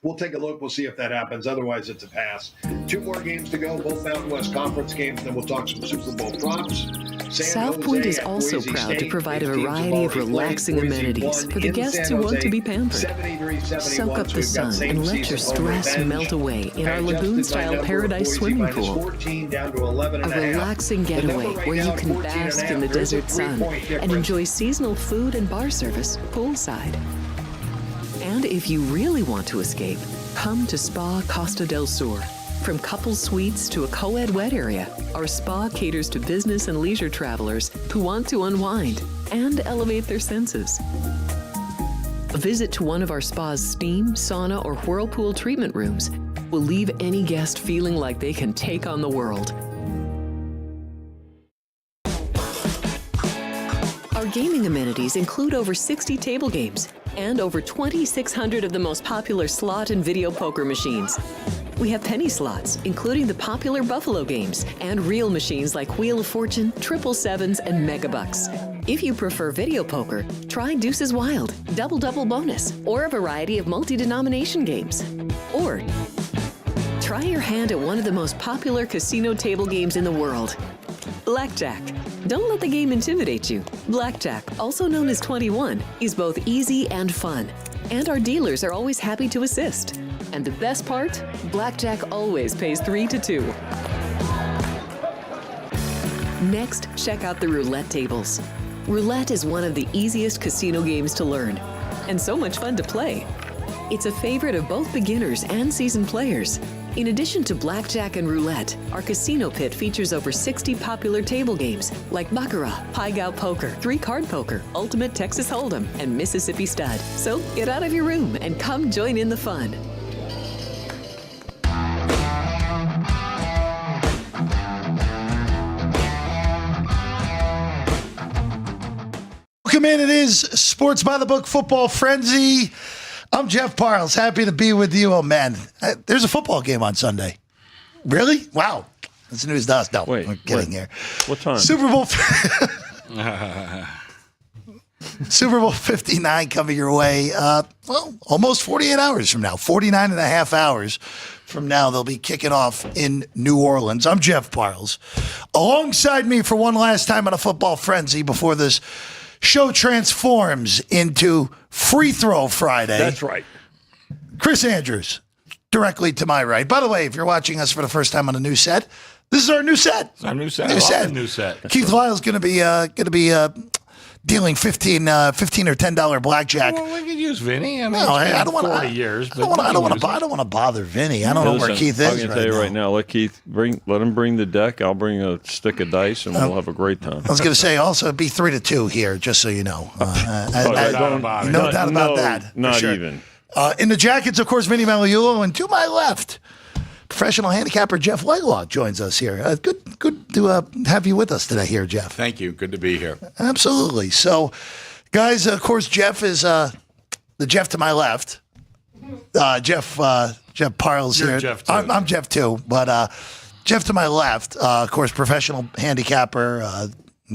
We'll take a look. We'll see if that happens. Otherwise, it's a pass. 2 more games to go, both Mountain West Conference games. Then we'll talk some Super Bowl props. South Point is also proud to provide a variety of relaxing amenities for the guests who want to be pampered. Soak up the sun and let your stress melt away in our lagoon-style paradise swimming pool. A relaxing getaway where you can bask in the desert sun and enjoy seasonal food and bar service poolside. And if you really want to escape, come to Spa Costa del Sur. From couple suites to a co-ed wet area, our spa caters to business and leisure travelers who want to unwind and elevate their senses. A visit to one of our spa's steam, sauna, or whirlpool treatment rooms will leave any guest feeling like they can take on the world. Our gaming amenities include over 60 table games and over 2,600 of the most popular slot and video poker machines. We have penny slots, including the popular Buffalo games, and real machines like Wheel of Fortune, Triple Sevens, and Megabucks. If you prefer video poker, try Deuces Wild, Double Double Bonus, or a variety of multi-denomination games. Or try your hand at one of the most popular casino table games in the world, Blackjack. Don't let the game intimidate you. Blackjack, also known as 21, is both easy and fun. And our dealers are always happy to assist. And the best part? Blackjack always pays 3 to 2. Next, check out the roulette tables. Roulette is one of the easiest casino games to learn, and so much fun to play. It's a favorite of both beginners and seasoned players. In addition to blackjack and roulette, our casino pit features over 60 popular table games like Baccarat, Pai Gow Poker, 3-Card Poker, Ultimate Texas Hold'em, and Mississippi Stud. So get out of your room and come join in the fun. Welcome in. It is Sports by the Book Football Frenzy. I'm Jeff Parles. Happy to be with you. Oh, man. There's a football game on Sunday. Really? Wow. That's news to us. No, I'm kidding here. What time? Super Bowl 59 coming your way. Almost 48 hours from now. 49 and a half hours from now, they'll be kicking off in New Orleans. I'm Jeff Parles. Alongside me for one last time on a Football Frenzy before this show transforms into Free Throw Friday. That's right. Chris Andrews, directly to my right. By the way, if you're watching us for the first time on a new set, this is our new set. It's our new set. New set. Keith Lyle's going to be dealing $15 or $10 blackjack. Well, we could use Vinny. I mean, I don't want 40 years. I don't want to bother Vinny. I don't know where Keith is. I'm going to tell you right now. Let him bring the deck. I'll bring a stick of dice, and we'll have a great time. I was going to say also it'd be 3 to 2 here, just so you know. No doubt about that. Not sure. even. In the Jackets, of course, Vinny Magliulo, and to my left, professional handicapper Jeff Leglaw joins us here. Good to have you with us today here, Jeff. Thank you. Good to be here. Absolutely. So, guys, of course, Jeff is the Jeff to my left. Jeff Parles here. Jeff too. I'm Jeff too, but Jeff to my left, of course, professional handicapper.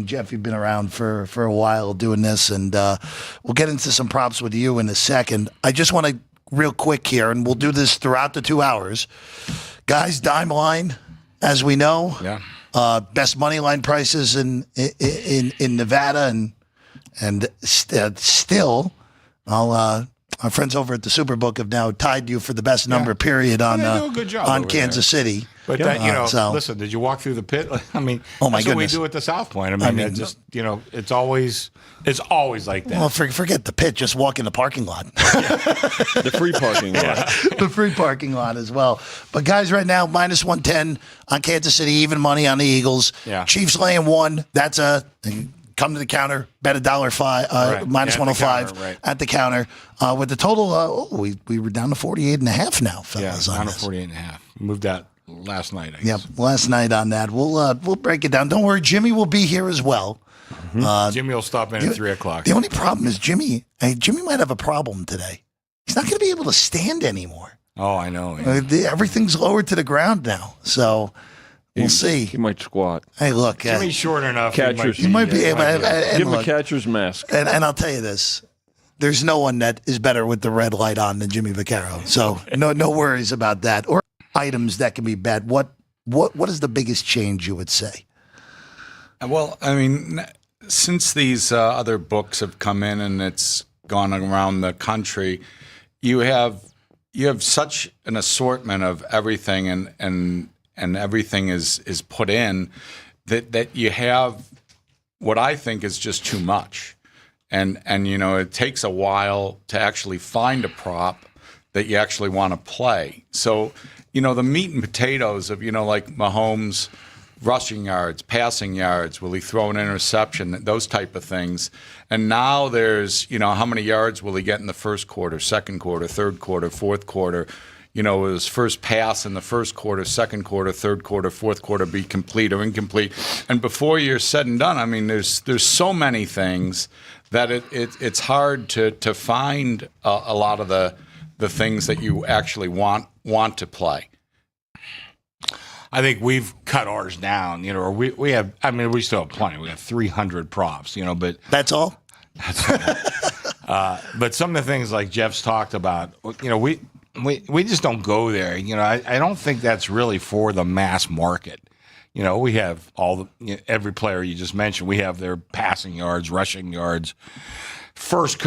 Jeff, you've been around for a while doing this, and we'll get into some props with you in a second. I just want to real quick here, and we'll do this throughout the 2 hours. Guys, dime line, as we know. Yeah. Best money line prices in Nevada, and still, our friends over at the Superbook have now tied you for the best number period on do a good job on over Kansas City. But listen, did you walk through the pit? I mean, oh my that's goodness. what we do at the South Point. I mean it's always like that. Well, forget the pit. Just walk in the parking lot. The free parking lot. The free parking lot as well. But guys, right now, minus 110 on Kansas City, even money on the Eagles. Yeah. Chiefs laying 1. That's come to the counter, bet $1.05, minus 105 at the counter. With the total, we were down to 48 and a half now, fellas. Yeah, down to 48 and a half. Moved that last night, I guess. Yep, last night on that. We'll break it down. Don't worry, Jimmy will be here as well. Mm-hmm. Jimmy will stop in at 3 o'clock. The only problem is Jimmy might have a problem today. He's not going to be able to stand anymore. Oh, I know. Yeah. Everything's lowered to the ground now, so we'll see. He might squat. Hey, look. Jimmy's short enough. Catchers. He might be able to. Give him a catcher's mask. And I'll tell you this. there's no one that is better with the red light on than Jimmy Vaccaro. So no worries about that. Or items that can be bet. What is the biggest change you would say? Well, I mean, since these other books have come in and it's gone around the country, you have such an assortment of everything, and everything is put in that you have what I think is just too much. And it takes a while to actually find a prop that you actually want to play. So, the meat and potatoes of, like Mahomes' rushing yards, passing yards, will he throw an interception, those type of things. And now there's, how many yards will he get in the first quarter, second quarter, third quarter, fourth quarter? His first pass in the first quarter, second quarter, third quarter, fourth quarter be complete or incomplete. And before you're said and done, I mean, there's so many things that it's hard to find a lot of the things that you actually want to play. I think we've cut ours down, or we have, I mean, we still have plenty. We have 300 props, but That's all? but some of the things like Jeff's talked about, we just don't go there. I don't think that's really for the mass market. We have every player you just mentioned. We have their passing yards, rushing yards, first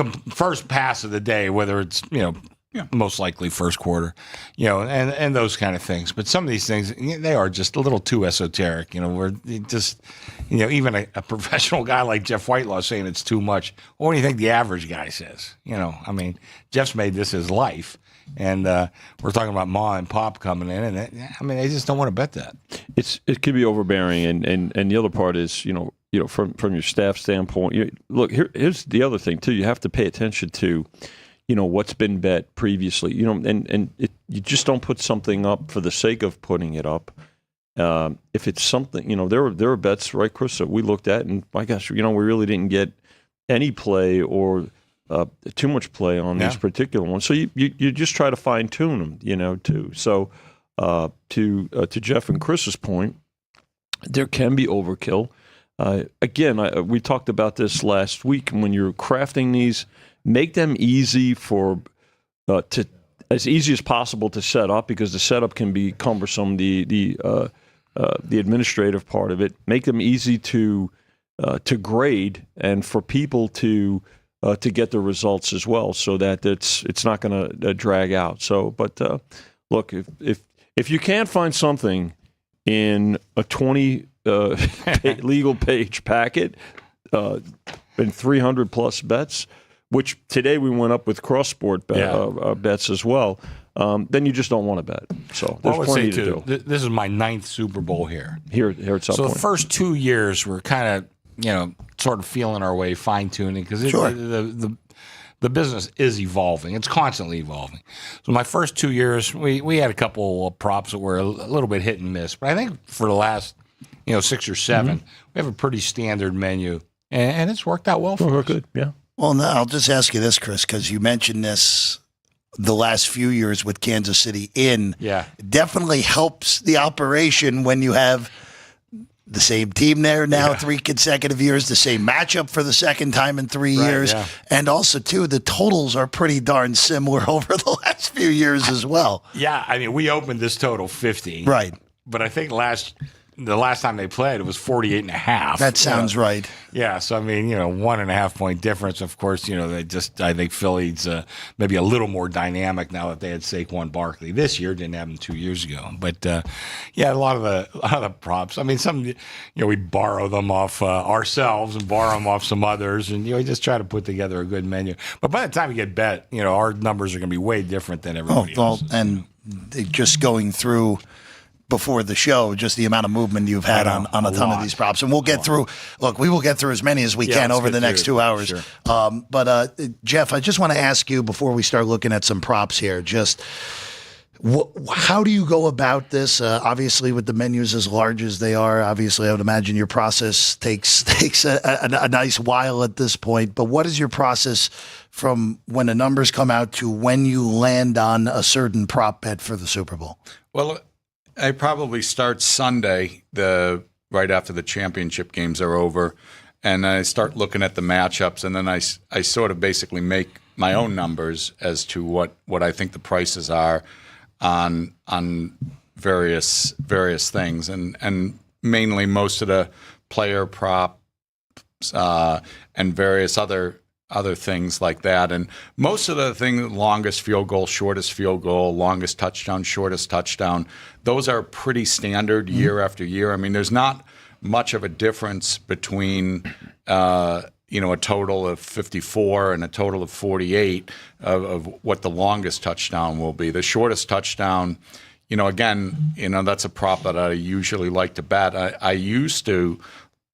pass of the day, whether it's most likely first quarter, and those kind of things. But some of these things, they are just a little too esoteric. We're just, even a professional guy like Jeff Whitelaw saying it's too much. What do you think the average guy says? I mean, Jeff's made this his life. And we're talking about ma and pop coming in, and they just don't want to bet that. It could be overbearing, and the other part is, from your staff standpoint. Look, here's the other thing too. You have to pay attention to, what's been bet previously. You just don't put something up for the sake of putting it up. If it's something, there were bets, right, Chris, that we looked at, and my gosh, we really didn't get any play or too much play on these particular ones. So you just try to fine tune them, too. So to Jeff and Chris's point, there can be overkill. Again, we talked about this last week. When you're crafting these, make them easy as easy as possible to set up, because the setup can be cumbersome. The administrative part of it, make them easy to grade and for people to get the results as well, so that it's not going to drag out. So, but look, if you can't find something in a 20 legal page packet and 300 plus bets, which today we went up with cross sport bets as well, then you just don't want to bet. So there's plenty to do. This is my 9th Super Bowl here. Here at some point. So the first 2 years we're kind of sort of feeling our way, fine-tuning, because the business is evolving. It's constantly evolving. So my first 2 years, we had a couple of props that were a little bit hit and miss. But I think for the last 6 or 7, we have a pretty standard menu, and it's worked out well for us. Good, yeah. Well, no, I'll just ask you this, Chris, because you mentioned this the last few years with Kansas City definitely helps the operation when you have the same team there now 3 consecutive years, the same matchup for the second time in 3 years. Yeah. And also, too, the totals are pretty darn similar over the last few years as well. Yeah, I mean, we opened this total 50. Right. But I think the last time they played, it was 48.5. That sounds right. Yeah, so I mean, 1.5 point difference. Of course, I think Philly's maybe a little more dynamic now that they had Saquon Barkley this year. Didn't have him 2 years ago. But a lot of the props. I mean, some we borrow them off ourselves and borrow them off some others, and we just try to put together a good menu. But by the time you get bet, our numbers are going to be way different than everybody else's. And just going through before the show, just the amount of movement you've had on a ton of these props. And we'll get through, we will get through as many as we can over the next 2 hours. Sure. But Jeff, I just want to ask you before we start looking at some props here, just how do you go about this? Obviously, with the menus as large as they are, obviously, I would imagine your process takes a nice while at this point. But what is your process from when the numbers come out to when you land on a certain prop bet for the Super Bowl? Well, I probably start Sunday, right after the championship games are over, and I start looking at the matchups, and then I sort of basically make my own numbers as to what I think the prices are on various things, and mainly most of the player props and various other things like that. And most of the things, longest field goal, shortest field goal, longest touchdown, shortest touchdown, those are pretty standard year after year. I mean, there's not much of a difference between a total of 54 and a total of 48 of what the longest touchdown will be. The shortest touchdown, again, that's a prop that I usually like to bet. I used to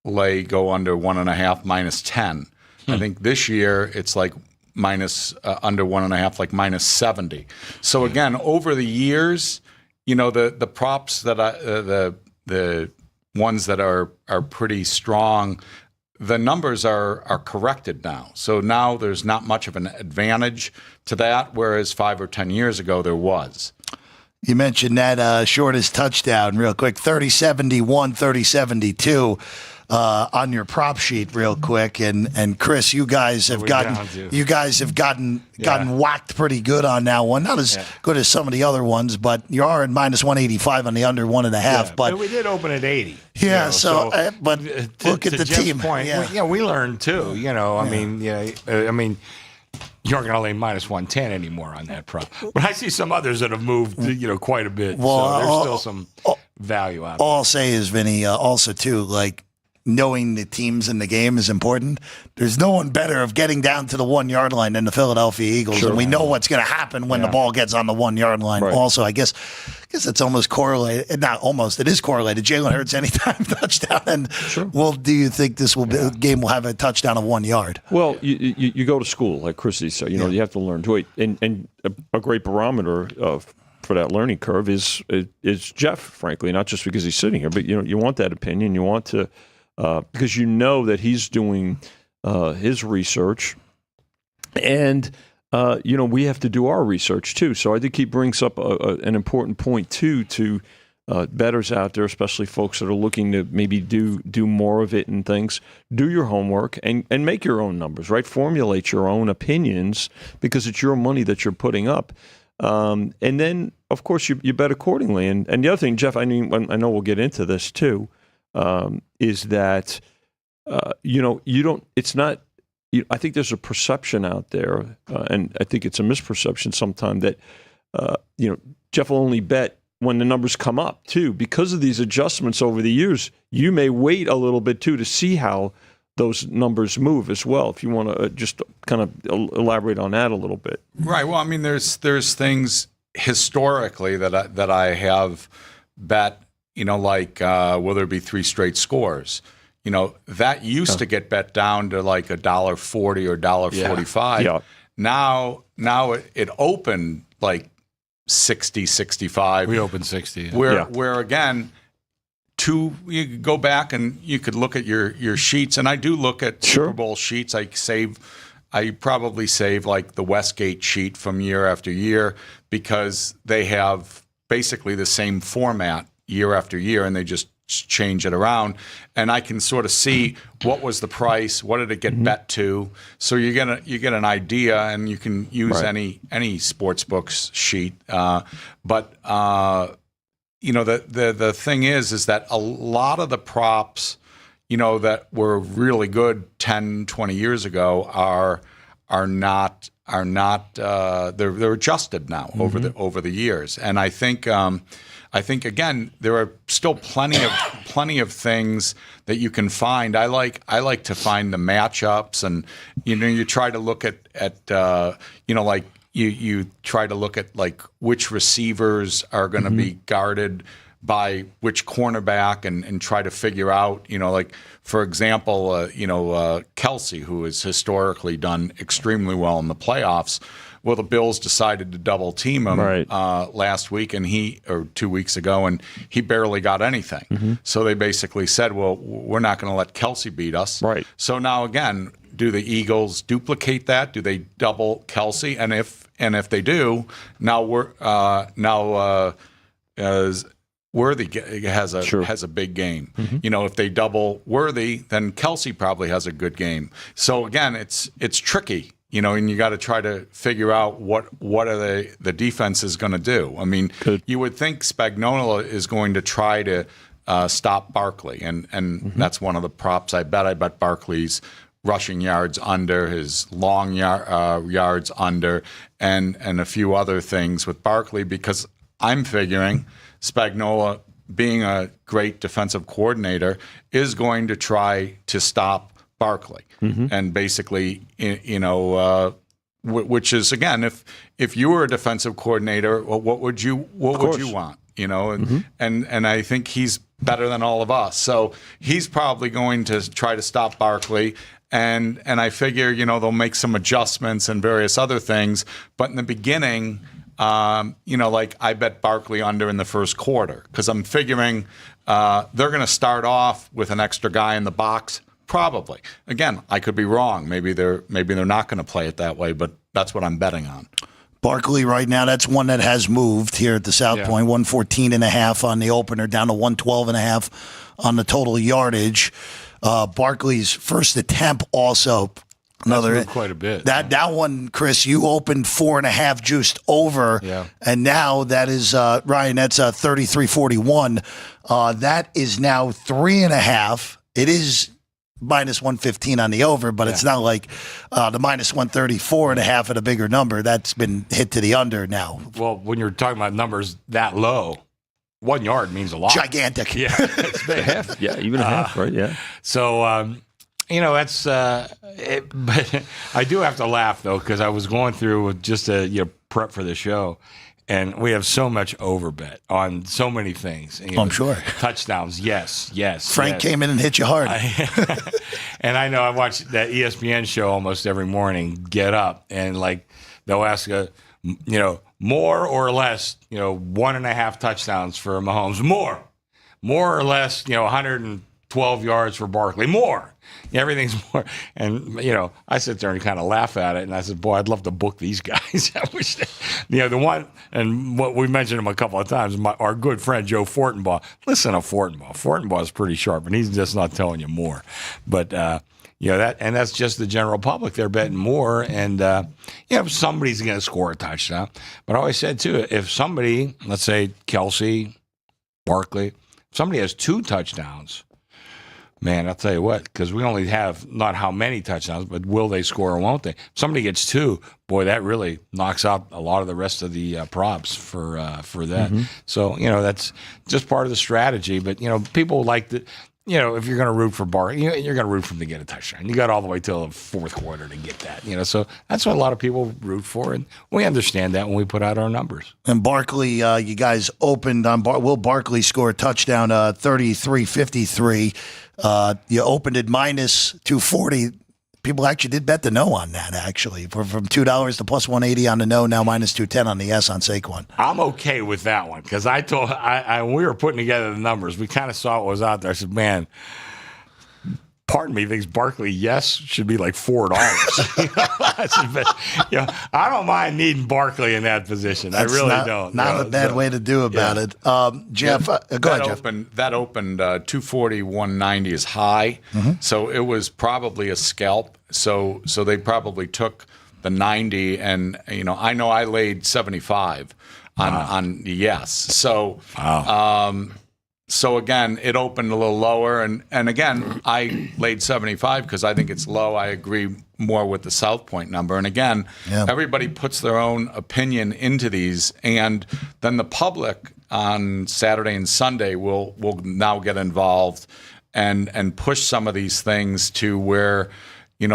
go under 1.5 minus 10. I think this year it's like minus under 1.5, like minus 70. So again, over the years, the props that the ones that are pretty strong, the numbers are corrected now. So now there's not much of an advantage to that, whereas 5 or 10 years ago there was. You mentioned that shortest touchdown real quick, 30-71, 30-72 on your prop sheet real quick. And Chris, you guys have gotten whacked pretty good on that one. Not as good as some of the other ones, but you are at minus 185 on the under 1.5. Yeah, but we did open at 80. Yeah, but look at the Jeff's team. Point, we learned too. I mean, you aren't going to lay minus 110 anymore on that prop. But I see some others that have moved, quite a bit. Well, so there's still some value out there. All I'll say is, Vinny, also too, like, knowing the teams in the game is important. There's no one better of getting down to the 1 yard line than the Philadelphia Eagles. Sure. And we know what's going to happen when the ball gets on the 1 yard line. Right. Also, I guess it's almost correlated. Not almost, it is correlated. Jalen Hurts anytime touchdown. And do you think this game will have a touchdown of 1 yard? Well, you go to school, like Chrissy said. You have to learn to it. And a great barometer for that learning curve is Jeff, frankly, not just because he's sitting here, but you want that opinion. You want to. Because that he's doing his research, and we have to do our research too. So I think he brings up an important point too to bettors out there, especially folks that are looking to maybe do more of it and things. Do your homework and make your own numbers, right? Formulate your own opinions because it's your money that you're putting up. And then, of course, you bet accordingly. And the other thing, Jeff, I know we'll get into this too. Is that you don't? It's not. I think there's a perception out there, and I think it's a misperception sometimes that Jeff will only bet when the numbers come up too, because of these adjustments over the years. You may wait a little bit too to see how those numbers move as well. If you want to just kind of elaborate on that a little bit, right? Well, I mean, there's things historically that I have bet. Will there be 3 straight scores? That used to get bet down to like $1.40 or $1.45. Yeah. Now it opened like 60, 65. We opened 60. Where again, you could go back and you could look at your sheets, and I do look at Super Bowl sheets. I probably save like the Westgate sheet from year after year because they have basically the same format year after year, and they just change it around. And I can sort of see what was the price, what did it get bet to. So you get an idea, and you can use any sports books sheet. But the thing is that a lot of the props, that were really good 10, 20 years ago are not they're adjusted now over the years. And I think again, there are still plenty of things that you can find. I like to find the matchups, and you try to look at like you try to look at like which receivers are going to be guarded by which cornerback, and try to figure out, like for example, Kelsey, who has historically done extremely well in the playoffs. Well, the Bills decided to double team him last week, or 2 weeks ago, and he barely got anything. So they basically said, well, we're not going to let Kelsey beat us. Right. So now again, do the Eagles duplicate that? Do they double Kelsey? And if they do, now Worthy has a big game. If they double Worthy, then Kelsey probably has a good game. So again, it's tricky. and you got to try to figure out what are the defense is going to do. I mean, you would think Spagnuolo is going to try to stop Barkley, and that's one of the props I bet. I bet Barkley's rushing yards under, his long yards under, and a few other things with Barkley, because I'm figuring Spagnuolo, being a great defensive coordinator, is going to try to stop Barkley, and basically, which is, again, if you were a defensive coordinator, well, what would you want? And I think he's better than all of us, so he's probably going to try to stop Barkley. And I figure, they'll make some adjustments and various other things, but in the beginning, like I bet Barkley under in the first quarter, because I'm figuring they're going to start off with an extra guy in the box. Probably. Again, I could be wrong. Maybe they're not going to play it that way, but that's what I'm betting on. Barkley right now, that's one that has moved here at the South Point. 114.5 on the opener, down to 112.5 on the total yardage. Barkley's first attempt also. Another quite a bit. That one, Chris, you opened 4.5 juiced over, and now that is Ryan. That's 33.41. That is now 3.5. It is minus 115 on the over, but it's not like the minus 134.5 at a bigger number. That's been hit to the under now. Well, when you're talking about numbers that low, 1 yard means a lot. Gigantic. Yeah, it's big. Half. Yeah, even a half, right? Yeah. So, that's but I do have to laugh, though, because I was going through just a prep for the show, and we have so much overbet on so many things. I'm sure. Touchdowns, yes. Frank came in and hit you hard. And I know I watch that ESPN show almost every morning, Get Up, and they'll ask more or less, 1.5 touchdowns for Mahomes, more or less, 112 yards for Barkley, more. Everything's more. And, I sit there and kind of laugh at it. And I said, boy, I'd love to book these guys. I wish the one, and what we mentioned him a couple of times, our good friend Joe Fortenbaugh. Listen to Fortenbaugh. Fortenbaugh is pretty sharp, and he's just not telling you more. But, that's just the general public. They're betting more. And, somebody's going to score a touchdown. But I always said, too, if somebody, let's say Kelsey, Barkley, if somebody has 2 touchdowns, man, I'll tell you what, because we only have not how many touchdowns, but will they score or won't they? If somebody gets 2, boy, that really knocks out a lot of the rest of the props for that. So, that's just part of the strategy. But, people like to, if you're going to root for Barkley, you're going to root for him to get a touchdown. You got all the way till the fourth quarter to get that. So that's what a lot of people root for, and we understand that when we put out our numbers. And Barkley, you guys opened on will Barkley score a touchdown? 33.53. You opened at minus 240. People actually did bet the no on that, actually. From $2 to plus 180 on the no, now minus 210 on the yes on Saquon. I'm okay with that one, because when we were putting together the numbers, we kind of saw what was out there. I said, man, pardon me, thinks Barkley yes should be like $4. I don't mind needing Barkley in that position. I really don't. Not a bad way to do about it. Jeff, go ahead, Jeff. That opened 240, 190 is high, so it was probably a scalp. So they probably took the 90, and I know I laid 75 on yes. So. So, again, it opened a little lower. And again, I laid 75 because I think it's low. I agree more with the South Point number. And, again, everybody puts their own opinion into these. And then the public on Saturday and Sunday will now get involved and push some of these things to where –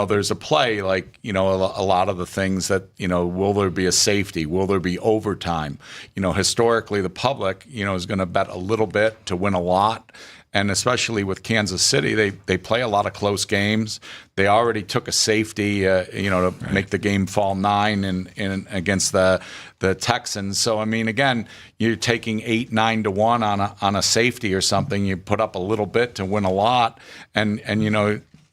there's a play like, a lot of the things that, will there be a safety? Will there be overtime? Historically, the public, is going to bet a little bit to win a lot. And especially with Kansas City, they play a lot of close games. They already took a safety, to make the game fall 9 in against the Texans. So, again, you're taking 8-9 to 1 on a safety or something. You put up a little bit to win a lot. And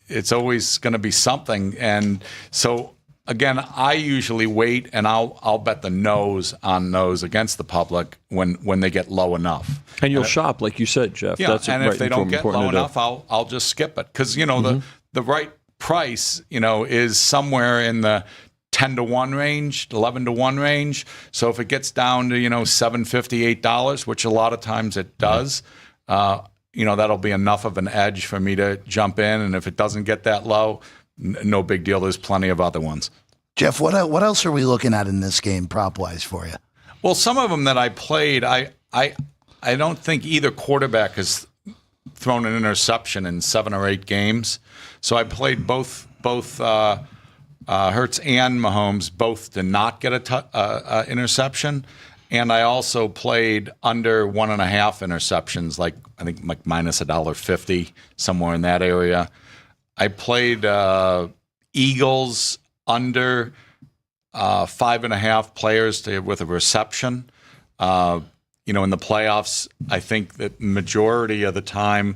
it's always going to be something. And so, again, I usually wait, and I'll bet the no's on those against the public when they get low enough. And you'll shop, like you said, Jeff. Yeah, that's and if they don't get low enough, I'll just skip it. Because, the right price, is somewhere in the 10-to-1 range, 11-to-1 range. So if it gets down to, $7.50, $8, which a lot of times it does, that'll be enough of an edge for me to jump in. And if it doesn't get that low, no big deal. There's plenty of other ones. Jeff, what else are we looking at in this game prop-wise for you? Well, some of them that I played, I don't think either quarterback has thrown an interception in 7 or 8 games. So I played both Hurts and Mahomes both to not get a interception, and I also played under 1.5 interceptions, I think minus $1.50, somewhere in that area. I played Eagles under 5.5 players with a reception. In the playoffs, I think that majority of the time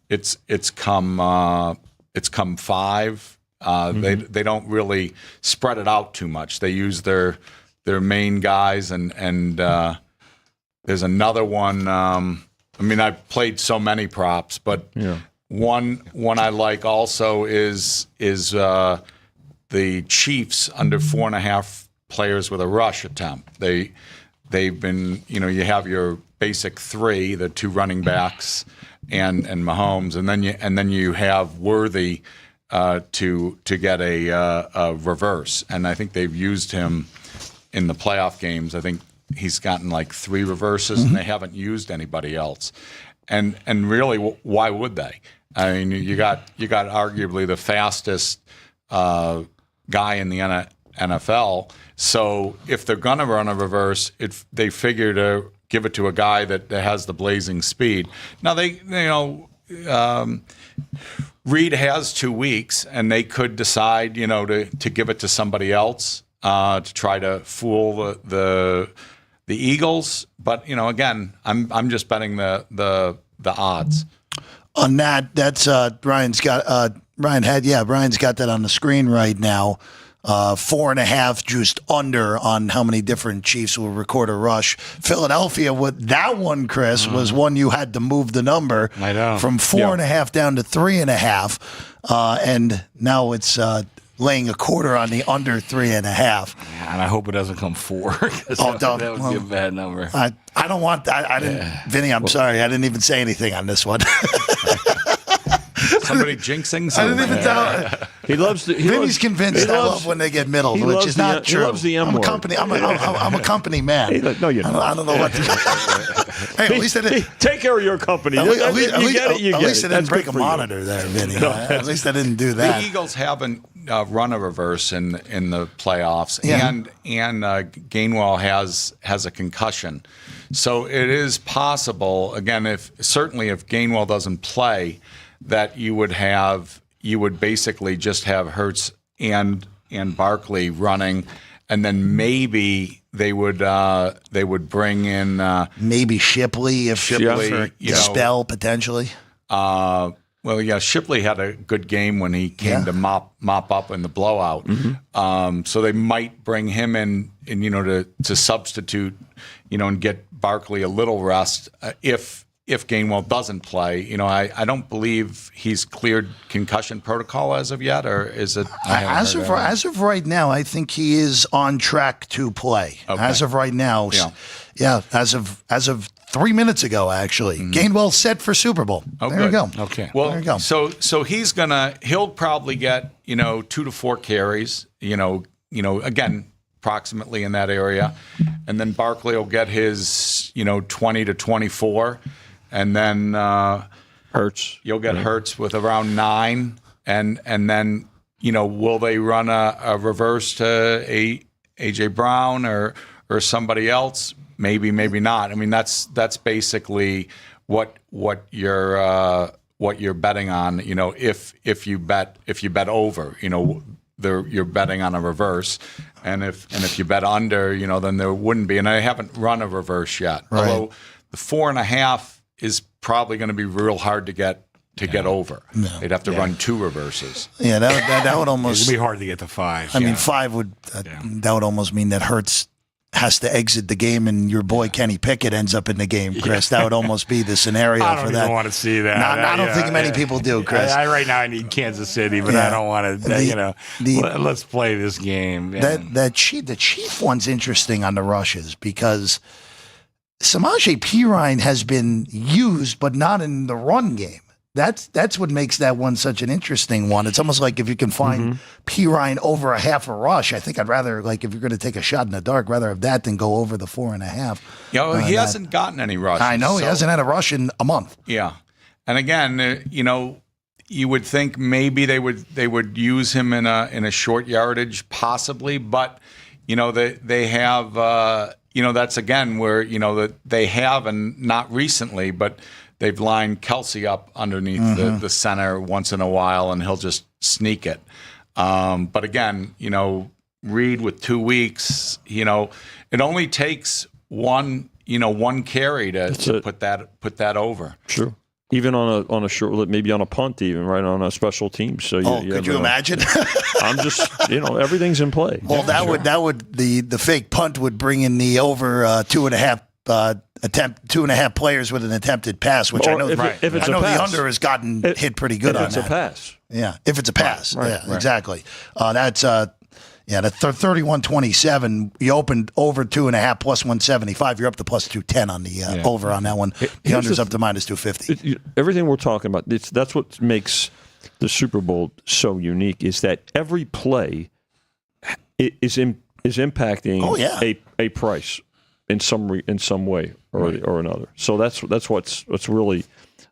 it's come 5. They don't really spread it out too much. They use their main guys, and there's another one. I've played so many props, but one I like also is the Chiefs under 4.5 players with a rush attempt. They've been, you have your basic 3, the 2 running backs and Mahomes, and then you have Worthy to get a reverse, and I think they've used him in the playoff games. I think he's gotten 3 reverses, and they haven't used anybody else. And really, why would they? I mean, you got arguably the fastest guy in the NFL. So if they're going to run a reverse, they figure to give it to a guy that has the blazing speed. Now Reed has 2 weeks, and they could decide, to give it to somebody else to try to fool the Eagles. But again, I'm just betting the odds. On that's Brian's got Brian's got that on the screen right now. 4.5 just under on how many different Chiefs will record a rush. Philadelphia, with that one, Chris, was one you had to move the number from 4.5 down to 3.5, and now it's laying a quarter on the under 3.5. And I hope it doesn't come 4. That would be a bad number. I don't want that. I didn't, Vinny. I'm sorry. I didn't even say anything on this one. Somebody jinxing something. I didn't even tell. Vinny's convinced I love when they get middled, which is not true. He loves the M word. I'm a company man. No, you're not. I don't know what to do. Hey, at least I didn't. Take care of your company. At At least I didn't break a you. monitor there, Vinny. At least I didn't do that. The Eagles haven't run a reverse in the playoffs, and Gainwell has a concussion, so it is possible. Again, if Gainwell doesn't play, that you would basically just have Hurts and Barkley running, and then maybe they would bring in maybe Shipley if Shipley, spell potentially. Shipley had a good game when he came to mop up in the blowout. So they might bring him in to substitute, and get Barkley a little rest if Gainwell doesn't play. I don't believe he's cleared concussion protocol as of yet, or is it? As of right now, I think he is on track to play. Okay. As of right now, as of 3 minutes ago, actually, Gainwell set for Super Bowl. Oh, there good. you go. Okay, well, there you go. So he'll probably get 2 to 4 carries. Again, approximately in that area, and then Barkley will get his 20 to 24. And then Hurts. You'll get Hurts with around 9, and then will they run a reverse to AJ Brown or somebody else? Maybe not. I mean, that's basically what you're betting on. If you bet over, you're betting on a reverse, and if you bet under, then there wouldn't be. And I haven't run a reverse yet, right. Although the 4.5 is probably going to be real hard to get over. No. They'd have to run 2 reverses. Yeah, that would almost it'd be hard to get to 5. I mean, 5 would that would almost mean that Hurts has to exit the game and your boy Kenny Pickett ends up in the game, Chris. That would almost be the scenario I for don't that. even want to see that. I don't think many people do, Chris. Right now I need Kansas City, but I don't want to. Let's play this game. The Chief one's interesting on the rushes because Samaje Perine has been used, but not in the run game. That's what makes that one such an interesting one. It's almost like if you can find Perine over a half a rush, I think I'd rather, like, if you're going to take a shot in the dark, rather have that than go over the 4.5. He hasn't gotten any rushes. I know he hasn't had a rush in a month. Yeah, and again, you would think maybe they would use him in a short yardage, possibly, but they have that's again where that they have, and not recently, but they've lined Kelsey up underneath the center once in a while, and he'll just sneak it. But again, Reed with 2 weeks, it only takes one carry to put that over. Sure. Even on a short, maybe on a punt, even right on a special team. So could you imagine? I'm just everything's in play. Well, that would the fake punt would bring in the over 2.5 2.5 players with an attempted pass, which I know if it's I know a pass, the under has gotten hit pretty good on that. If it's a pass. Yeah, if it's a pass. Right. Exactly. That's the 31-27. You opened over 2.5 plus 175. You're up to plus 210 on the over on that one. The under's up to minus 250. Everything we're talking about, that's what makes the Super Bowl so unique, is that every play is impacting a price in some way or another. So that's what's really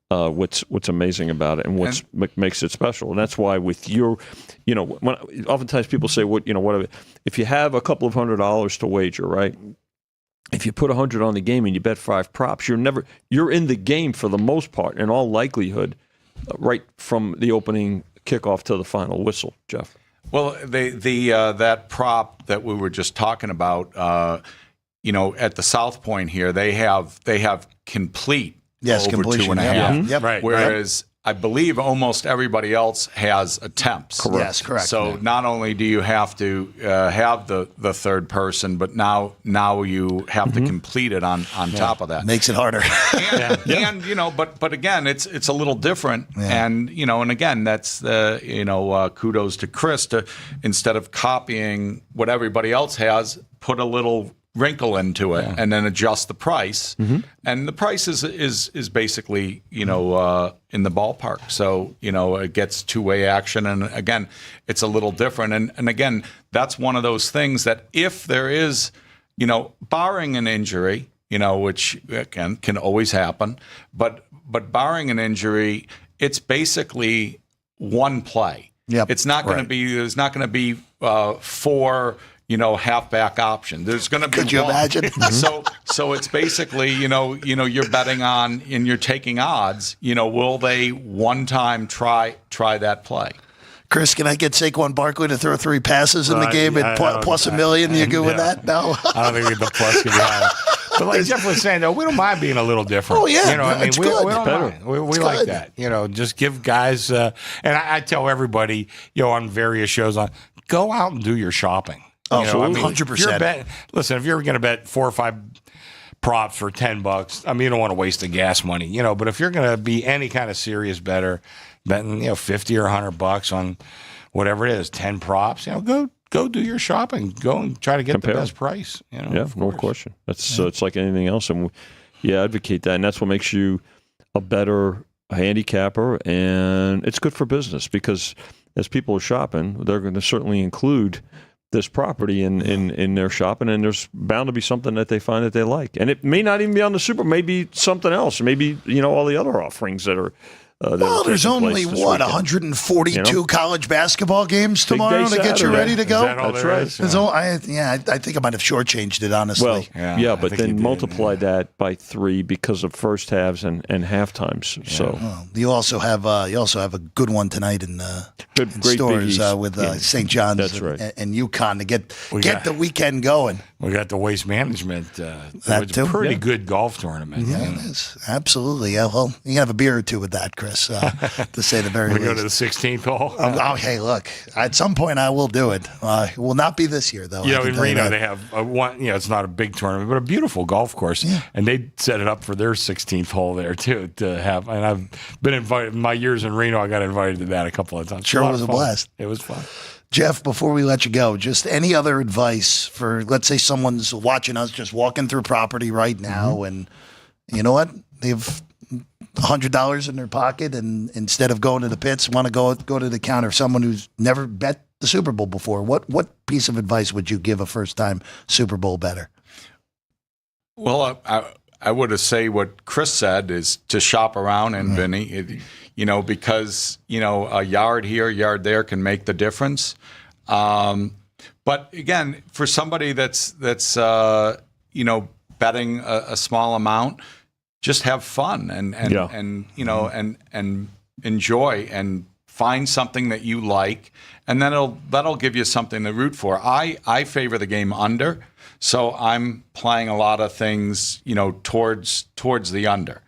what's amazing about it, and what makes it special. And that's why with your, when oftentimes people say, what if you have a couple of $100 to wager, right? If you put 100 on the game and you bet 5 props, you're in the game for the most part, in all likelihood, right from the opening kickoff to the final whistle, Jeff. Well, that prop that we were just talking about, at the South Point here, they have complete over completion. 2.5. Yep. Right. Whereas I believe almost everybody else has attempts. Correct. Yes, correct. So not only do you have to have the third person, but now you have to complete it on top of that. Makes it harder. And but again, it's a little different. Yeah. And and again, that's kudos to Chris to, instead of copying what everybody else has, put a little wrinkle into it and then adjust the price. And the price is basically in the ballpark. So it gets two-way action, and again, it's a little different. And again, that's one of those things that if there is barring an injury, which can always happen, but barring an injury, it's basically one play. Yep. It's not going to be. There's not going to be 4 halfback option. There's going to be. Could you imagine? So it's basically, you're betting on and you're taking odds. Will they one time try that play? Chris, can I get Saquon Barkley to throw 3 passes in the game at plus $1 million? You good with that? No. I don't think the plus could be higher. But like Jeff was saying, though, we don't mind being a little different. Oh, yeah. We don't mind. We like that. Just give guys, and I tell everybody, on various shows, go out and do your shopping. Oh, 100%. Listen, if you're going to bet 4 or 5 props for $10, you don't want to waste the gas money, But if you're going to be any kind of serious bettor, betting, $50 or $100 on whatever it is, 10 props, go do your shopping. Go and try to get the best price. No question. That's it's like anything else, and advocate that, and that's what makes you a better handicapper, and it's good for business because as people are shopping, they're going to certainly include this property in their shopping, and there's bound to be something that they find that they like. And it may not even be on the Super, maybe something else, maybe, all the other offerings that are there's only, 142 college basketball games tomorrow to get you ready to go? That's right. I think I might have shortchanged it, honestly. Well, but then multiply that by 3 because of first halves and half times. Yeah. So you also have a good one tonight in stores with St. John's and UConn to get the weekend going. We got the Waste Management. It's a pretty good golf tournament. Yeah, it is. Absolutely. Yeah, well, you can have a beer or two with that, Chris. Chris, to say the very We least. go to the 16th hole. Oh, hey, look! At some point, I will do it. It will not be this year, though. You I know, can in tell you Reno, that. they have one. You know, it's not a big tournament, but a beautiful golf course, and they set it up for their 16th hole there too to have. And I've been invited. In my years in Reno, I got invited to that a couple of times. Sure, was a blast. It was fun. Jeff, before we let you go, just any other advice for, let's say, someone's watching us, just walking through property right now, and you know what, they've $100 in their pocket, and instead of going to the pits, want to go to the counter. Someone who's never bet the Super Bowl before, what piece of advice would you give a first-time Super Bowl bettor? Well, I would say what Chris said is to shop around, and Vinny, because a yard here, a yard there can make the difference. But again, for somebody that's betting a small amount, just have fun and enjoy and find something that you like, and then that'll give you something to root for. I favor the game under, so I'm playing a lot of things towards the under.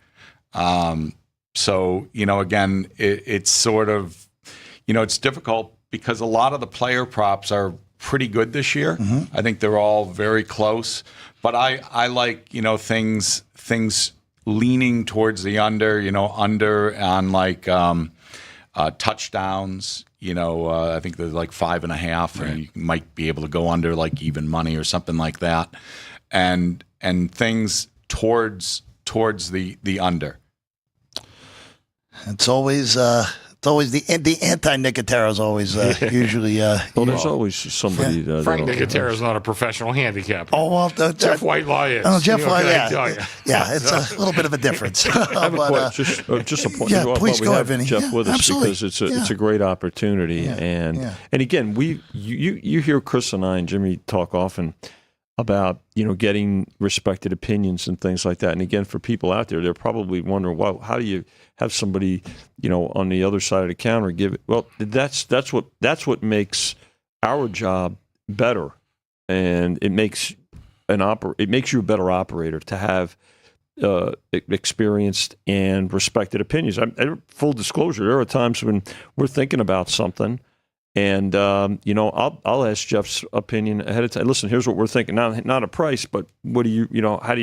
So again, it's sort of it's difficult because a lot of the player props are pretty good this year. I think they're all very close, but I like things leaning towards the under, under on like touchdowns. I think there's like 5.5, and you might be able to go under like even money or something like that, and things towards the under. It's always the anti-Nicotero is always usually. Well, there's always somebody. Frank Nicotero is not a professional handicapper. Oh well, Jeff Whitelaw is. Oh, Jeff Whitelaw, I tell you? Yeah, it's a little bit of a difference. I have a just a point. Yeah, While please we go have ahead, Vinny. Jeff with us, absolutely. because it's a great opportunity, and again, you hear Chris and I and Jimmy talk often about getting respected opinions and things like that. And again, for people out there, they're probably wondering, well, how do you have somebody on the other side of the counter give it? Well, that's what makes our job better, and it makes you a better operator to have experienced and respected opinions. Full disclosure, there are times when we're thinking about something, and I'll ask Jeff's opinion ahead of time. Listen, here's what we're thinking. Not a price, but what do you how do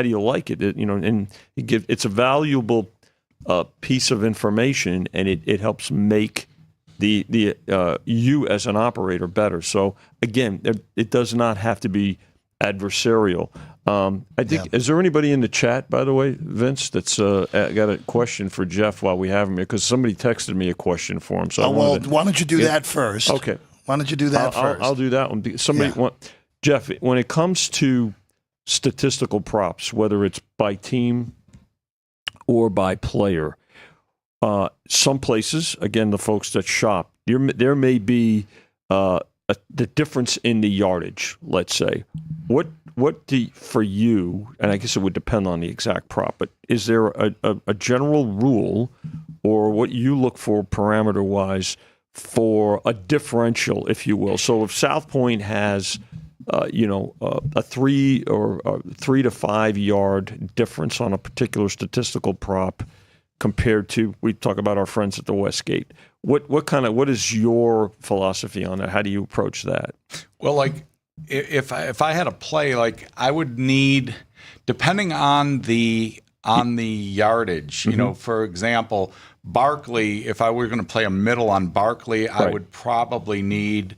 you like it? And it's a valuable piece of information, and it helps make the you as an operator better. So again, it does not have to be adversarial. I think, is there anybody in the chat, by the way, Vince, that's got a question for Jeff while we have him here? Because somebody texted me a question for him. So why don't you do that first? Okay. Why don't you do that first? I'll do that one. Jeff, when it comes to statistical props, whether it's by team or by player, some places, again, the folks that shop, there may be the difference in the yardage, let's say. For you, and I guess it would depend on the exact prop, but is there a general rule or what you look for parameter-wise for a differential, if you will? So if South Point has a 3 to 5 yard difference on a particular statistical prop compared to, we talk about our friends at the Westgate, what is your philosophy on that? How do you approach that? Well, like if I had a play, like I would need, depending on the yardage, for example, Barkley, if I were going to play a middle on Barkley, I would probably need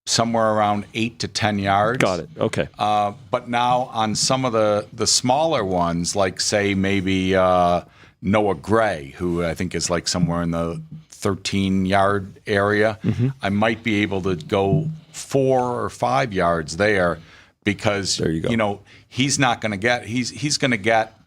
somewhere around 8 to 10 yards. Got it. Okay. But now on some of the smaller ones, like say maybe Noah Gray, who I think is like somewhere in the 13-yard area, I might be able to go 4 or 5 yards there, because there you go. He's not going to get he's going to get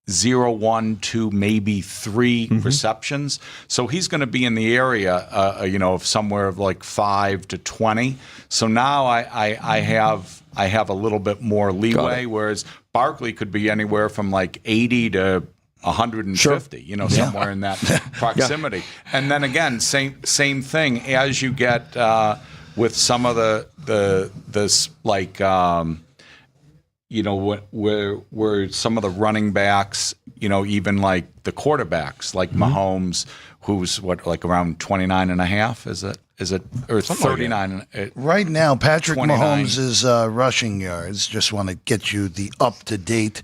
0, 1, 2, maybe 3 receptions. So he's going to be in the area, of somewhere of like 5 to 20. So now I have a little bit more leeway, whereas Barkley could be anywhere from like 80 to 150, somewhere in that proximity. And then again, same thing as you get with some of the like. Where some of the running backs, even like the quarterbacks, like Mahomes, who's like around 29.5, is it, or 39? Right now, Patrick 29. Mahomes' rushing yards, just want to get you the up-to-date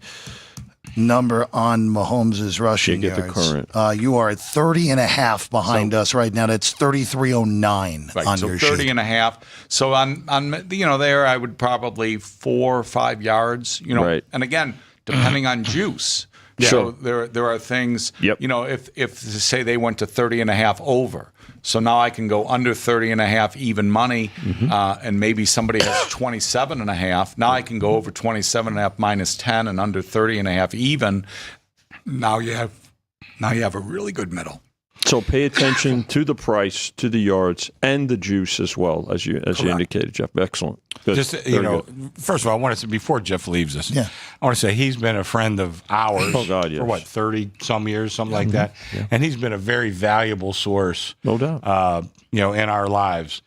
number on Mahomes' rushing Get yards. the current. You are at 30.5 behind us right now. That's 33.09 Right, on so your 30 sheet. and a half. So on there I would probably 4 or 5 yards, Right. And again, depending on juice. Sure. So there are things, Yep. if say they went to 30 and a half over. So now I can go under 30 and a half even money, and maybe somebody has 27 and a half. Now I can go over 27 and a half minus 10 and under 30 and a half even. Now you have a really good middle. So pay attention to the price, to the yards, and the juice as well, as you indicated, Jeff. Excellent. Good. Just Very good. first of all, I want to say before Jeff leaves us, Yeah. I want to say he's been a friend of ours Oh, God, yes. for what 30 some years, something like that, and he's been a very valuable source, No doubt. in our lives.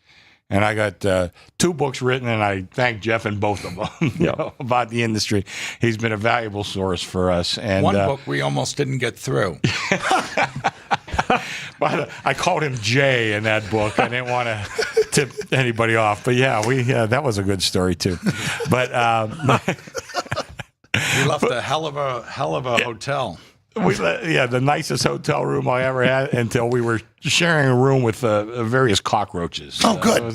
And I got 2 books written, and I thank Jeff in both of them about the industry. He's been a valuable source for us. And One book we almost didn't get through. But I called him Jay in that book. I didn't want to tip anybody off. But yeah, that was a good story too. But We left a hell of a hotel. the nicest hotel room I ever had until we were sharing a room with various cockroaches. Oh, good.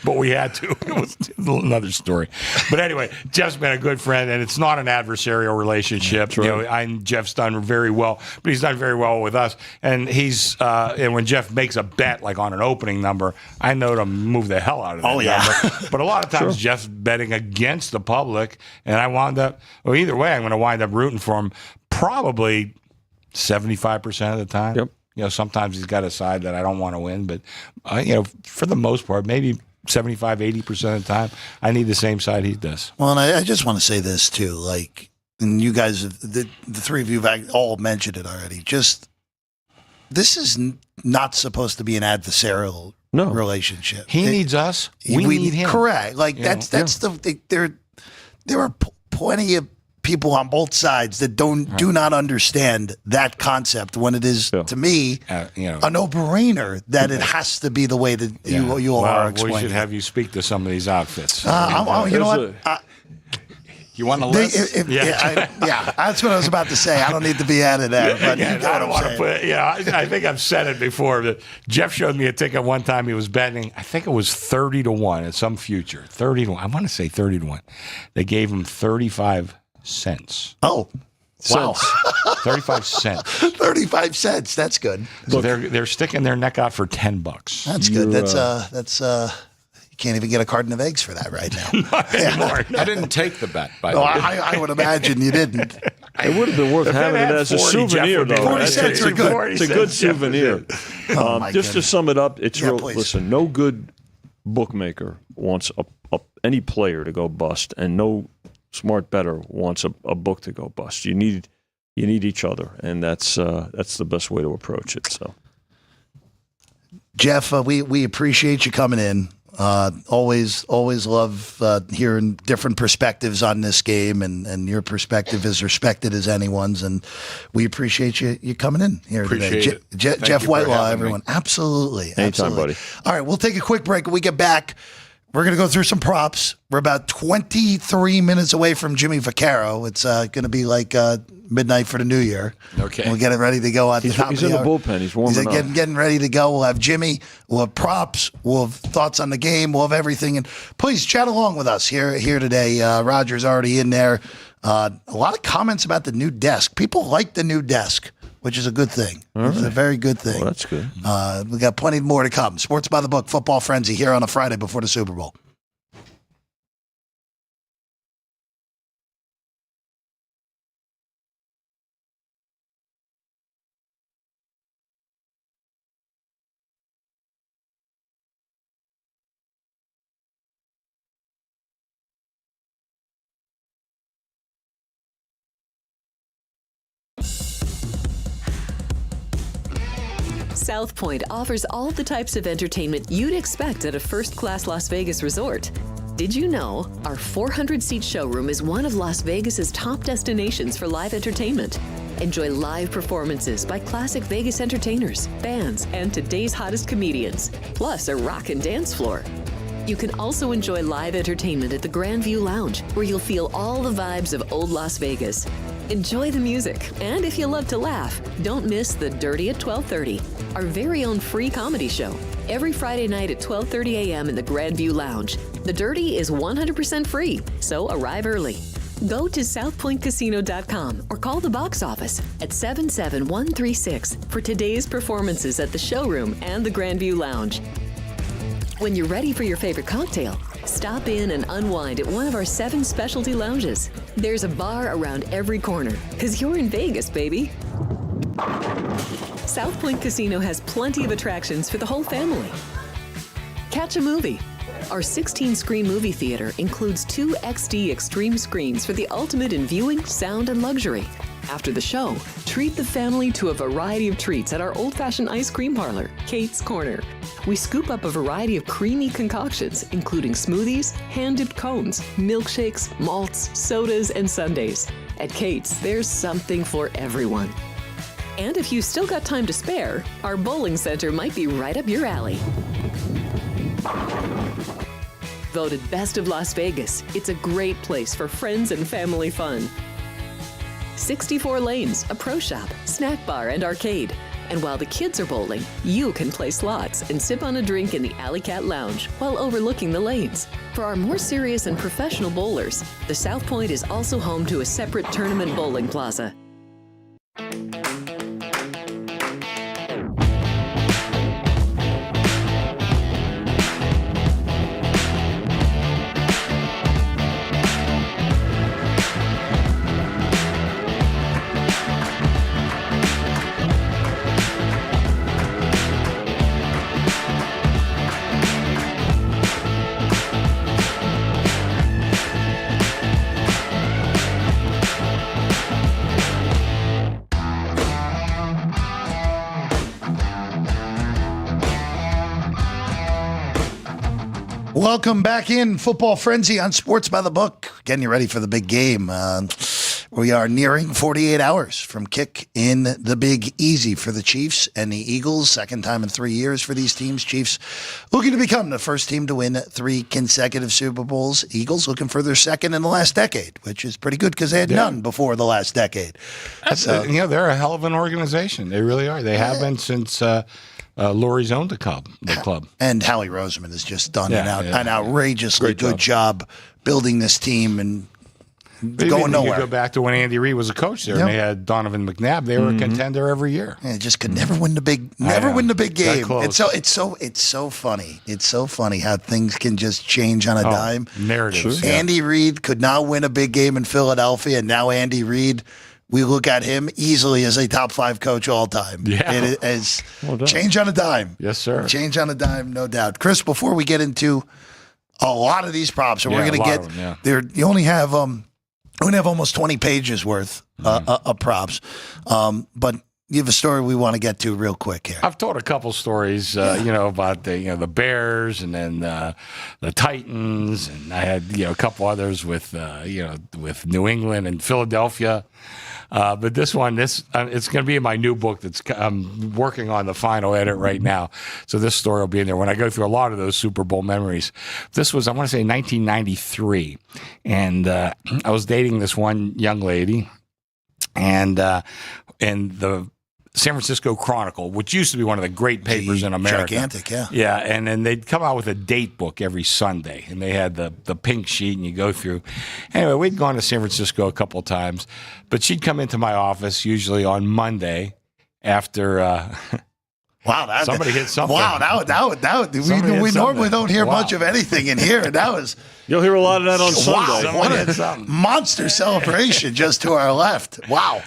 But we had to. It was another story. But anyway, Jeff's been a good friend, and it's not an adversarial relationship. Jeff's done very well, but he's done very well with us. And and when Jeff makes a bet, like on an opening number, I know to move the hell out of that number. But a lot of times Jeff's betting against the public, and I wound up, either way, I'm going to wind up rooting for him probably 75% of the time. Yep. Sometimes he's got a side that I don't want to win, but for the most part, maybe 75, 80% of the time, I need the same side he does. Well, and I just want to say this too, like, and you guys, the three of you have all mentioned it already. Just this is not supposed to be an adversarial relationship. He needs us. We need him. Correct. Like there are plenty of people on both sides that do not understand that concept when it is to me a no-brainer that it has to be the way that you all are explaining. We should have you speak to some of these outfits. You know what? You want to list? That's what I was about to say. I don't need to be added there. But I don't want to put. I think I've said it before. But Jeff showed me a ticket one time. He was betting. I think it was 30-1 at some future. 30-1. I want to say 30-1. They gave him 35 cents. Oh, wow. 35 cents. 35 cents. That's good. So they're sticking their neck out for $10. That's good. That's you can't even get a carton of eggs for that right now. Not anymore. I didn't take the bet, by the way. I would imagine you didn't. It would have been worth having it as a 40, souvenir, Jeff, though. 40 cents are good. It's a good souvenir. My Just to goodness. sum it up, it's real. Please. Listen, no good bookmaker wants any player to go bust, and no smart bettor wants a book to go bust. You need each other, and that's the best way to approach it. So, Jeff, we appreciate you coming in. Always love hearing different perspectives on this game, and your perspective is respected as anyone's, and we appreciate you coming in here Appreciate today. it. Jeff you for Whitelaw, having everyone. me. Absolutely. Anytime, absolutely. buddy. All right, we'll take a quick break. When we get back, we're going to go through some props. We're about 23 minutes away from Jimmy Vaccaro. It's going to be like midnight for the new year. Okay. We'll get it ready to go at the top he's of in the the hour. bullpen. He's warming up. Getting ready to go. We'll have Jimmy. We'll have props. We'll have thoughts on the game. We'll have everything. And please chat along with us here today. Roger's already in there. A lot of comments about the new desk. People like the new desk, which is a good thing. It's a very good thing. Well, that's good. We got plenty more to come. Sports by the Book, Football Frenzy here on a Friday before the Super Bowl. South Point offers all the types of entertainment you'd expect at a first-class Las Vegas resort. Did you know our 400-seat showroom is one of Las Vegas's top destinations for live entertainment? Enjoy live performances by classic Vegas entertainers, bands, and today's hottest comedians, plus a rock and dance floor. You can also enjoy live entertainment at the Grand View Lounge, where you'll feel all the vibes of old Las Vegas. Enjoy the music, and if you love to laugh, don't miss The Dirty at 12:30, our very own free comedy show. Every Friday night at 12:30 a.m. in the Grand View Lounge. The Dirty is 100% free, so arrive early. Go to southpointcasino.com or call the box office at 77136 for today's performances at the showroom and the Grand View Lounge. When you're ready for your favorite cocktail, stop in and unwind at one of our 7 specialty lounges. There's a bar around every corner, because you're in Vegas, baby. South Point Casino has plenty of attractions for the whole family. Catch a movie. Our 16-screen movie theater includes 2 XD Extreme screens for the ultimate in viewing, sound, and luxury. After the show, treat the family to a variety of treats at our old-fashioned ice cream parlor, Kate's Corner. We scoop up a variety of creamy concoctions, including smoothies, hand-dipped cones, milkshakes, malts, sodas, and sundaes. At Kate's, there's something for everyone. And if you've still got time to spare, our bowling center might be right up your alley. Voted Best of Las Vegas, it's a great place for friends and family fun. 64 lanes, a pro shop, snack bar, and arcade. And while the kids are bowling, you can play slots and sip on a drink in the Alley Cat Lounge while overlooking the lanes. For our more serious and professional bowlers, the South Point is also home to a separate tournament bowling plaza. Welcome back in Football Frenzy on Sports by the Book. Getting you ready for the big game. We are nearing 48 hours from kick in the Big Easy for the Chiefs and the Eagles. Second time in 3 years for these teams. Chiefs looking to become the first team to win 3 consecutive Super Bowls. Eagles looking for their second in the last decade, which is pretty good because they had none before the last decade. They're a hell of an organization. They really are. They have been since Lurie's owned the club. And Howie Roseman has just done an outrageously good job building this team and going nowhere. You go back to when Andy Reid was a coach there, and they had Donovan McNabb. They were a contender every year. And just could never win the big game. It's so funny. It's so funny how things can just change on a dime. Narratives. Sure. Andy Reid could not win a big game in Philadelphia, and now Andy Reid, we look at him easily as a top 5 coach all time. Yeah. It is change on a dime. Yes, sir. Change on a dime, no doubt. Chris, before we get into a lot of these props, and we're going to get there, you only have almost 20 pages worth of props, but you have a story we want to get to real quick here. I've told a couple stories, about the Bears and then the Titans, and I had a couple others with with New England and Philadelphia. But this one, it's going to be in my new book. I'm working on the final edit right now, so this story will be in there when I go through a lot of those Super Bowl memories. This was, I want to say, 1993, and I was dating this one young lady, and the San Francisco Chronicle, which used to be one of the great papers in America. Gigantic, yeah. Yeah, and then they'd come out with a date book every Sunday, and they had the pink sheet, and you go through. Anyway, we'd gone to San Francisco a couple of times, but she'd come into my office usually on Monday after wow, somebody hit something. Wow, we normally don't hear much of anything in here, and that was... You'll hear a lot of that on Sunday. What a monster celebration just to our left. Wow.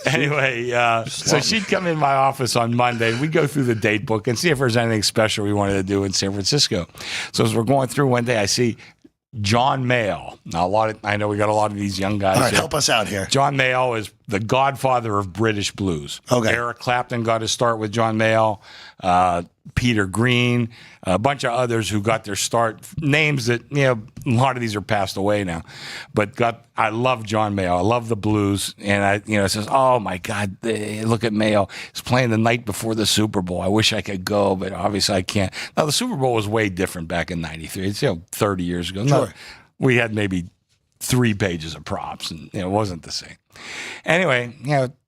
Anyway, so she'd come in my office on Monday, and we'd go through the date book and see if there's anything special we wanted to do in San Francisco. So as we're going through one day, I see John Mayall. Now, I know we got a lot of these young guys. All right, help us out here. John Mayall is the godfather of British blues. Okay. Eric Clapton got his start with John Mayall, Peter Green, a bunch of others who got their start. Names that, a lot of these are passed away now. But I love John Mayall. I love the blues. And it says, oh my God, look at Mayall. He's playing the night before the Super Bowl. I wish I could go, but obviously I can't. Now, the Super Bowl was way different back in 93. It's 30 years ago. Sure. We had maybe 3 pages of props, and it wasn't the same. Anyway,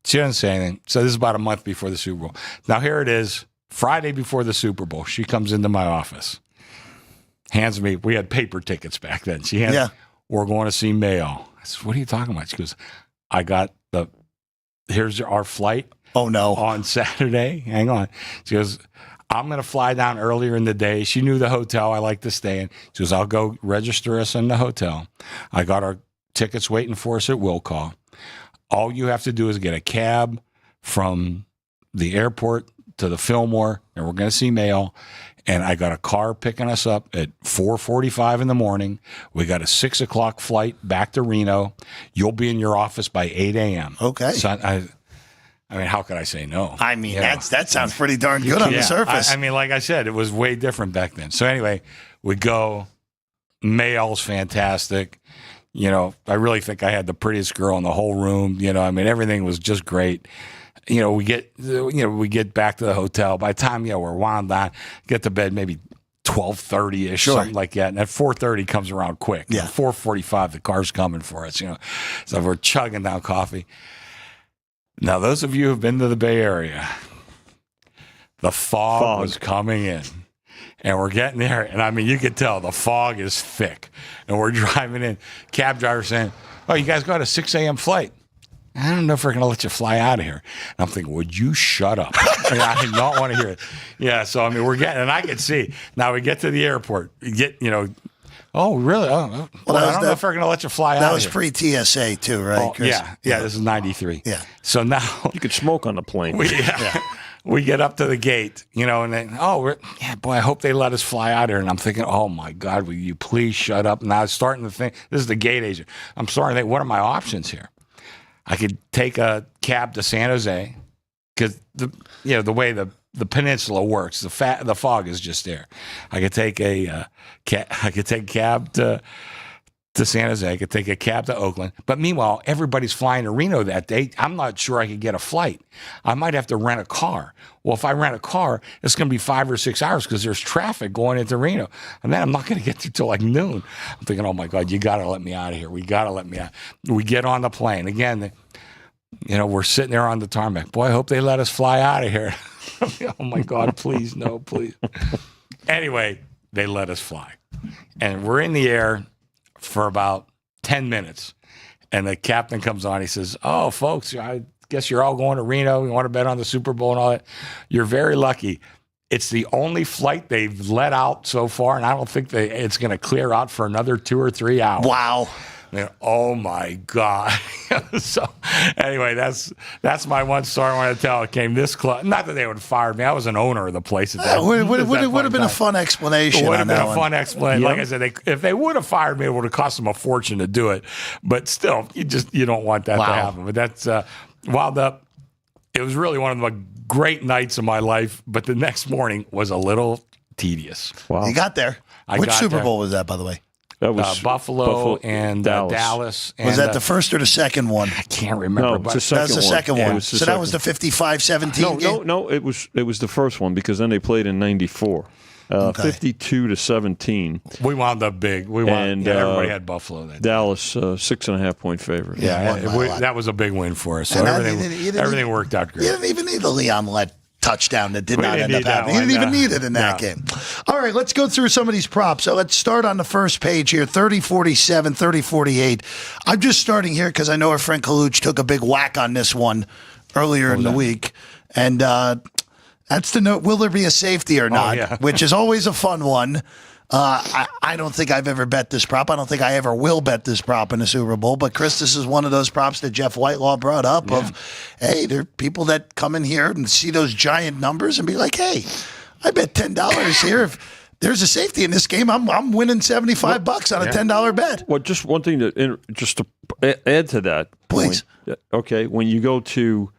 she didn't say anything. So this is about a month before the Super Bowl. Now here it is, Friday before the Super Bowl. She comes into my office, hands me. We had paper tickets back then. She hands, we're going to see Mayall. I said, what are you talking about? She goes, I got here's our flight. Oh no, on Saturday. Hang on. She goes, I'm going to fly down earlier in the day. She knew the hotel I like to stay in. She goes, I'll go register us in the hotel. I got our tickets waiting for us at will call. All you have to do is get a cab from the airport to the Fillmore, and we're going to see Mayall. And I got a car picking us up at 4:45 in the morning. We got a 6 o'clock flight back to Reno. You'll be in your office by 8 a.m. Okay. So I mean, how could I say no? I mean, that sounds pretty darn good on the surface. I mean, like I said, it was way different back then. So anyway, we go. Mayall's fantastic. I really think I had the prettiest girl in the whole room. I mean, everything was just great. We get back to the hotel. By the time, we're wound down, get to bed maybe 12:30-ish, something like that. And at 4:30 comes around quick. Yeah. 4:45, the car's coming for us, So we're chugging down coffee. Now, those of you who've been to the Bay Area, the fog was coming in. And we're getting there, and I mean, you could tell the fog is thick. And we're driving in. Cab driver saying, oh, you guys got a 6 a.m. flight. I don't know if we're going to let you fly out of here. And I'm thinking, would you shut up? I did not want to hear it. Yeah, so, I mean, we're getting, and I could see. Now we get to the airport. You get, oh, really? Oh, well, I don't know if we're going to let you fly out. That was pre-TSA too, right? Oh, yeah, this is 93. Yeah. So now. You could smoke on the plane. We get up to the gate, and then, boy, I hope they let us fly out here. And I'm thinking, oh, my God, will you please shut up? And I was starting to think, this is the gate agent. I'm starting to think, what are my options here? I could take a cab to San Jose because, the way the peninsula works, the fog is just there. I could take a cab to San Jose. I could take a cab to Oakland. But meanwhile, everybody's flying to Reno that day. I'm not sure I could get a flight. I might have to rent a car. Well, if I rent a car, it's going to be 5 or 6 hours because there's traffic going into Reno. And then I'm not going to get there till like noon. I'm thinking, oh, my God, you got to let me out of here. We got to let me out. We get on the plane. Again, we're sitting there on the tarmac. Boy, I hope they let us fly out of here. Oh, my God, please, no, please. Anyway, they let us fly. And we're in the air for about 10 minutes. And the captain comes on. He says, oh, folks, I guess you're all going to Reno. You want to bet on the Super Bowl and all that. You're very lucky. It's the only flight they've let out so far, and I don't think it's going to clear out for another 2 or 3 hours. Wow. Oh, my God. So anyway, that's my one story I want to tell. It came this close. Not that they would have fired me. I was an owner of the place at that It would have been a fun explanation. It would have been a one. fun explanation. Like I said, if they would have fired me, it would have cost them a fortune to do it. But still, you don't want that to happen. But that's wound up. It was really one of the great nights of my life. But the next morning was a little tedious. Wow. You got there. Which Super Bowl was that, by the way? That was Buffalo and Dallas. Was that the first or the second one? I can't remember. No, but it's the that was the second one. one. Yeah, So that was the 55-17 game? No, it was the first one because then they played in 94. 52-17. We wound up big. Everybody had Buffalo that day. Dallas 6.5 point favorite. Yeah, that was a big win for us. So everything worked out great. You didn't even need the Leon Lett touchdown that did not end up happening. You didn't even need it in that game. All right, let's go through some of these props. So let's start on the first page here, 30-47, 30-48. I'm just starting here because I know our friend Kaluch took a big whack on this one earlier in the week. And that's to note, will there be a safety or not, which is always a fun one. I don't think I've ever bet this prop. I don't think I ever will bet this prop in the Super Bowl. But, Chris, this is one of those props that Jeff Whitelaw brought up of, hey, there are people that come in here and see those giant numbers and be like, hey, I bet $10 here. If there's a safety in this game, I'm winning $75 on a $10 bet. Well, just one thing add to that, Please. point. Okay, when you go to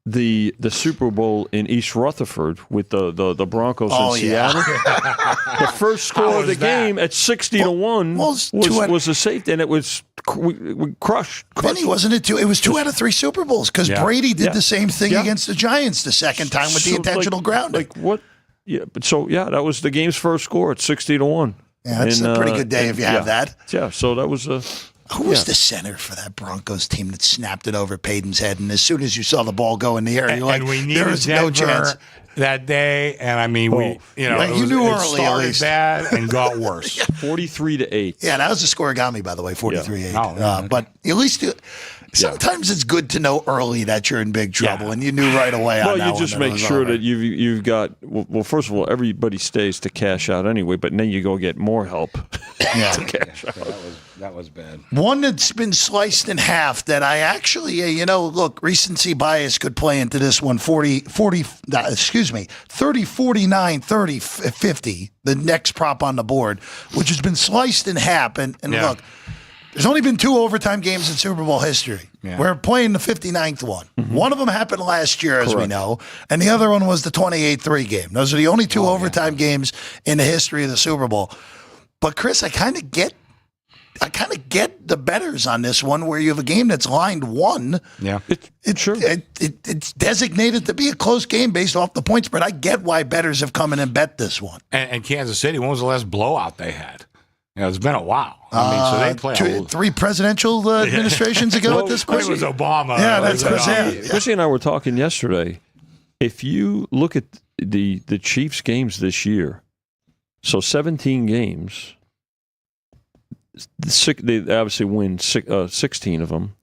the Super Bowl in East Rutherford with the Broncos in Seattle, the first score of the game at 60-1 was a safety, and it was we crushed. Vinny, wasn't it? It was 2 out of 3 Super Bowls because Brady did the same thing against the Giants the second time with the intentional grounding. Like what? Yeah, but that was the game's first score at 60-1. Yeah, that's a pretty good day if you have that. Yeah, so that was a. Who was the center for that Broncos team that snapped it over Peyton's head? And as soon as you saw the ball go in the air, you're like, there is no chance. That day, and I mean, you knew early, it started bad and got worse. 43-8. Yeah, that was the scorigami, by the way, 43-8. Yeah. But at least sometimes it's good to know early that you're in big trouble, and you knew right away. Well, you just make sure that you've got. Well, first of all, everybody stays to cash out anyway, but then you go get more help to cash out. That was bad. One that's been sliced in half that I actually, look, recency bias could play into this one. 30, 49, 30, 50, the next prop on the board, which has been sliced in half. And look, there's only been 2 overtime games in Super Bowl history. Yeah. We're playing the 59th one. Mm-hmm. One of them happened last year, as we know, and the other one was the 28-3 game. Those are the only 2 overtime games in the history of the Super Bowl. But, Chris, I kind of get the bettors on this one where you have a game that's lined 1. Yeah. It's designated to be a close game based off the points, but I get why bettors have come in and bet this one. And Kansas City, when was the last blowout they had? It's been a while. So they play 3 presidential administrations ago at this point. It was Obama. Yeah, that's Chrissy and I were talking yesterday. If you look at the Chiefs games this year, so 17 games, they obviously win 16 of them.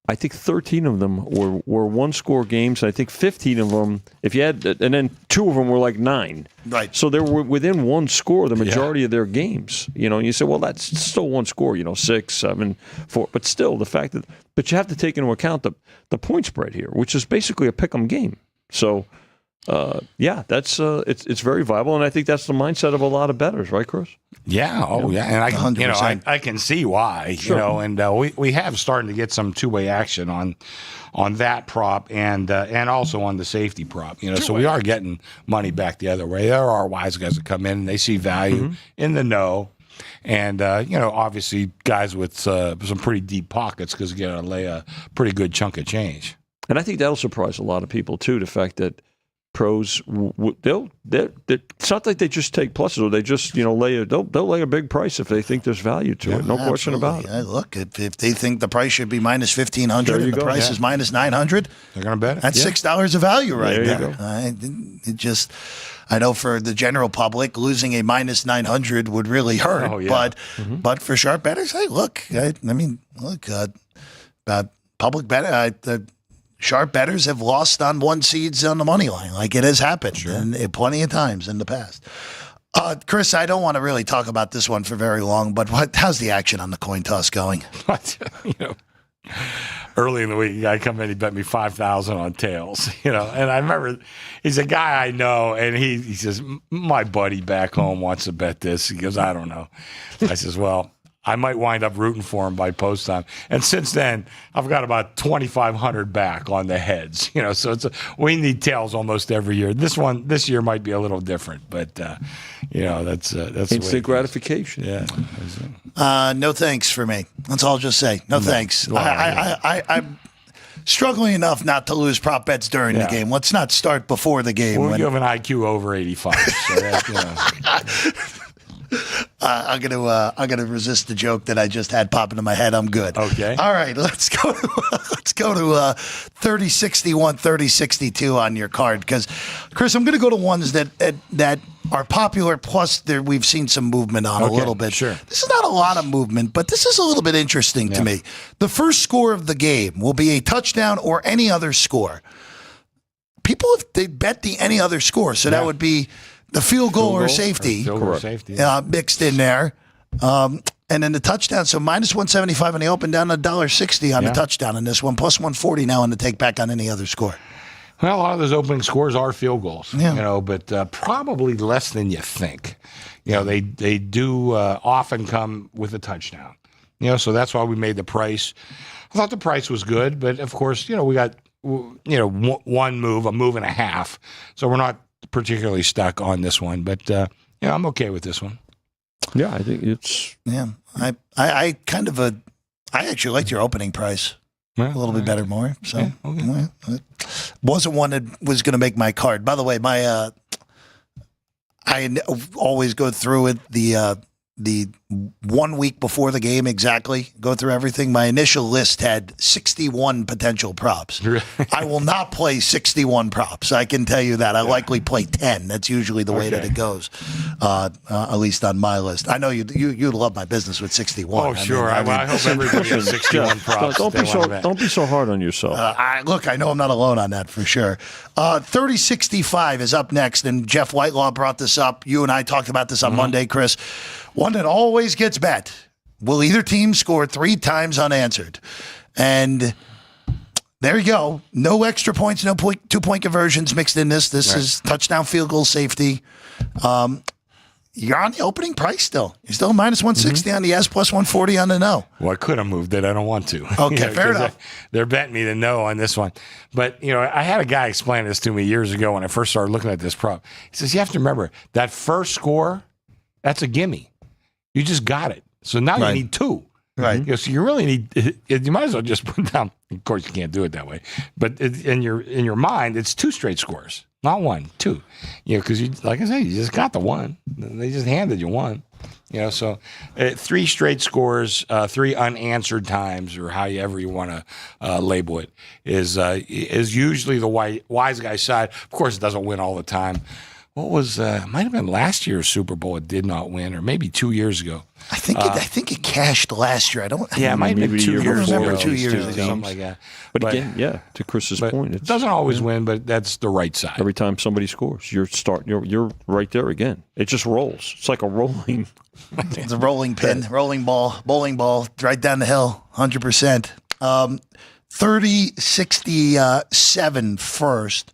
I think 13 of them were 1-score games. I think 15 of them, if you had, and then 2 of them were like 9. Right. So they were within 1 score the majority of their games. And you say, well, that's still 1 score. 6, 7, 4. But still, the fact that, but you have to take into account the point spread here, which is basically a pick'em game. So. That's it's very viable, and I think that's the mindset of a lot of bettors, right, Chris? Yeah, and I can see why, and we have started to get some two-way action on that prop and also on the safety prop, so we are getting money back the other way. There are wise guys that come in and they see value in the know. And, obviously guys with some pretty deep pockets because you got to lay a pretty good chunk of change. And I think that'll surprise a lot of people, too, the fact that pros, it's not like they just take pluses or they just, they'll lay a big price if they think there's value to it. No question about it. Yeah, look, if they think the price should be minus $1,500 and the price is minus $900, they're going to bet it. That's $6 of value right there. You go. I know for the general public, losing a minus 900 would really hurt. Oh, yeah. But for sharp bettors, hey, look, public bet. Sharp bettors have lost on 1 seeds on the money line. Like it has happened and plenty of times in the past. Chris, I don't want to really talk about this one for very long, but how's the action on the coin toss going? Early in the week, a guy come in, he bet me $5,000 on tails, and I remember he's a guy I know, and he says, my buddy back home wants to bet this. He goes, I don't know. I says, well, I might wind up rooting for him by post time. And since then, I've got about 2,500 back on the heads. So we need tails almost every year. This year might be a little different, but that's instant gratification. Yeah. No thanks for me. That's all I'll just say. No thanks. I'm struggling enough not to lose prop bets during the game. Let's not start before the game. You have an IQ over 85. So that's, I'm gonna resist the joke that I just had pop into my head. I'm good. Okay. All right. Let's go to 3061, 3062 on your card because, Chris, I'm gonna go to ones that are popular. Plus, we've seen some movement on a little bit. Sure. This is not a lot of movement, but this is a little bit interesting to me. The first score of the game will be a touchdown or any other score. People they bet the any other score, so that would be the field goal or safety, mixed in there. And then the touchdown, so minus 175 on the open, down to $1.60 on the touchdown in this one, plus 140 now on the take back on any other score. Well, a lot of those opening scores are field goals, but probably less than you think. They do often come with a touchdown. So that's why we made the price. I thought the price was good, but of course, we got one move, a move and a half, so we're not particularly stuck on this one. But I'm okay with this one. Yeah, I think it's. Yeah, I actually liked your opening price. A little bit better, more. So, it wasn't one that was going to make my card. By the way, I always go through it the 1 week before the game exactly. Go through everything. My initial list had 61 potential props. I will not play 61 props. I can tell you that. I likely play 10. That's usually the way that it goes. At least on my list. I know you love my business with 61. Oh, sure. I hope everybody has 61 props. Don't be so hard on yourself. Look, I know I'm not alone on that for sure. 3065 is up next, and Jeff Whitelaw brought this up. You and I talked about this on Monday, Chris. One that always gets bet. Will either team score 3 times unanswered? And there you go. No extra points, no 2-point conversions mixed in this. This is touchdown, field goal, safety. You're on the opening price still. You're still minus 160 on the yes, plus 140 on the no. Well, I could have moved it. I don't want to. Okay, fair enough. They're betting me the no on this one. But, I had a guy explain this to me years ago when I first started looking at this prop. He says, you have to remember, that first score, that's a gimme. You just got it. So now you need 2. Right. So you really need, you might as well just put down, of course you can't do it that way, but in your mind, it's 2 straight scores, not 1, 2. Because like I said, you just got the 1. They just handed you 1. So 3 straight scores, 3 unanswered times, or however you want to label it, is usually the wise guy's side. Of course, it doesn't win all the time. What was might have been last year's Super Bowl? It did not win, or maybe 2 years ago. I think it cashed last year. Yeah, it might have been 2 years ago. I remember 2 years ago, something like that. But again, to Chris's point, it doesn't always win, but that's the right side. Every time somebody scores, you're right there again. It just rolls. It's like a rolling. It's a rolling pin, rolling ball, bowling ball, right down the hill, 100%. 30-67 first.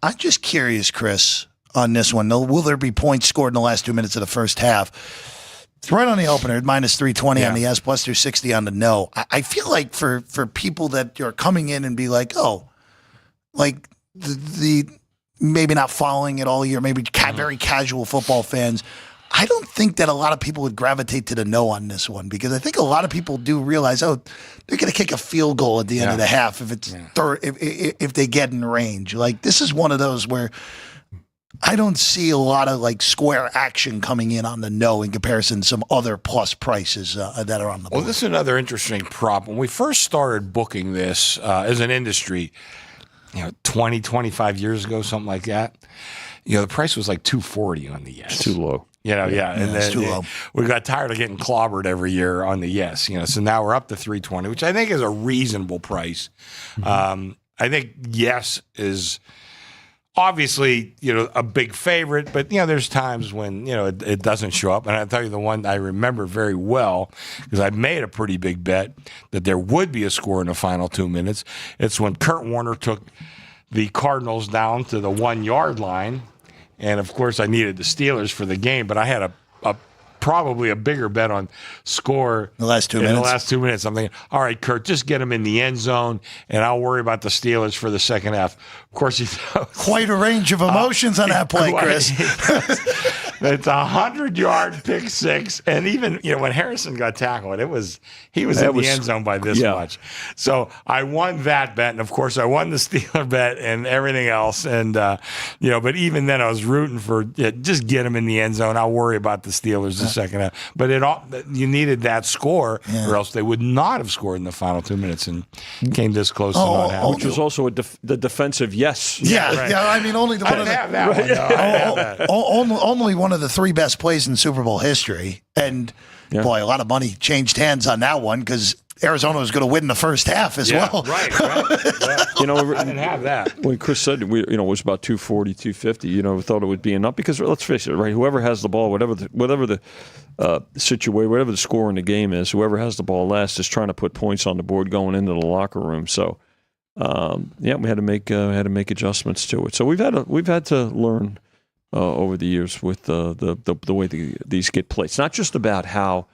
I'm just curious, Chris, on this one. Will there be points scored in the last 2 minutes of the first half? It's right on the opener, minus 320 on the yes, plus 260 on the no. I feel like for people that are coming in and be like, like the maybe not following it all year, maybe very casual football fans, I don't think that a lot of people would gravitate to the no on this one, because I think a lot of people do realize, they're going to kick a field goal at the end of the half if it's if they get in range. Like, this is one of those where I don't see a lot of square action coming in on the no in comparison to some other plus prices that are on the board. Well, this is another interesting prop. When we first started booking this as an industry, 20, 25 years ago, something like that, the price was like $240 on the yes. Too low. And then it's too low. We got tired of getting clobbered every year on the yes. So now we're up to $320, which I think is a reasonable price. I think yes is obviously a big favorite, but there's times when it doesn't show up. And I'll tell you the one I remember very well, because I made a pretty big bet that there would be a score in the final 2 minutes. It's when Kurt Warner took the Cardinals down to the 1 yard line. And, of course, I needed the Steelers for the game, but I had probably a bigger bet on score in the last 2 minutes. I'm thinking, all right, Kurt, just get him in the end zone, and I'll worry about the Steelers for the second half. Of course, he quite a range of emotions on that play, Chris. It's 100-yard pick six, and even when Harrison got tackled, he was in the end zone by this much. So I won that bet, and of course I won the Steeler bet and everything else. And but even then I was rooting for just get him in the end zone. I'll worry about the Steelers the second half. But you needed that score, or else they would not have scored in the final 2 minutes and came this close to not happening. Which was also the defensive yes. I mean, only the one of the only one of the 3 best plays in Super Bowl history, and boy, a lot of money changed hands on that one because Arizona was going to win the first half as well. Right. I didn't have that. When Chris said it was about 240, 250, we thought it would be enough because let's face it, right? Whoever has the ball, whatever the situation, whatever the score in the game is, whoever has the ball last is trying to put points on the board going into the locker room. So, we had to make adjustments to it. So we've had to learn over the years with the way these get played. It's not just about how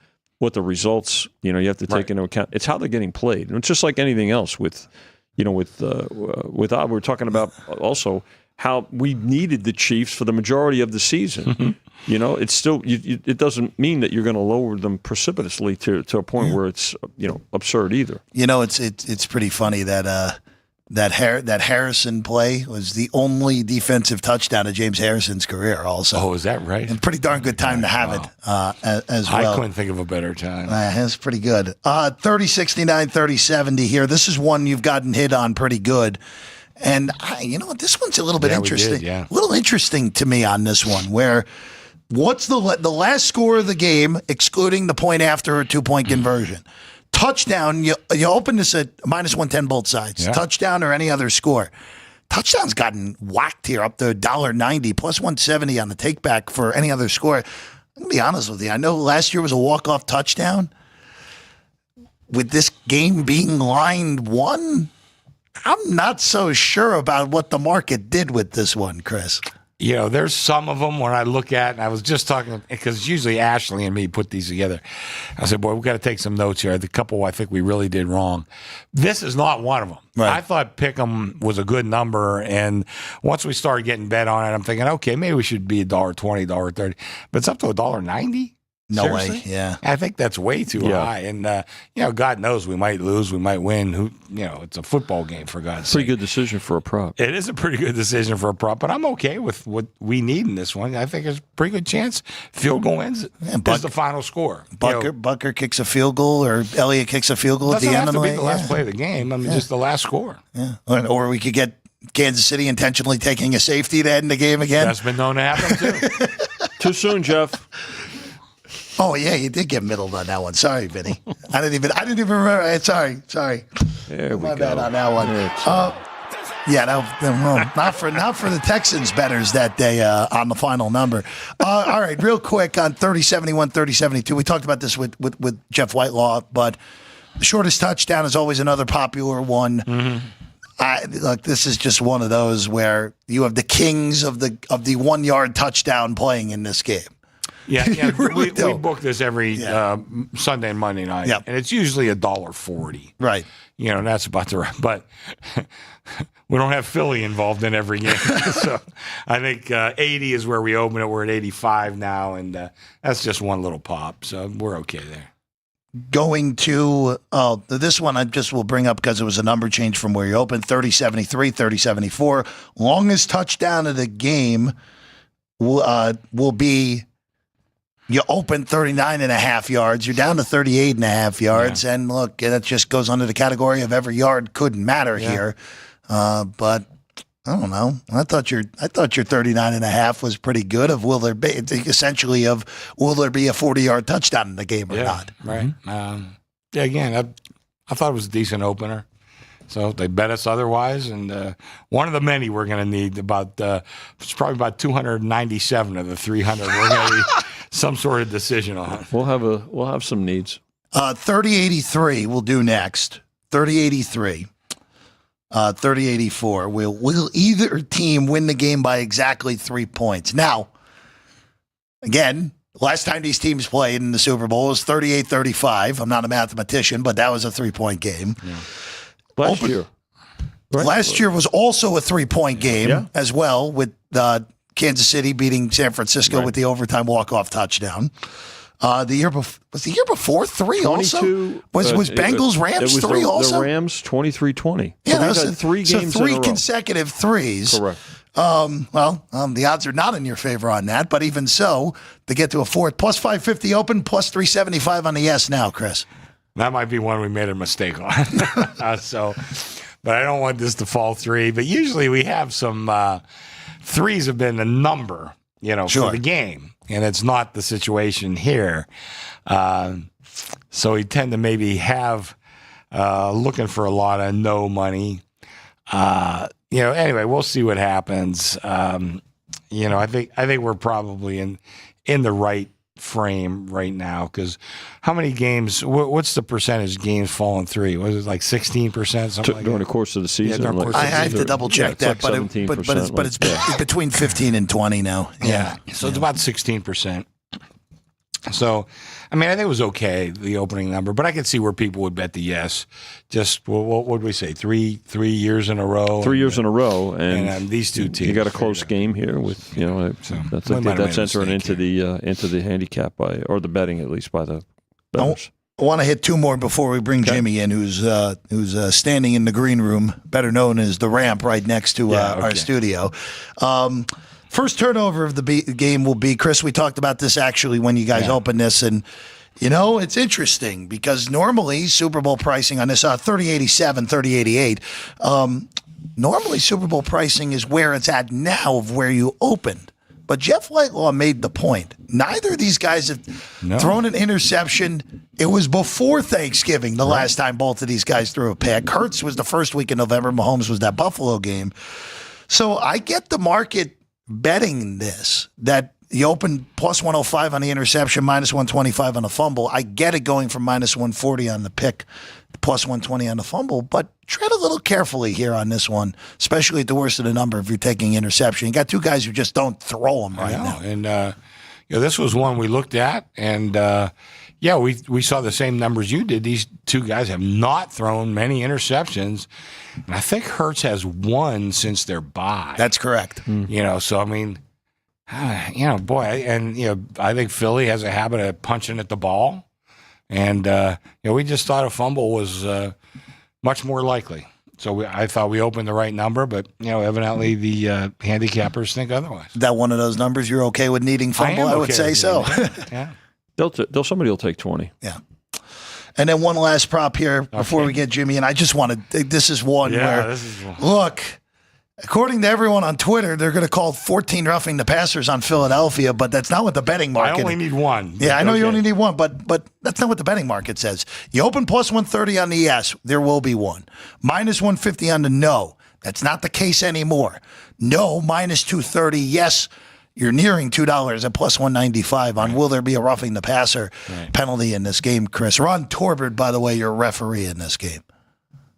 what the results, you have to take into account. It's how they're getting played. And it's just like anything else with we're talking about also how we needed the Chiefs for the majority of the season. It's still, it doesn't mean that you're going to lower them precipitously to a point where it's, absurd either. It's pretty funny that that Harrison play was the only defensive touchdown of James Harrison's career also. Oh, is that right? And pretty darn good time to have it as well. I couldn't think of a better time. That's pretty good. 30-69, 30-70 here. This is one you've gotten hit on pretty good. And you know what? This one's a little bit interesting. A little interesting to me on this one, where what's the last score of the game, excluding the point after a 2-point conversion? Touchdown, you open this at -110 both sides. Yeah. Touchdown or any other score. Touchdown's gotten whacked here up to $1.90, +170 on the takeback for any other score. I'm going to be honest with you. I know last year was a walk-off touchdown. With this game being line 1, I'm not so sure about what the market did with this one, Chris. There's some of them when I look at, and I was just talking, because usually Ashley and me put these together. I said, boy, we've got to take some notes here. The couple I think we really did wrong. This is not one of them. Right. I thought Pick'em was a good number, and once we started getting bet on it, I'm thinking, okay, maybe we should be $1.20, $1.30. But it's up to $1.90? No Seriously? way, yeah. I think that's way too high. And, God knows we might lose, we might win. It's a football game, for God's sake. Pretty good decision for a prop. It is a pretty good decision for a prop, but I'm okay with what we need in this one. I think there's a pretty good chance field goal ends is the final score. Bucker kicks a field goal, or Elliott kicks a field goal at the end of the game. Doesn't have to be the last play of the game. I mean, just the last score. Yeah. Or we could get Kansas City intentionally taking a safety to end the game again. That's been known to happen, too. Too soon, Jeff. Oh yeah, you did get middled on that one. Sorry, Vinny. I didn't even remember. Sorry. There we My go. bad on that one. Not for the Texans bettors that day on the final number. All right, real quick on 30-71, 30-72. We talked about this with Jeff Whitelaw, but the shortest touchdown is always another popular one. Mm-hmm. Look, this is just one of those where you have the kings of the 1 yard touchdown playing in this game. Yeah. we book this every Sunday and Monday night, and it's usually $1.40. Right. And that's about the right. But we don't have Philly involved in every game, so I think 80 is where we open it. We're at 85 now, and that's just one little pop, so we're okay there. Going to this one I just will bring up because it was a number change from where you opened. 30-73, 30-74. Longest touchdown of the game will be. You open 39.5 yards. You're down to 38.5 yards. Yeah. And look, that just goes under the category of every yard couldn't matter here. But I don't know. I thought your 39.5 was pretty good. Will there be a 40-yard touchdown in the game or not? Right. Mm-hmm. Again, I thought it was a decent opener. So they bet us otherwise, and one of the many we're going to need it's probably about 297 of the 300. We're going to need some sort of decision on. We'll have some needs. 30-83 we'll do next. 30-83. 30-84. Will either team win the game by exactly 3 points? Now, again, last time these teams played in the Super Bowl was 38-35. I'm not a mathematician, but that was a 3-point game. Yeah. Last year. Right. Last year was also a 3-point game as well, with Kansas City beating San Francisco with the overtime walk-off touchdown. The year before 3 also? Was Bengals Rams 3 also? The Rams 23-20. Yeah, so we've had 3 games so 3 in a row. consecutive threes. Correct. The odds are not in your favor on that, but even so, to get to a fourth, plus 550 open, plus 375 on the yes now, Chris. That might be one we made a mistake on. But I don't want this to fall 3. But usually we have some threes have been a number, for the game, and it's not the situation here. So we tend to maybe have looking for a lot of no money. Anyway, we'll see what happens. I think we're probably in the right frame right now, because how many games, what's the percentage games falling 3? Was it like 16%, something like during that? the course of the season? I have to double check that, but it's between 15 and 20 now. Yeah. So it's about 16%. So, I mean, I think it was okay, the opening number, but I could see where people would bet the yes. Just, what would we say, three years in a row? 3 years in a row. And these two teams. You got a close game here with, So, that's entering into the handicap or the betting, at least, by the bettors. I want to hit two more before we bring Jimmy in, who's standing in the green room, better known as the ramp right next to our studio. First turnover of the game will be, Chris, we talked about this actually when you guys opened this, and it's interesting because normally Super Bowl pricing on this 3087, 3088, normally Super Bowl pricing is where it's at now of where you opened. But Jeff Whitelaw made the point. Neither of these guys have thrown an interception. It was before Thanksgiving the last time both of these guys threw a pick. Hurts was the first week in November. Mahomes was that Buffalo game. So I get the market betting this, that you open plus 105 on the interception, minus 125 on the fumble. I get it going from minus 140 on the pick, plus 120 on the fumble, but tread a little carefully here on this one, especially at the worst of the number if you're taking interception. You got two guys who just don't throw them right now. And this was one we looked at, and we saw the same numbers you did. These two guys have not thrown many interceptions, and I think Hurts has one since their bye. That's correct. So I mean, boy, and I think Philly has a habit of punching at the ball, and we just thought a fumble was much more likely. So I thought we opened the right number, but evidently the handicappers think otherwise. That one of those numbers you're okay with needing fumble? I would say so. Yeah. Somebody will take 20. Yeah. And then one last prop here before we get Jimmy in. I just want to, this is one where, look, according to everyone on Twitter, they're going to call 14 roughing the passers on Philadelphia, but that's not what the betting market. I only need one. Yeah, I know you only need one, but that's not what the betting market says. You open plus 130 on the yes, there will be one. Minus 150 on the no. That's not the case anymore. No, minus 230. Yes, you're nearing $2 at plus 195 on will there be a roughing the passer penalty in this game, Chris. Ron Torbert, by the way, your referee in this game.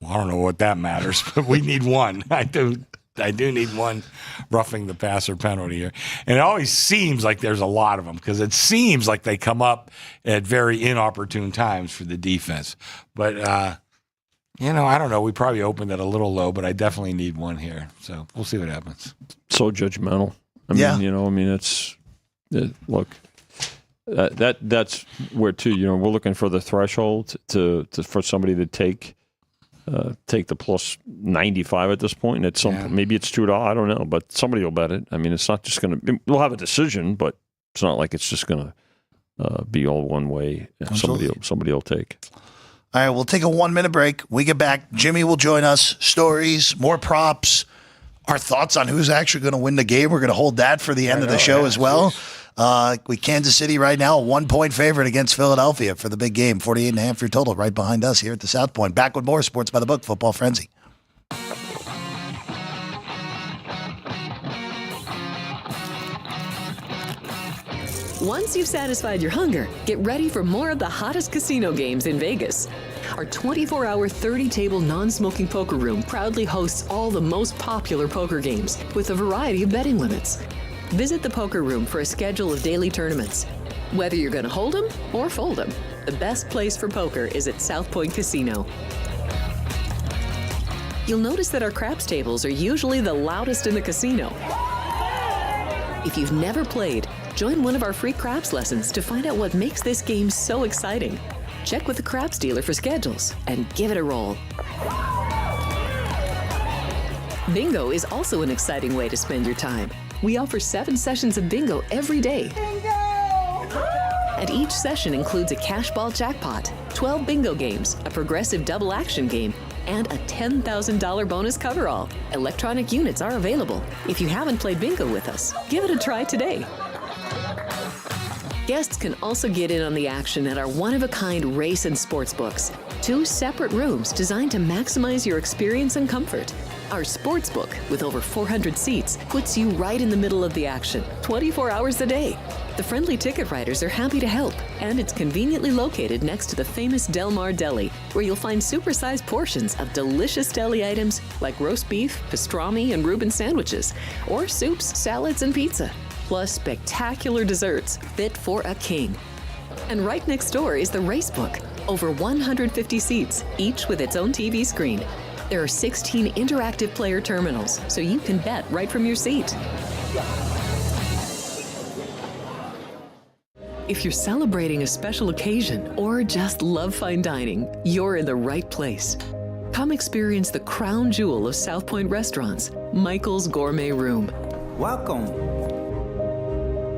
Well, I don't know what that matters, but we need one. I do need one roughing the passer penalty here. And it always seems like there's a lot of them because it seems like they come up at very inopportune times for the defense. But, I don't know. We probably opened it a little low, but I definitely need one here. So we'll see what happens. So judgmental. It's look, that's where too. We're looking for the threshold to for somebody to take the plus 95 at this point. At some maybe it's $2. I don't know, but somebody will bet it. I mean, it's not just going to. We'll have a decision, but it's not like it's just going to be all one way. Somebody will take. All right, we'll take a 1 minute break. We get back. Jimmy will join us. Stories, more props. Our thoughts on who's actually going to win the game. We're going to hold that for the end of the show as well. Kansas City right now, a 1-point favorite against Philadelphia for the big game. 48.5 your total right behind us here at the South Point. Back with more Sports by the Book, Football Frenzy. Once you've satisfied your hunger, get ready for more of the hottest casino games in Vegas. Our 24-hour, 30-table non-smoking poker room proudly hosts all the most popular poker games with a variety of betting limits. Visit the poker room for a schedule of daily tournaments. Whether you're going to hold 'em or fold 'em, the best place for poker is at South Point Casino. You'll notice that our craps tables are usually the loudest in the casino. If you've never played, join one of our free craps lessons to find out what makes this game so exciting. Check with the craps dealer for schedules and give it a roll. Bingo is also an exciting way to spend your time. We offer 7 sessions of bingo every day. Bingo! And each session includes a cash ball jackpot, 12 bingo games, a progressive double action game, and a $10,000 bonus coverall. Electronic units are available. If you haven't played bingo with us, give it a try today. Guests can also get in on the action at our one-of-a-kind race and sports books. 2 separate rooms designed to maximize your experience and comfort. Our sports book, with over 400 seats, puts you right in the middle of the action, 24 hours a day. The friendly ticket writers are happy to help, and it's conveniently located next to the famous Del Mar Deli, where you'll find supersized portions of delicious deli items like roast beef, pastrami, and Reuben sandwiches, or soups, salads, and pizza. Plus spectacular desserts fit for a king. And right next door is the Racebook. Over 150 seats, each with its own TV screen. There are 16 interactive player terminals, so you can bet right from your seat. If you're celebrating a special occasion or just love fine dining, you're in the right place. Come experience the crown jewel of South Point restaurants, Michael's Gourmet Room. Welcome.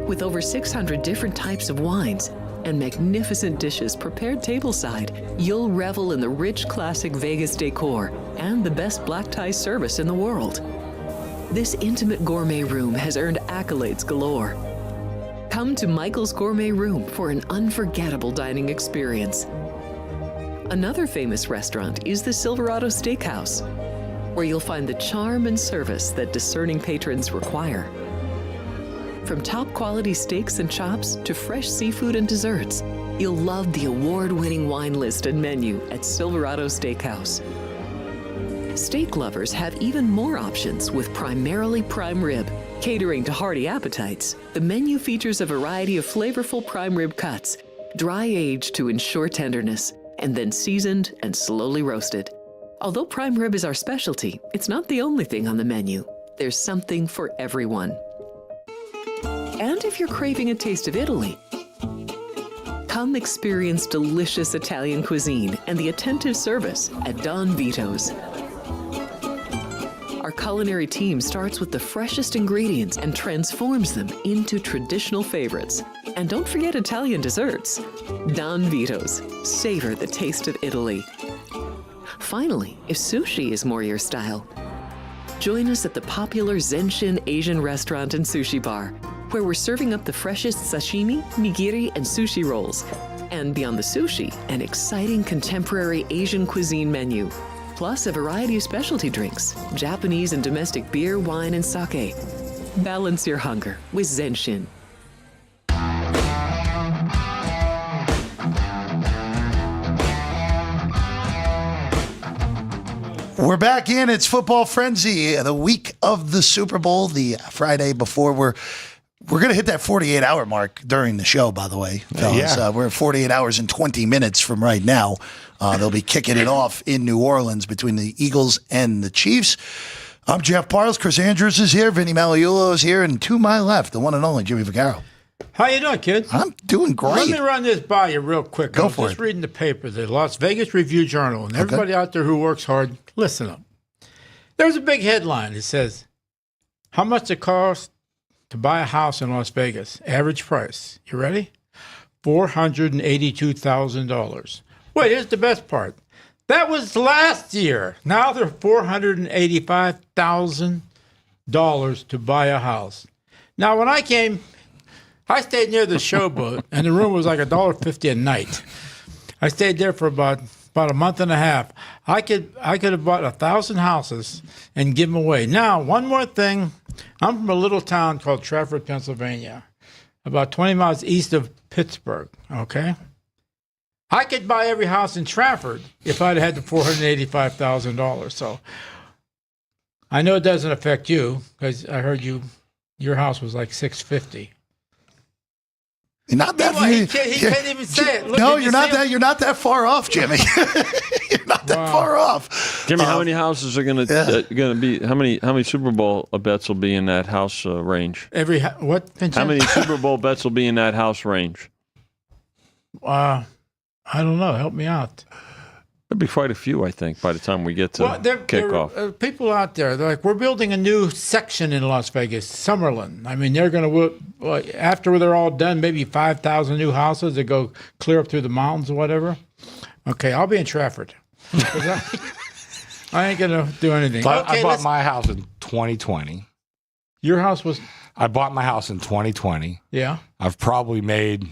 With over 600 different types of wines and magnificent dishes prepared tableside, you'll revel in the rich classic Vegas decor and the best black tie service in the world. This intimate gourmet room has earned accolades galore. Come to Michael's Gourmet Room for an unforgettable dining experience. Another famous restaurant is the Silverado Steakhouse, where you'll find the charm and service that discerning patrons require. From top quality steaks and chops to fresh seafood and desserts, you'll love the award-winning wine list and menu at Silverado Steakhouse. Steak lovers have even more options with primarily prime rib. Catering to hearty appetites, the menu features a variety of flavorful prime rib cuts, dry-aged to ensure tenderness, and then seasoned and slowly roasted. Although prime rib is our specialty, it's not the only thing on the menu. There's something for everyone. And if you're craving a taste of Italy, come experience delicious Italian cuisine and the attentive service at Don Vito's. Our culinary team starts with the freshest ingredients and transforms them into traditional favorites. And don't forget Italian desserts. Don Vito's. Savor the taste of Italy. Finally, if sushi is more your style, join us at the popular Zenshin Asian restaurant and sushi bar, where we're serving up the freshest sashimi, nigiri, and sushi rolls. And beyond the sushi, an exciting contemporary Asian cuisine menu. Plus a variety of specialty drinks, Japanese and domestic beer, wine, and sake. Balance your hunger with Zenshin. We're back in. It's Football Frenzy, the week of the Super Bowl, the Friday before. We're going to hit that 48-hour mark during the show, by the way, fellas. Yeah. We're 48 hours and 20 minutes from right now. They'll be kicking it off in New Orleans between the Eagles and the Chiefs. I'm Jeff Parles. Chris Andrews is here. Vinny Magliulo is here. And to my left, the one and only Jimmy Vaccaro. How you doing, kid? I'm doing great. Let me run this by you real quick. Go I was for just it. reading the paper, the Las Vegas Review-Journal, and everybody out there who works hard, listen up. There's a big headline. It says, how much it costs to buy a house in Las Vegas? Average price. You ready? $482,000. Wait, here's the best part. That was last year. Now they're $485,000 to buy a house. Now, when I came, I stayed near the showboat, and the room was like $1.50 a night. I stayed there for about a month and a half. I could have bought 1,000 houses and give them away. Now, one more thing. I'm from a little town called Trafford, Pennsylvania, about 20 miles east of Pittsburgh, okay? I could buy every house in Trafford if I'd had the $485,000. So I know it doesn't affect you because I heard your house was like $650,000. Not that He can't even say it. Look, no, did you're you not see that. You're not that far off, Jimmy. You're not that far off. Jimmy, how many houses are going to be? How many Super Bowl bets will be in that house range? What? How many Super Bowl bets will be in that house range? I don't know. Help me out. There'll be quite a few, I think, by the time we get to kickoff. There are people out there, they're like, we're building a new section in Las Vegas, Summerlin. I mean, they're going to, after they're all done, maybe 5,000 new houses that go clear up through the mountains or whatever. Okay, I'll be in Trafford. I ain't going to do anything. I bought my house in 2020. Your house was? I bought my house in 2020. Yeah. I've probably made...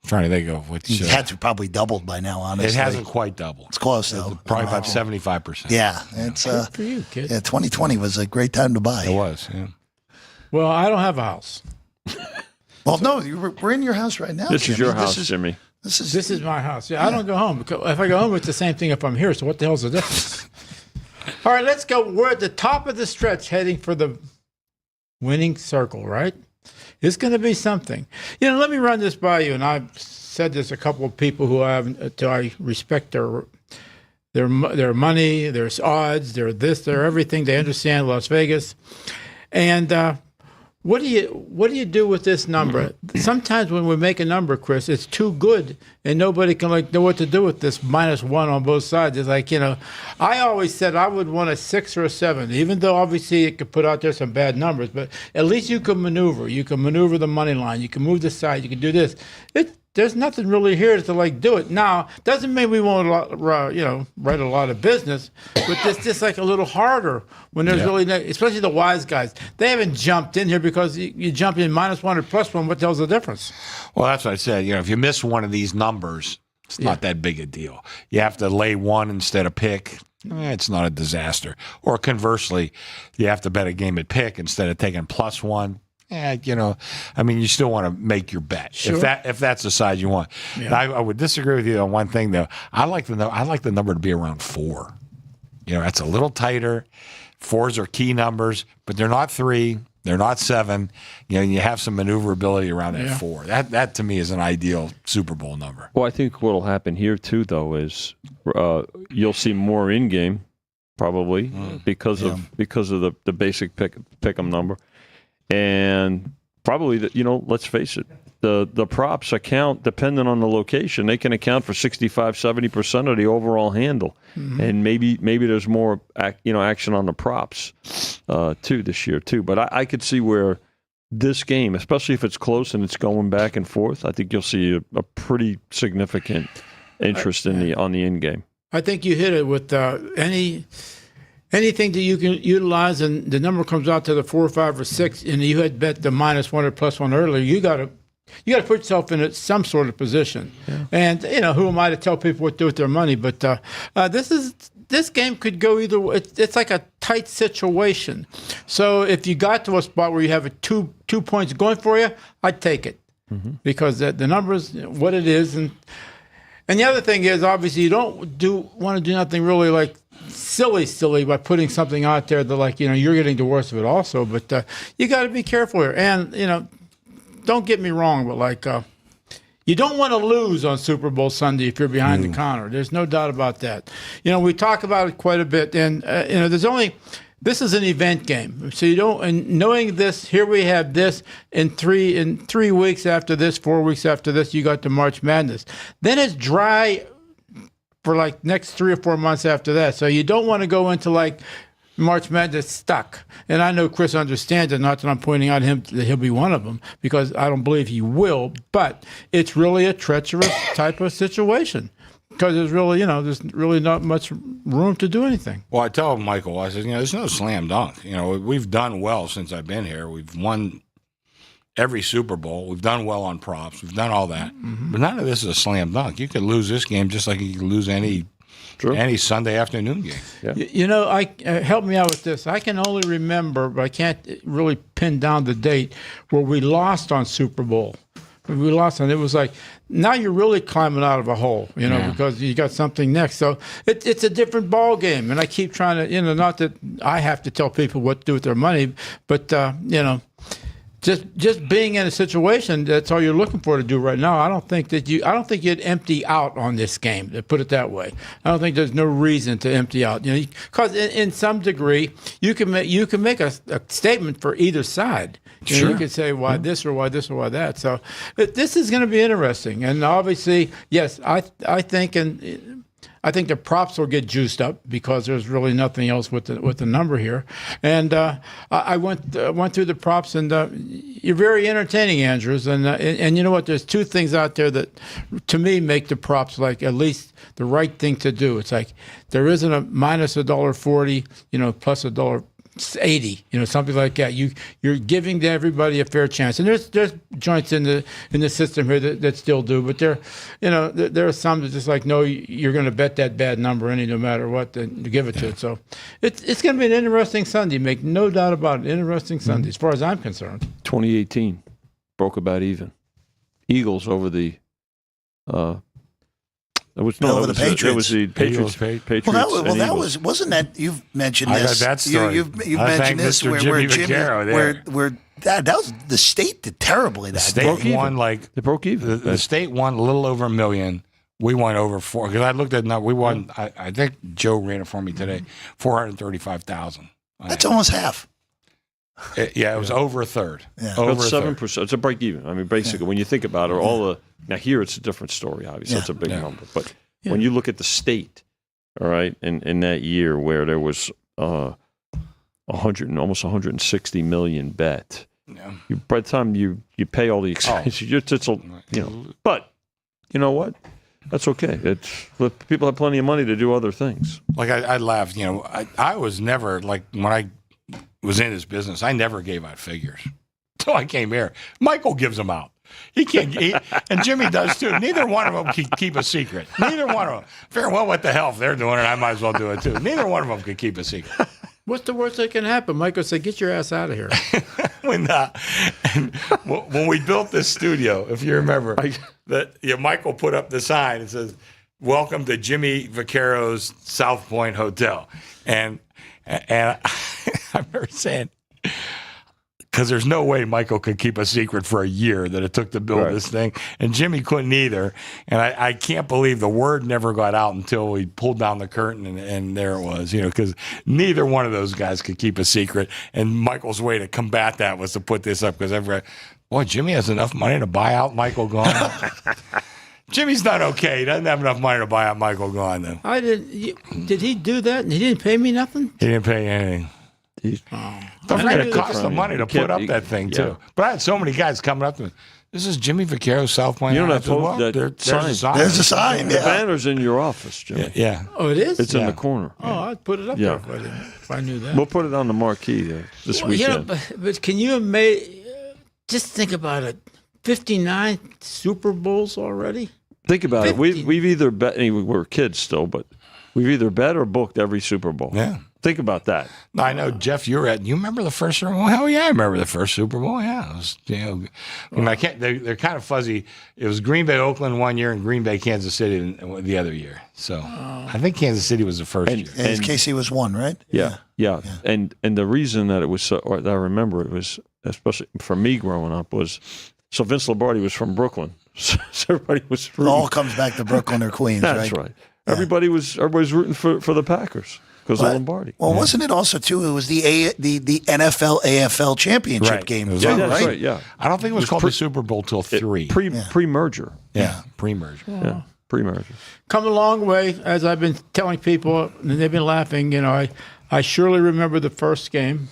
I'm trying to think of which. You had to probably doubled by now, honestly. It hasn't quite doubled. It's close, though. Probably about 75%. Yeah. It's, Good for you, kid. Yeah, 2020 was a great time to buy. It was, yeah. Well, I don't have a house. Well, no, we're in your house right now. This Jimmy. is your house, Jimmy. This is my house. Yeah, I don't go home. Because if I go home, it's the same thing if I'm here. So what the hell's the difference? All right, let's go. We're at the top of the stretch heading for the winning circle, right? It's going to be something. Let me run this by you, and I've said this a couple of people who I respect their money, their odds, their this, their everything. They understand Las Vegas. And what do you do with this number? Sometimes when we make a number, Chris, it's too good, and nobody can know what to do with this -1 on both sides. It's like, I always said I would want a 6 or a 7, even though obviously it could put out there some bad numbers, but at least you can maneuver. You can maneuver the money line. You can move the side. You can do this. There's nothing really here to do it. Now, doesn't mean we won't, write a lot of business, but it's just like a little harder when there's really, especially the wise guys. They haven't jumped in here because you jump in -1 or +1. What the hell's the difference? Well, that's what I said. If you miss one of these numbers, it's not that big a deal. You have to lay 1 instead of pick. It's not a disaster. Or conversely, you have to bet a game at pick instead of taking +1. You still want to make your bet if that's the side you want. Yeah. I would disagree with you on one thing though. I like the number to be around 4. That's a little tighter. 4s are key numbers, but they're not 3. They're not 7. You have some maneuverability around that 4. That to me is an ideal Super Bowl number. Well, I think what will happen here too, though, is you'll see more in game probably because of the basic pick'em number. And probably, let's face it, the props account, depending on the location, they can account for 65-70% of the overall handle. Mm-hmm. And maybe there's more action on the props too this year too. But I could see where this game, especially if it's close and it's going back and forth, I think you'll see a pretty significant interest on the in game. I think you hit it with anything that you can utilize, and the number comes out to the 4, 5, or 6, and you had bet the -1 or +1 earlier. You got to put yourself in some sort of position. Yeah. And who am I to tell people what to do with their money? But this game could go either way. It's like a tight situation. So if you got to a spot where you have 2 points going for you, I'd take it because the number is what it is. And the other thing is, obviously, you don't want to do nothing really like silly by putting something out there that you're getting the worst of it also. But you got to be careful here. And don't get me wrong, but you don't want to lose on Super Bowl Sunday if you're behind the counter. There's no doubt about that. We talk about it quite a bit, and this is an event game, so you don't. And knowing this, here we have this in 3 weeks after this, 4 weeks after this, you got the March Madness. Then it's dry for next 3 or 4 months after that. So you don't want to go into March Madness stuck. And I know Chris understands it, not that I'm pointing out that he'll be one of them, because I don't believe he will, but it's really a treacherous type of situation. Because there's really not much room to do anything. Well, I tell Michael, I said, there's no slam dunk. We've done well since I've been here. We've won every Super Bowl. We've done well on props. We've done all that. Mm-hmm. But none of this is a slam dunk. You could lose this game just like you could lose any Sunday afternoon game. Yeah. Help me out with this. I can only remember, but I can't really pin down the date, where we lost on Super Bowl. We lost, and it was like, now you're really climbing out of a hole, because you got something next. So it's a different ball game, and I keep trying to, not that I have to tell people what to do with their money, but just being in a situation, that's all you're looking for to do right now. I don't think you'd empty out on this game, to put it that way. I don't think there's no reason to empty out, because in some degree you can make a statement for either side. You could say why this or why this or why that. So this is going to be interesting, and obviously, yes, I think the props will get juiced up because there's really nothing else with the number here. And I went through the props, and you're very entertaining, Andrews. And you know what? There's 2 things out there that, to me, make the props at least the right thing to do. It's like there isn't a minus $1.40, plus $1.80, something like that. You're giving to everybody a fair chance, and there's joints in the system here that still do, but there are some that just no, you're going to bet that bad number no matter what, and give it to it. So it's going to be an interesting Sunday. Make no doubt about it. Interesting Sunday, as far as I'm concerned. 2018 broke about even. Eagles over the. It was the Patriots. It was the Patriots. Patriots. Wasn't that, you've mentioned this? I got that story. You've mentioned this Mr. where Jimmy Vaccaro where that was the state did terribly. The state won they broke even. The state won a little over $1 million. We won over $4 million. Because I looked at we won. I think Joe ran it for me today. $435,000. That's almost half. It was over a third. Yeah. Over About 7%. It's a break even. I mean, basically, when you think about it, now here it's a different story. Obviously, it's a big number. But when you look at the state, all right, in that year where there was almost 160 million bet. Yeah. By the time you pay all the expenses, But you know what? That's okay. People have plenty of money to do other things. Like I laughed. I was never like when I was in this business. I never gave out figures until I came here. Michael gives them out. He can't, and Jimmy does too. Neither one of them can keep a secret. Neither one of them. Very well, what the hell? If they're doing it, I might as well do it too. Neither one of them can keep a secret. What's the worst that can happen? Michael said, "Get your ass out of here." when we built this studio, if you remember, Michael put up the sign. It says, "Welcome to Jimmy Vaccaro's South Point Hotel," and I remember saying, because there's no way Michael could keep a secret for a year that it took to build this thing. And Jimmy couldn't either. And I can't believe the word never got out until we pulled down the curtain and there it was, because neither one of those guys could keep a secret. And Michael's way to combat that was to put this up because boy, Jimmy has enough money to buy out Michael Gaughan. Jimmy's not okay. He doesn't have enough money to buy out Michael Gaughan, though. Did he do that and he didn't pay me nothing? He didn't pay anything. Don't forget, it costs the money to put up that thing, too. But I had so many guys coming up to me. This is Jimmy Vaccaro, South Point. You don't have that sign. There's a sign. The banner's in your office, Jimmy. Yeah. Oh, it is? It's in the corner. Oh, I'd put it up there if I knew that. We'll put it on the marquee this weekend. But can you just think about it. 59 Super Bowls already? Think about it. We've either bet, we're kids still, but we've either bet or booked every Super Bowl. Yeah. Think about that. I know, Jeff, you remember the first Super Bowl? Hell yeah, I remember the first Super Bowl. Yeah. It was, they're kind of fuzzy. It was Green Bay, Oakland one year and Green Bay, Kansas City the other year. So I think Kansas City was the first year. And KC was one, right? Yeah. And the reason that it was that I remember it was, especially for me growing up, was so Vince Lombardi was from Brooklyn. So everybody was rooting. It all comes back to Brooklyn or Queens, That's right. Yeah. Everybody's rooting for the Packers. Because of Lombardi. Well, wasn't it also, too, it was the NFL AFL championship game. That's right, yeah. I don't think it was called the Super Bowl till 3. Pre-merger. Yeah, pre-merger. Yeah, pre-merger. Come a long way, as I've been telling people, and they've been laughing. I surely remember the first game.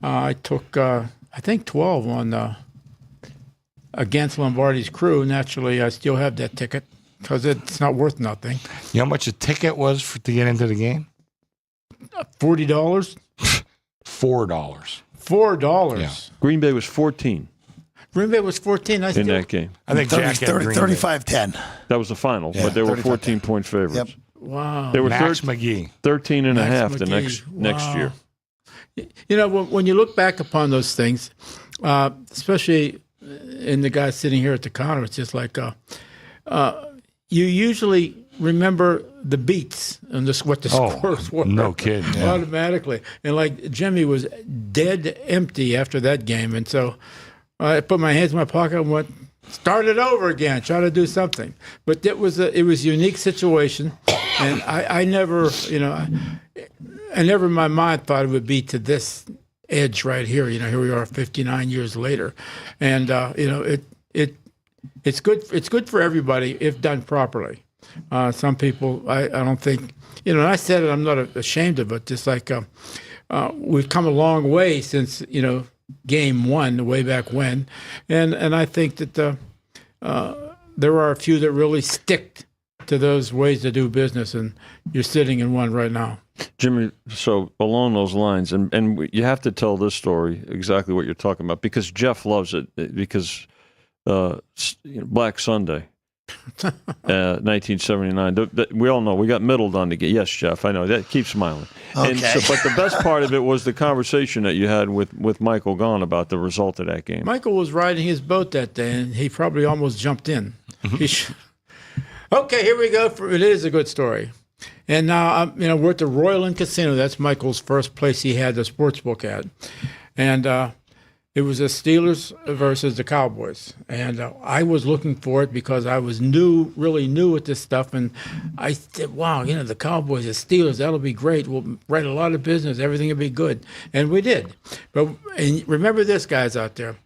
I took, I think, 12 on against Lombardi's crew. Naturally, I still have that ticket because it's not worth nothing. You know how much a ticket was to get into the game? $40? $4. Yeah. Green Bay was 14. Green Bay was 14. In that game. I think 35-10. That was the final, but they were 14-point favorites. Yep. Wow. They were Max McGee. 13 and Max a half McGee. next year. When you look back upon those things, especially in the guy sitting here at the counter, it's just like you usually remember the beats and what the scores were. No kidding. Yeah. Automatically. And like Jimmy was dead empty after that game. And so I put my hands in my pocket and went, start it over again, try to do something. But it was a unique situation. And I never, I never in my mind thought it would be to this edge right here. Here we are 59 years later. And, it's good for everybody if done properly. Some people, I don't think, and I said it, I'm not ashamed of it. Just like we've come a long way since, game one, way back when. And I think that there are a few that really stick to those ways to do business, and you're sitting in one right now. Jimmy, so along those lines, and you have to tell this story, exactly what you're talking about, because Jeff loves it, because Black Sunday. 1979. We all know we got middled on the game. Yes, Jeff, I know that. Keep smiling. Okay. But the best part of it was the conversation that you had with Michael Gaughan about the result of that game. Michael was riding his boat that day, and he probably almost jumped in. Okay, here we go. It is a good story. And now, we're at the Royal Inn Casino. That's Michael's first place he had the sports book at, and It was the Steelers versus the Cowboys, and I was looking for it because I was really new at this stuff, and I said, "Wow, the Cowboys, the Steelers, that'll be great. We'll write a lot of business. Everything will be good," and we did. And remember this, guys out there,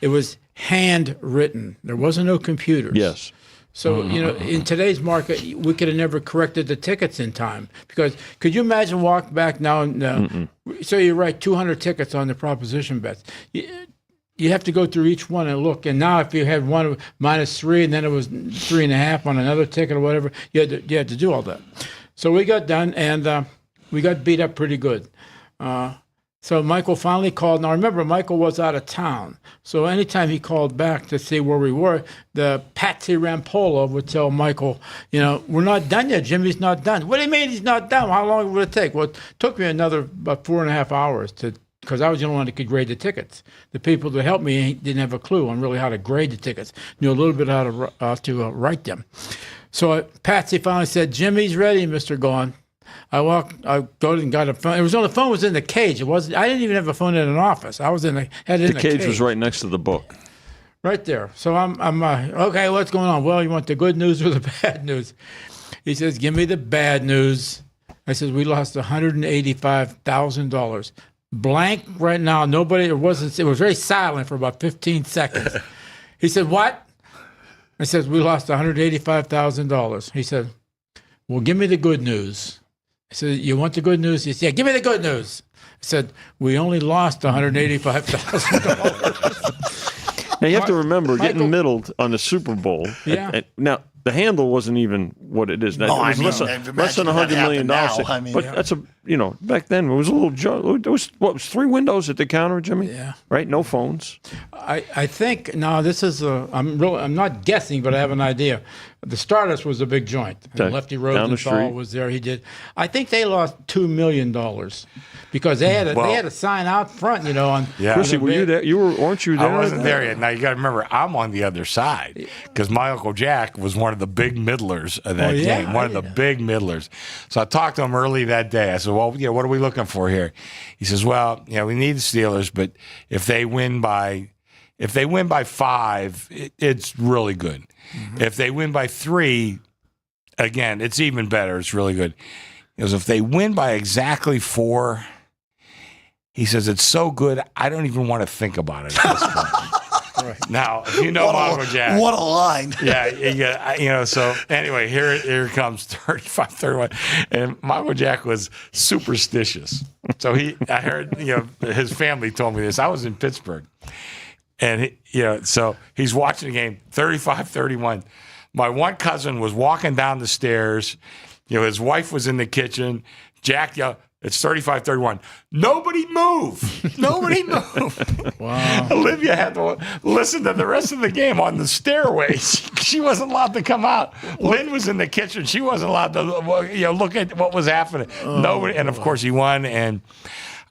it was handwritten. There wasn't no computers. Yes. So, in today's market, we could have never corrected the tickets in time. Because could you imagine walking back now and so you write 200 tickets on the proposition bets. You have to go through each one and look. And now if you had one -3 and then it was 3.5 on another ticket or whatever, you had to do all that. So we got done, and we got beat up pretty good. So Michael finally called. Now, remember, Michael was out of town. So anytime he called back to see where we were, the Patsy Rampola would tell Michael, we're not done yet. Jimmy's not done. What do you mean he's not done? How long would it take? Well, it took me about 4.5 hours because I was the only one that could grade the tickets. The people that helped me didn't have a clue on really how to grade the tickets. Knew a little bit how to write them. So Patsy finally said, "Jimmy's ready, Mr. Gaughan." I go and got a phone. The phone was in the cage. It wasn't. I didn't even have a phone in an office. I was had it in The a cage was right next to the book. Right there. So I'm okay. What's going on? Well, you want the good news or the bad news? He says, "Give me the bad news." I said, "We lost $185,000. Blank right now. Nobody. It was very silent for about 15 seconds." He said, "What?" I said, "We lost $185,000." He said, "Well, give me the good news." I said, "You want the good news?" He said, "Yeah, give me the good news." I said, "We only lost $185,000. Now, you have to remember, getting middled on the Super Bowl. Yeah. Now, the handle wasn't even what it is now. No, it was less than $100 million. But that's back then, it was a little joke. There was 3 windows at the counter, Jimmy? Yeah. Right? No phones. I think, now this is, I'm not guessing, but I have an idea. The Stardust was a big joint. Okay. Lefty Down the Rosenthal street. was there. He did. I think they lost $2 million because they had a sign out front, on. Yeah. Chrissy, were you there? Weren't you there? I wasn't there yet. Now, you got to remember, I'm on the other side because my Uncle Jack was one of the big middlers of that game, one of the big middlers. So I talked to him early that day. I said, "Well, what are we looking for here?" He says, "Well, we need the Steelers, but if they win by 5, it's really good. Mm-hmm. If they win by 3, again, it's even better. It's really good." He goes, "If they win by exactly 4, he says, it's so good, I don't even want to think about it at this point." Right. Now, if you know Uncle Jack. What a line. Yeah. So anyway, here comes 35-31. And Uncle Jack was superstitious. So I heard, his family told me this. I was in Pittsburgh. And, so he's watching the game, 35-31. My one cousin was walking down the stairs. His wife was in the kitchen. Jack yelled, "It's 35-31. Nobody move. Nobody move." Wow. Olivia had to listen to the rest of the game on the stairway. She wasn't allowed to come out. Lynn was in the kitchen. She wasn't allowed to look at what was happening. Nobody, and of course he won. And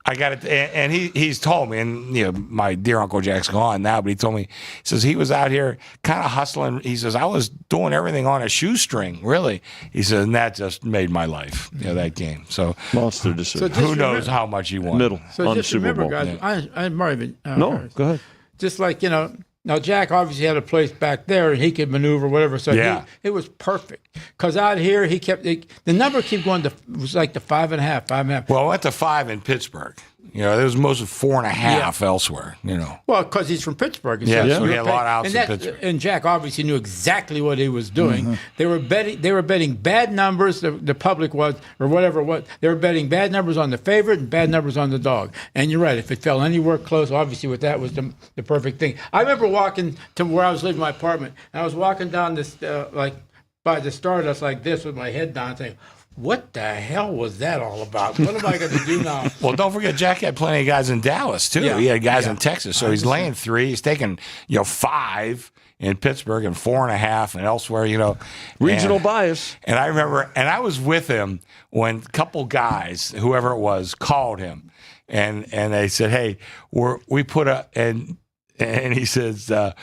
I got it. And he's told me, and my dear Uncle Jack's gone now, but he told me, he says he was out here kind of hustling. He says, "I was doing everything on a shoestring, really." He says, and that just made my life, that game. So Monster decision. who knows how much he won? Middle So on the just Super remember, Bowl. guys, I might even. No, go ahead. Just like, now Jack obviously had a place back there and he could maneuver, whatever. So it was perfect. Because out here, he kept, the number kept going to, it was like the 5.5. Well, I went to 5 in Pittsburgh. There was most of 4.5 elsewhere, Well, because he's from Pittsburgh. So he had a lot of outs in Pittsburgh. And Jack obviously knew exactly what he was doing. Mm-hmm. They were betting bad numbers, the public was, or whatever it was. They were betting bad numbers on the favorite and bad numbers on the dog. And you're right, if it fell anywhere close, obviously with that was the perfect thing. I remember walking to where I was living in my apartment, and I was walking down this, by the Stardust like this with my head down saying, what the hell was that all about? What am I going to do now? Well, don't forget, Jack had plenty of guys in Dallas, too. Yeah. He had guys in Texas. So he's laying 3. He's taking, 5 in Pittsburgh and 4.5 and elsewhere, Regional bias. And I remember, and I was with him when a couple guys, whoever it was, called him. And they said, "Hey, we put a," and he says, I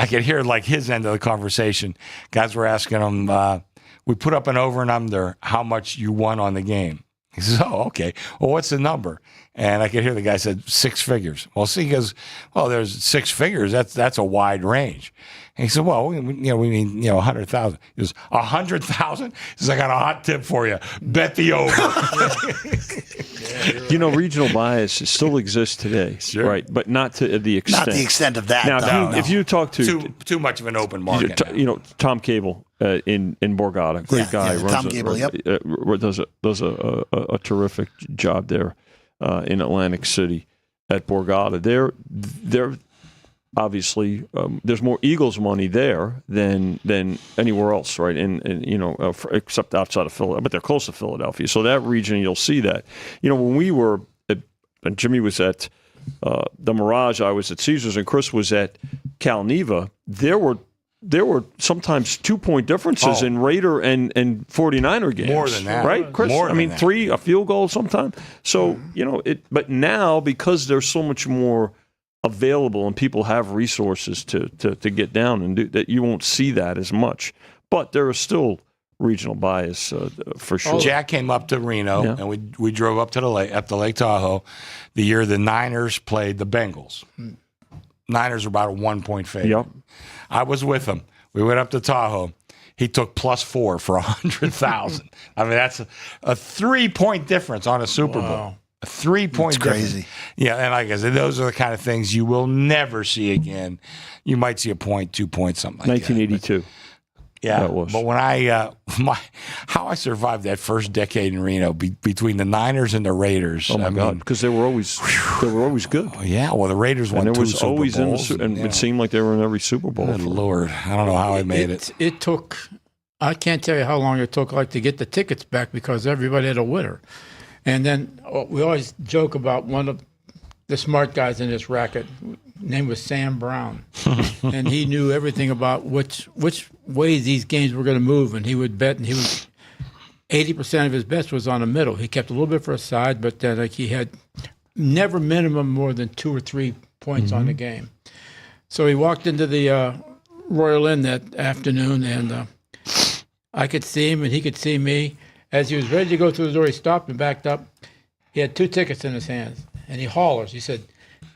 could hear like his end of the conversation. Guys were asking him, "We put up an over and under how much you won on the game." He says, oh, okay. Well, what's the number? And I could hear the guy said 6 figures. Well, see, he goes, well, there's 6 figures. That's a wide range. And he said, well, we mean 100,000. He goes, 100,000? He says, I got a hot tip for you. Bet the over. Regional bias still exists today, Sure. right? But not to the extent. Not the extent of that. Now, though. if you talk to too much of an open market. Tom Cable in Borgata, great guy, yeah, Tom Cable, does a terrific job there in Atlantic City at Borgata. They're obviously there's more Eagles money there than anywhere else, right? Except outside of Philadelphia, but they're close to Philadelphia, so that region you'll see that. When we were and Jimmy was at the Mirage, I was at Caesars, and Chris was at Cal Neva. There were sometimes 2-point differences in Raider and 49er games. More than that, right, Chris? More than that. 3 a field goal sometimes. So but now because there's so much more available and people have resources to get down and do that, you won't see that as much. But there is still regional bias for sure. Jack came up to Reno, and we drove up to Lake Tahoe the year the Niners played the Bengals. Niners were about a 1-point favorite. Yep. I was with him. We went up to Tahoe. He took +4 for 100,000. I mean, that's a 3-point difference on a Super Bowl. A 3-point difference. Crazy. Yeah, and like I said, those are the kind of things you will never see again. You might see a point, 2 points, something like 1982. that. Yeah, that was. But when how I survived that first decade in Reno between the Niners and the Raiders. Oh my God, because they were always good. Oh, yeah, well the Raiders won and 2 was Super always Bowls, and it seemed like they were in every Super Bowl. Good Lord, I don't know how I made it. It took. I can't tell you how long it took, to get the tickets back because everybody had a winner. And then we always joke about one of the smart guys in this racket. Name was Sam Brown, and he knew everything about which ways these games were going to move. And he would bet, and 80% of his bets was on the middle. He kept a little bit for a side, but then he had never minimum more than 2 or 3 points on the game. So he walked into the Royal Inn that afternoon, and I could see him, and he could see me. As he was ready to go through the door, he stopped and backed up. He had 2 tickets in his hands, and he hollers. He said,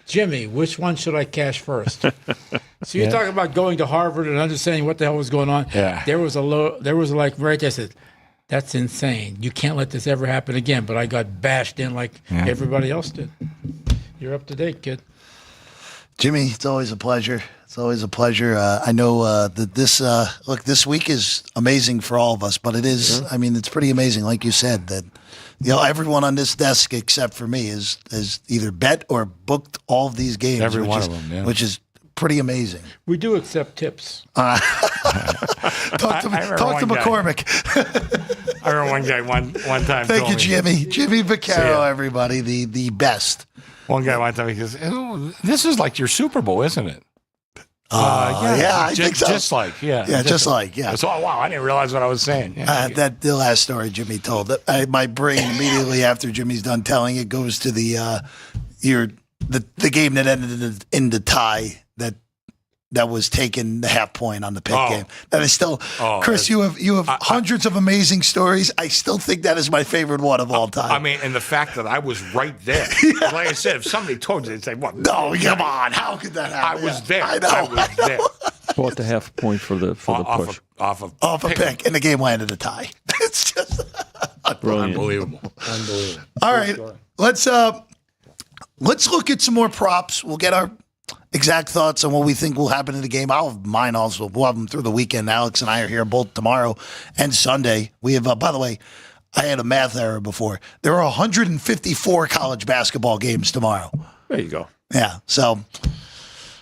"Jimmy, which one should I cash first?" So you're talking about going to Harvard and understanding what the hell was going on. Yeah. There was right there. I said, "That's insane. You can't let this ever happen again." But I got bashed in like everybody else did. You're up to date, kid. Jimmy, it's always a pleasure. It's always a pleasure. I know that this week is amazing for all of us, but it is. I mean, it's pretty amazing, like you said, that everyone on this desk except for me is either bet or booked all of these games. Every one of them, which is pretty amazing. We do accept tips. Talk to McCormick. I remember one guy one time. Thank you, told me, Jimmy Vaccaro, everybody, the best. One guy one time he goes, "Oh, this is like your Super Bowl, isn't it?" I think so. Just like. So, wow, I didn't realize what I was saying. Yeah. The last story Jimmy told, my brain immediately after Jimmy's done telling it goes to the game that ended in the tie that was taken the half point on the pick game. That is still, Chris, you have hundreds of amazing stories. I still think that is my favorite one of all time. I mean, and the fact that I was right there. Like I said, if somebody told you, they'd say, "What? No, come on! How could that happen?" I was there. I was there. What the half point for the push? Off a pick, and the game landed a tie. It's just unbelievable. All right, let's look at some more props. We'll get our exact thoughts on what we think will happen in the game. I'll have mine also. We'll have them through the weekend. Alex and I are here both tomorrow and Sunday. We have, by the way, I had a math error before. There are 154 college basketball games tomorrow. There you go. Yeah, so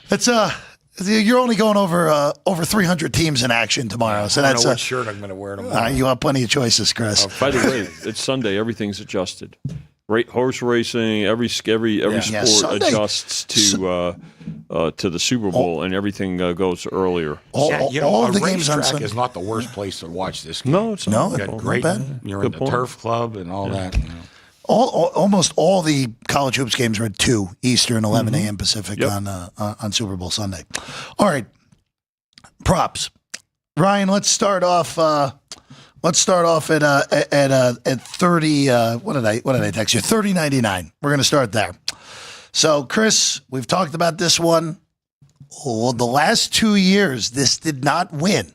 it's you're only going over 300 teams in action tomorrow. So I don't that's know what shirt I'm going to wear tomorrow. You have plenty of choices, Chris. By the way, it's Sunday. Everything's adjusted. Horse racing, every sport adjusts to the Super Bowl, and everything goes earlier. All the games on Sunday Sunday is not the worst place to watch this game. No, it's not. You got great. You're in the turf club and all that. You know. Almost all the college hoops games are at 2 Eastern, 11 a.m. Pacific on Super Bowl Sunday. All right, props. Ryan, let's start off Let's start off at 30. What did I text you? 30.99. We're going to start there. So, Chris, we've talked about this one. Well, the last 2 years, this did not win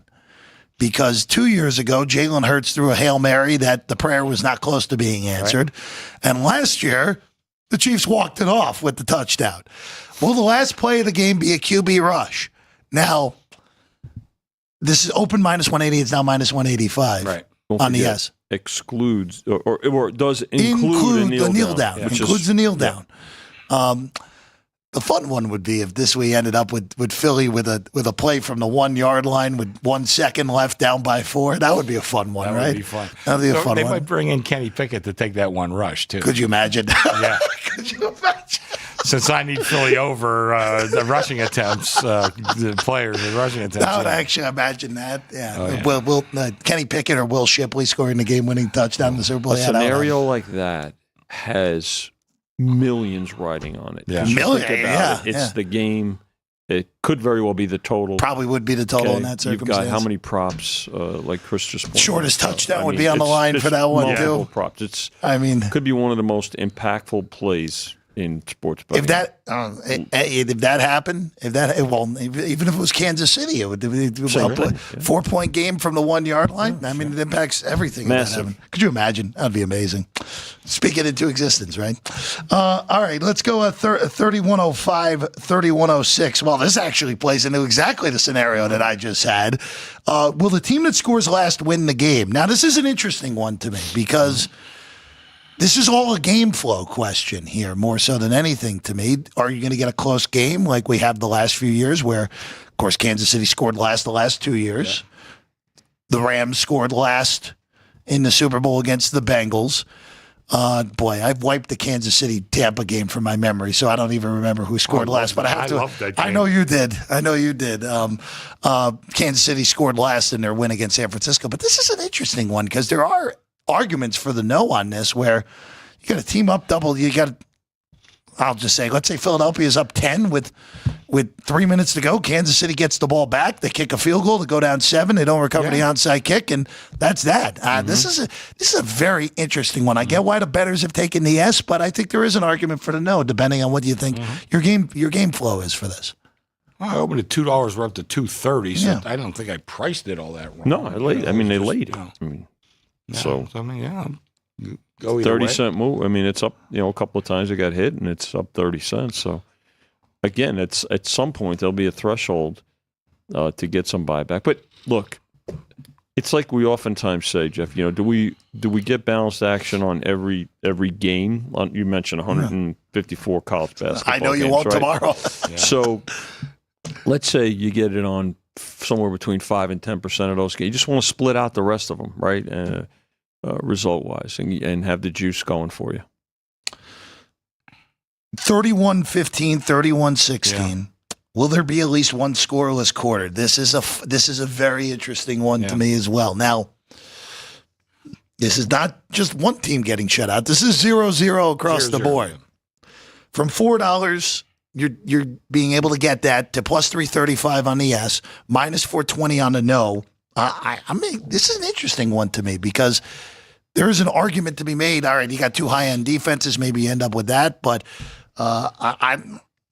because 2 years ago, Jalen Hurts threw a Hail Mary that the prayer was not close to being answered. Right. And last year, the Chiefs walked it off with the touchdown. Will the last play of the game be a QB rush? Now, this is open -180. It's now -185 right. on the yes. Excludes or does include the kneel down. Yeah. Includes the kneel down. The fun one would be if this we ended up with Philly with a play from the 1 yard line with 1 second left, down by 4. That would be a fun one, right? That would be fun. That would be a fun one. They might bring in Kenny Pickett to take that one rush too. Could you imagine? Yeah. Could you imagine? Since I need Philly over the rushing attempts, the players, the rushing attempts. I would actually imagine that. Yeah. Oh, yeah. Will Kenny Pickett or Will Shipley scoring the game-winning touchdown in the Super Bowl? A scenario like that has millions riding on it. Yeah. It's the game. It could very well be the total. Probably would be the total in that circumstance. You've got how many props, like Chris just pointed out. Shortest touchdown would be on the line for that one, too. Props. Could be one of the most impactful plays in sports betting. If that happened, even if it was Kansas City, it would be a 4-point game from the 1 yard line. It impacts everything. Massive. Could you imagine? That'd be amazing. Speak it into existence, right? All right, let's go 3105, 3106. Well, this actually plays into exactly the scenario that I just had. Will the team that scores last win the game? Now, this is an interesting one to me because this is all a game flow question here, more so than anything to me. Are you going to get a close game like we have the last few years where, of course, Kansas City scored last the last 2 years. Yeah. The Rams scored last in the Super Bowl against the Bengals. I've wiped the Kansas City-Tampa game from my memory, so I don't even remember who scored last. But I love that game. I know you did. Kansas City scored last in their win against San Francisco. But this is an interesting one because there are arguments for the no on this where you got a team up double. I'll just say, let's say Philadelphia's up 10 with 3 minutes to go. Kansas City gets the ball back. They kick a field goal to go down 7. They don't recover the onside kick, and that's that. This is a very interesting one. I get why the bettors have taken the yes, but I think there is an argument for the no, depending on what you think your game flow is for this. Well, I opened at $2. We're up to $2.30, so I don't think I priced it all that wrong. No, they laid it. Go 30-cent move. It's up, a couple of times it got hit, and it's up 30 cents. So, again, it's at some point there'll be a threshold to get some buyback. But look, it's like we oftentimes say, Jeff. Do we get balanced action on every game? You mentioned 154 college basketball. I know you games, won't right? tomorrow. So, let's say you get it on somewhere between 5 and 10% of those games. You just want to split out the rest of them, right? Result-wise, and have the juice going for you. 31-15, 31-16. Yeah. Will there be at least one scoreless quarter? This is a very interesting one to me as well. Now, this is not just one team getting shut out. This is 0-0 across the board. From $4, you're being able to get that to plus 335 on the yes, minus 420 on the no. This is an interesting one to me because there is an argument to be made. All right, you got two high-end defenses. Maybe you end up with that, but I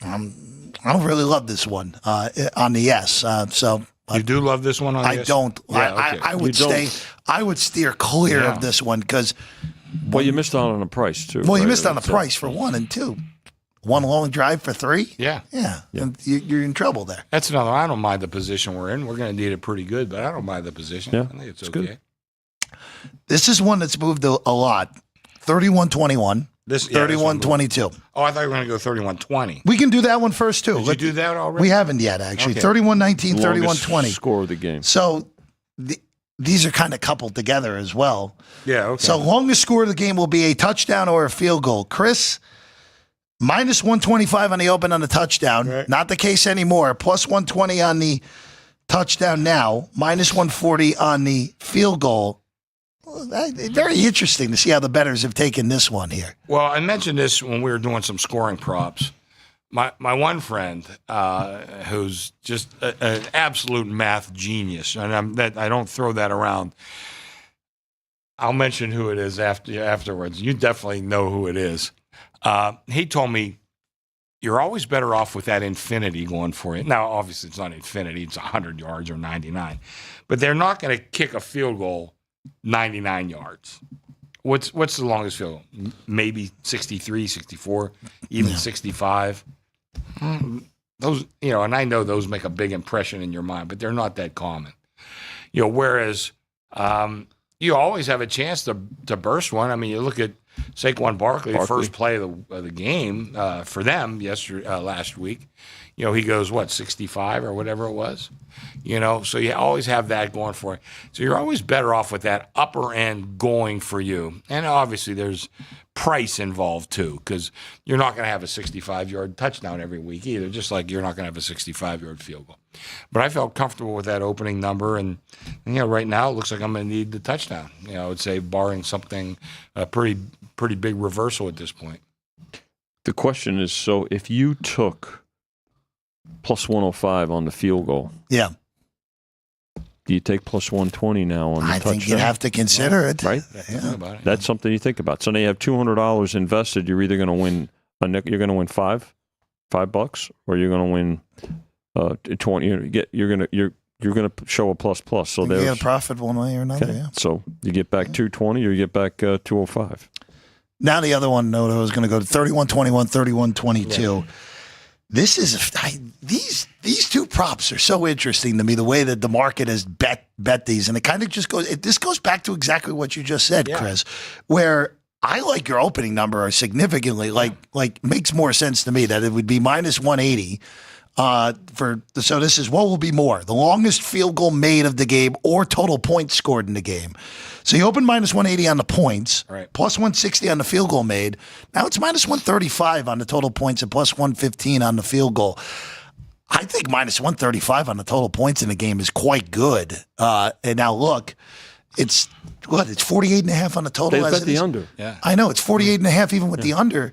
don't really love this one on the yes. You do love this one on the yes? I don't. Yeah, I would steer clear of this one because. Well, you missed out on the price too. Well, you missed out on the price for 1 and 2. One long drive for 3? Yeah. You're in trouble there. That's another. I don't mind the position we're in. We're going to need it pretty good, but I don't mind the position. Yeah, I think it's okay. Good. This is one that's moved a lot. 31-21. 31-22. Oh, I thought you were going to go 31-20. We can do that one first, too. Did you do that already? We haven't yet, actually. 31-19, 31-20. Score of the game. So these are kind of coupled together as well. Yeah, okay. So longest score of the game will be a touchdown or a field goal. Chris, minus 125 on the open on the touchdown. Right. Not the case anymore. Plus 120 on the touchdown now. Minus 140 on the field goal. Very interesting to see how the bettors have taken this one here. Well, I mentioned this when we were doing some scoring props. My one friend, who's just an absolute math genius, and I don't throw that around. I'll mention who it is afterwards. You definitely know who it is. He told me, you're always better off with that infinity going for you. Now, obviously, it's not infinity. It's 100 yards or 99. But they're not going to kick a field goal 99 yards. What's the longest field goal? Maybe 63, 64, even 65. Those, and I know those make a big impression in your mind, but they're not that common. Whereas you always have a chance to burst one. I mean, you look at Saquon Barkley, first play of the game for them last week. He goes, 65 or whatever it was? So you always have that going for it. So you're always better off with that upper end going for you. And obviously there's price involved too, because you're not going to have a 65-yard touchdown every week either, just like you're not going to have a 65-yard field goal. But I felt comfortable with that opening number, and right now it looks like I'm going to need the touchdown. I would say barring something, a pretty big reversal at this point. The question is, so if you took plus 105 on the field goal, Yeah. do you take plus 120 now on the touchdown? I think you'd have to consider it. Right? Yeah. About it. That's something you think about. So now you have $200 invested. You're either going to win you're going to win $5, or you're going to win 20. You're going to show a plus. So You there's get a profit one way or another. okay. Yeah. So you get back 220, or you get back 205. Now the other one, Noto, is going to go to 31-21, 31-22. Yeah. This is these two props are so interesting to me. The way that the market has bet these, and it kind of just goes. This goes back to exactly what you just said, Chris. Where I like your opening number significantly. Like makes more sense to me that it would be minus 180. So this is what will be more, the longest field goal made of the game or total points scored in the game. So you open minus 180 on the points, right, plus 160 on the field goal made. Now it's minus 135 on the total points and plus 115 on the field goal. I think minus 135 on the total points in the game is quite good. And now look, it's 48.5 on the total. They bet the under. Yeah, I know it's 48.5 even with the under,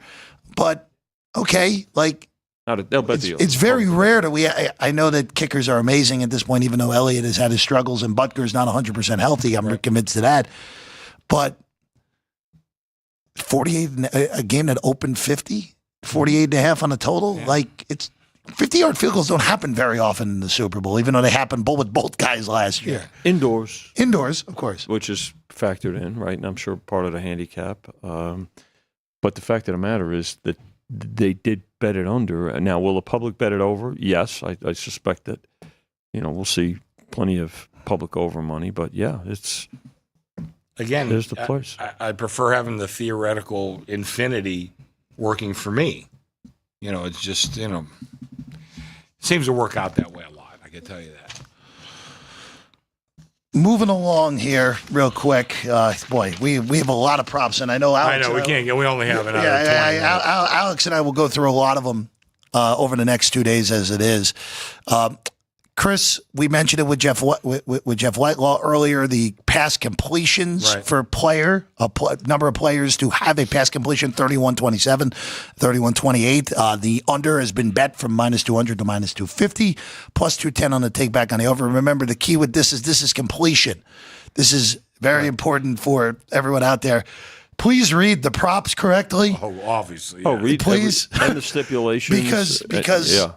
but okay, like. They'll bet the over. It's very rare that I know that kickers are amazing at this point, even though Elliott has had his struggles and Butker's not 100% healthy. I'm convinced of that. But 48, a game that opened 50, 48.5 on the total, like it's 50-yard field goals don't happen very often in the Super Bowl, even though they happened with both guys last year. Indoors, of course. Which is factored in, right? And I'm sure part of the handicap. But the fact of the matter is that they did bet it under. Now, will the public bet it over? Yes, I suspect that. We'll see plenty of public over money, but yeah, it's again. There's the place. I prefer having the theoretical infinity working for me. It's just seems to work out that way a lot. I can tell you that. Moving along here real quick. Boy, we have a lot of props, and I know Alex. we can't get. We only have another 20 minutes. Alex and I will go through a lot of them over the next 2 days as it is. Chris, we mentioned it with Jeff Whitelaw earlier, the pass completions for number of players to have a pass completion, 31-27, 31-28. The under has been bet from minus 200 to minus 250, plus 210 on the take back on the over. Remember, the key with this is completion. This is very important for everyone out there. Please read the props correctly. Oh, obviously. Yeah. Read please. And the stipulations. because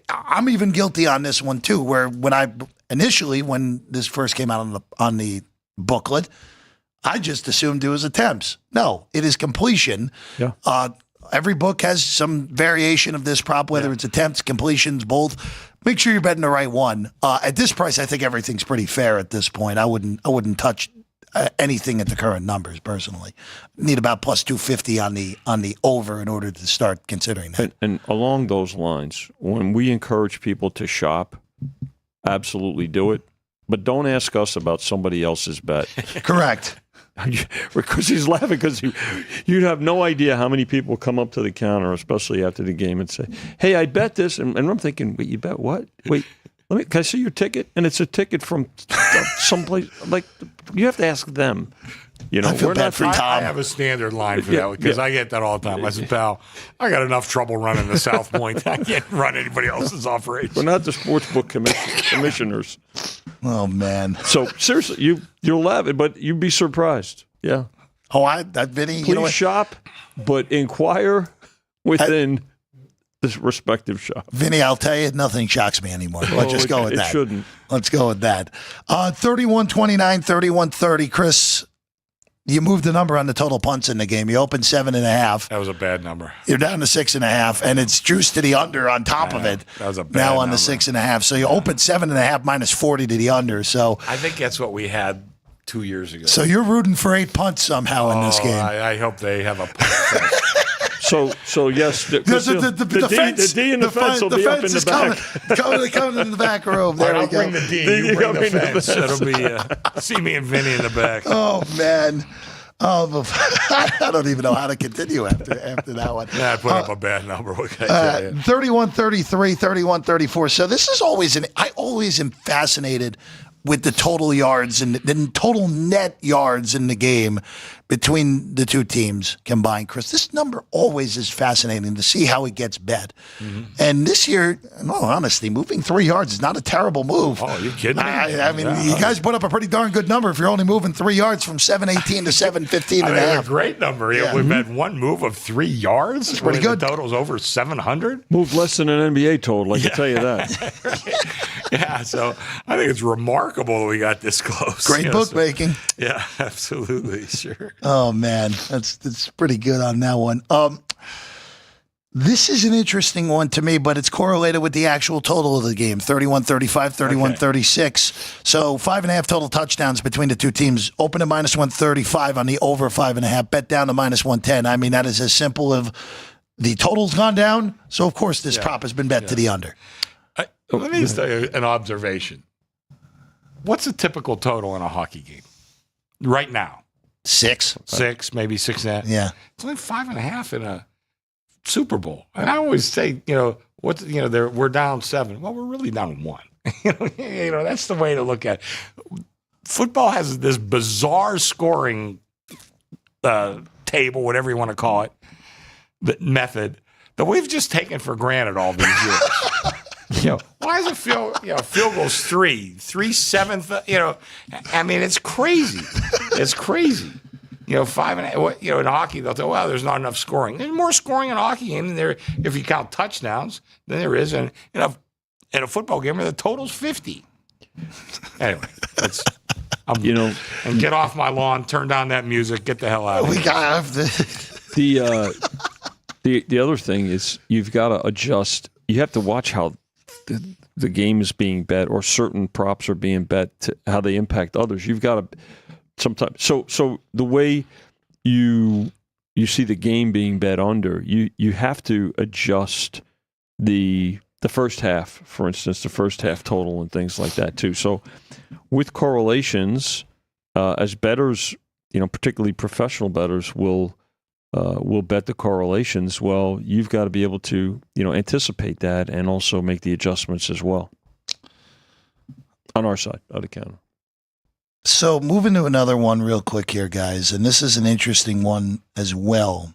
I'm even guilty on this one too. Where when this first came out on the booklet, I just assumed it was attempts. No, it is completion. Yeah. Every book has some variation of this prop, whether it's attempts, completions, both. Make sure you're betting the right one. At this price, I think everything's pretty fair at this point. I wouldn't touch anything at the current numbers personally. Need about plus 250 on the over in order to start considering that. And along those lines, when we encourage people to shop, absolutely do it, but don't ask us about somebody else's bet. Correct. Because he's laughing because you'd have no idea how many people come up to the counter, especially after the game, and say, "Hey, I bet this," and I'm thinking, "Wait, you bet what? Wait, Can I see your ticket? And it's a ticket from someplace. Like, you have to ask them. You know, I feel bad for Tom. I have a standard line for that because I get that all the time. I said, pal, I got enough trouble running the South Point. I can't run anybody else's operation. We're not the sportsbook commissioners. Oh, man. So, seriously, you'll laugh it, but you'd be surprised. Yeah. Oh, Vinny, Please shop, but inquire within this respective shop. Vinny, I'll tell you, nothing shocks me anymore. Let's just go with that. It shouldn't. Let's go with that. 31-29, 31-30. Chris, you moved the number on the total punts in the game. You opened 7.5. That was a bad number. You're down to 6.5, and it's juiced to the under on top of it. That was a bad now on number. the 6.5. So you opened 7.5 minus 40 to the under. So I think that's what we had 2 years ago. So you're rooting for 8 punts somehow in this game. I hope they have a punt fest. So yes, the D and the fence will be up in the back. Coming in the back room. There I'll we go. bring the D. You bring the fence. It'll be see me and Vinny in the back. Oh, man. I don't even know how to continue after that one. Yeah, I put up a bad number. What can I tell you? 31-33, 31-34. So this is always I always am fascinated with the total yards and the total net yards in the game between the two teams combined. Chris, this number always is fascinating to see how it gets bet. Mm-hmm. And this year, in all honesty, moving 3 yards is not a terrible move. Oh, are you kidding me? I mean, you guys put up a pretty darn good number if you're only moving 3 yards from 718 to 715 and a half. A great number. Yeah. We've had one move of 3 yards. It's pretty good. The total's over 700. Moved less than an NBA total, I can tell you that. Yeah, so I think it's remarkable that we got this close. Great bookmaking. Yeah, absolutely. Sure. Oh, man. That's pretty good on that one. This is an interesting one to me, but it's correlated with the actual total of the game, 31-35, 31-36. So 5.5 total touchdowns between the two teams. Open at minus 135 on the over 5.5. Bet down to minus 110. I mean, that is as simple as the total's gone down. So, of course, this prop has been bet to the under. Let me just tell you an observation. What's a typical total in a hockey game right now? 6, maybe 6.5. Yeah. It's only 5.5 in a Super Bowl. And I always say, we're down 7. Well, we're really down 1. That's the way to look at it. Football has this bizarre scoring table, whatever you want to call it, the method that we've just taken for granted all these years. Why is it field goals 3/7? I mean, it's crazy. It's crazy. 5.5. In hockey, they'll say, well, there's not enough scoring. There's more scoring in a hockey game than there, if you count touchdowns, than there is in a football game where the total's 50. Anyway, and get off my lawn, turn down that music, get the hell out of here. We got the other thing is you've got to adjust. You have to watch how the game is being bet, or certain props are being bet, to how they impact others. You've got to sometimes. So the way you see the game being bet under, you have to adjust the first half, for instance, the first half total and things like that too. So with correlations, as bettors, particularly professional bettors will bet the correlations. Well, you've got to be able to, anticipate that and also make the adjustments as well. On our side of the counter. So moving to another one real quick here, guys, and this is an interesting one as well.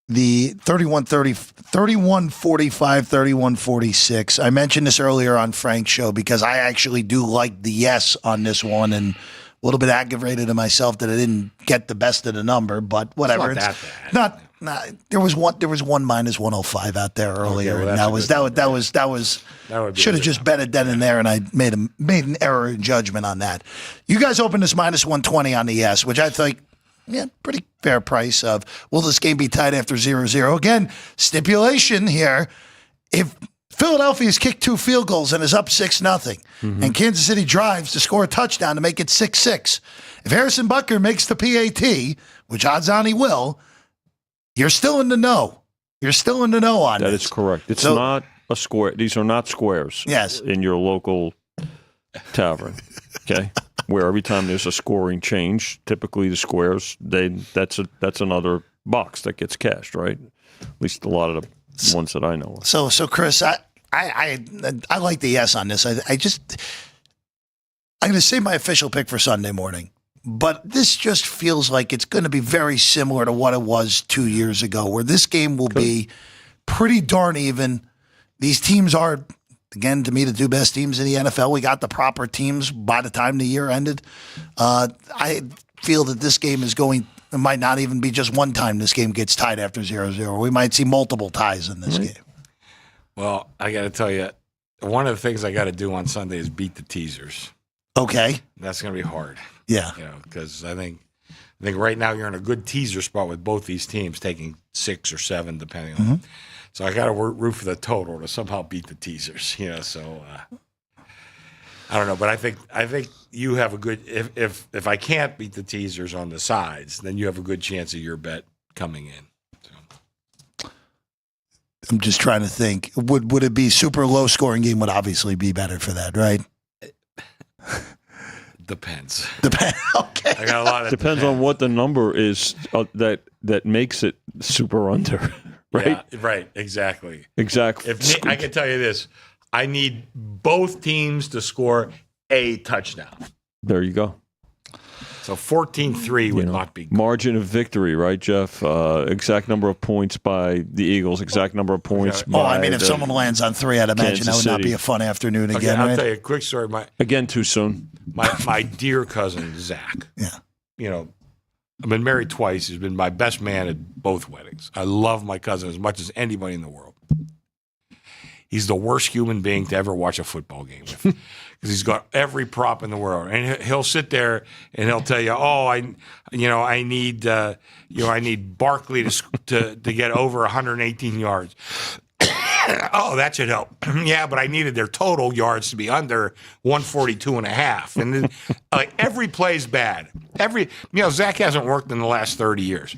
The 31-45, 31-46. I mentioned this earlier on Frank's show because I actually do like the yes on this one, and a little bit aggravated at myself that I didn't get the best of the number, but whatever. It's not that bad. There was one minus 105 out there earlier, well, and that was should have just bet it then and there, and I made an error in judgment on that. You guys opened this minus 120 on the yes, which I think, pretty fair price of, will this game be tied after 0-0? Again, stipulation here, if Philadelphia's kicked 2 field goals and is up 6-0, and Kansas City drives to score a touchdown to make it 6-6. If Harrison Butker makes the PAT, which odds on he will, you're still in the know. You're still in the know on that. this. That is correct. It's not a square. These are not squares. Yes. In your local tavern, okay? Where every time there's a scoring change, typically the squares, that's another box that gets cashed, right? At least a lot of the ones that I know of. So Chris, I like the yes on this. I'm going to say my official pick for Sunday morning, but this just feels like it's going to be very similar to what it was 2 years ago, where this game will be pretty darn even. These teams are, again, to me, the two best teams in the NFL. We got the proper teams by the time the year ended. I feel that this game is going. It might not even be just one time this game gets tied after 0-0. We might see multiple ties in this game. Well, I got to tell you, one of the things I got to do on Sunday is beat the teasers. Okay. That's going to be hard. Yeah. Because I think right now you're in a good teaser spot with both these teams taking 6 or 7, depending on. So I got to root for the total to somehow beat the teasers. So I don't know, but I think you have a good. If I can't beat the teasers on the sides, then you have a good chance of your bet coming in. I'm just trying to think. Would it be super low scoring game? Would obviously be better for that, right? Depends. Okay. I got a lot of depends on what the number is that makes it super under, right? Yeah, right. Exactly. Exactly. I can tell you this: I need both teams to score a touchdown. There you go. So 14-3 would not be good. Margin of victory, right, Jeff? Exact number of points by the Eagles. Exact number of points. By if someone lands on 3, I'd imagine that would not be a fun afternoon again. I'll right? tell you a quick story. Again, too soon. My dear cousin Zach. Yeah. I've been married twice. He's been my best man at both weddings. I love my cousin as much as anybody in the world. He's the worst human being to ever watch a football game with, because he's got every prop in the world, and he'll sit there and he'll tell you, "Oh, I need Barkley to get over 118 yards." Oh, that should help. Yeah, but I needed their total yards to be under 142.5, and then every play is bad. Zach hasn't worked in the last 30 years,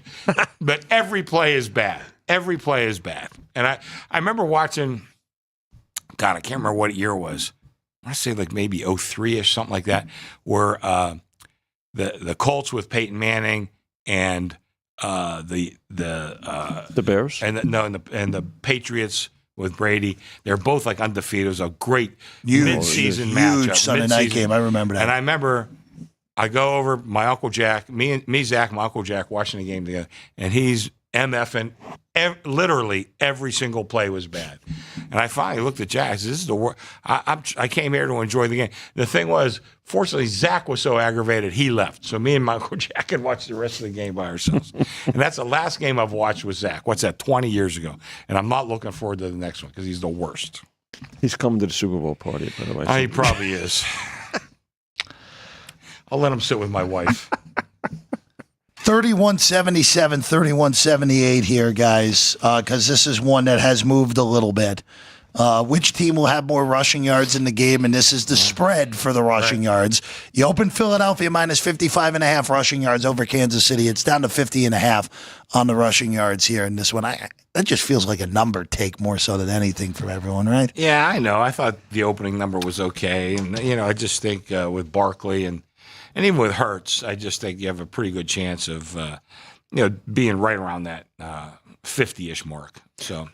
but every play is bad. Every play is bad, and I remember watching. God, I can't remember what year it was. I want to say maybe 03-ish, something like that, where the Colts with Peyton Manning and the Bears and the Patriots with Brady. They're both undefeated. It was a great mid-season matchup. Huge Sunday night game. I remember that. And I remember I go over my Uncle Jack, me, Zach, my Uncle Jack watching the game together, and he's MFing. Literally every single play was bad, and I finally looked at Jack. I said, "This is the worst." I came here to enjoy the game. The thing was, fortunately, Zach was so aggravated he left. So me and my Uncle Jack could watch the rest of the game by ourselves. And that's the last game I've watched with Zach. What's that? 20 years ago. And I'm not looking forward to the next one because he's the worst. He's coming to the Super Bowl party, by the way. He probably is. I'll let him sit with my wife. 31-77, 31-78 here, guys, because this is one that has moved a little bit. Which team will have more rushing yards in the game? And this is the spread for the rushing yards. You open Philadelphia minus 55.5 rushing yards over Kansas City. It's down to 50.5 on the rushing yards here in this one. That just feels like a number take more so than anything for everyone, right? Yeah, I know. I thought the opening number was okay. And, I just think with Barkley and even with Hurts, I just think you have a pretty good chance of, being right around that 50-ish mark. So,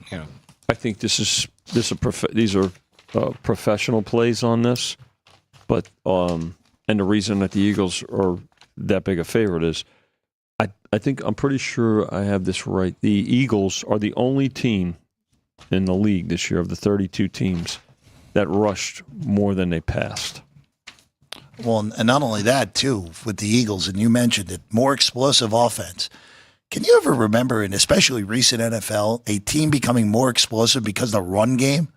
I think these are professional plays on this, but and the reason that the Eagles are that big a favorite is, I'm pretty sure I have this right. The Eagles are the only team in the league this year of the 32 teams that rushed more than they passed. Well, and not only that, too, with the Eagles, and you mentioned it, more explosive offense. Can you ever remember, in especially recent NFL, a team becoming more explosive because of the run game?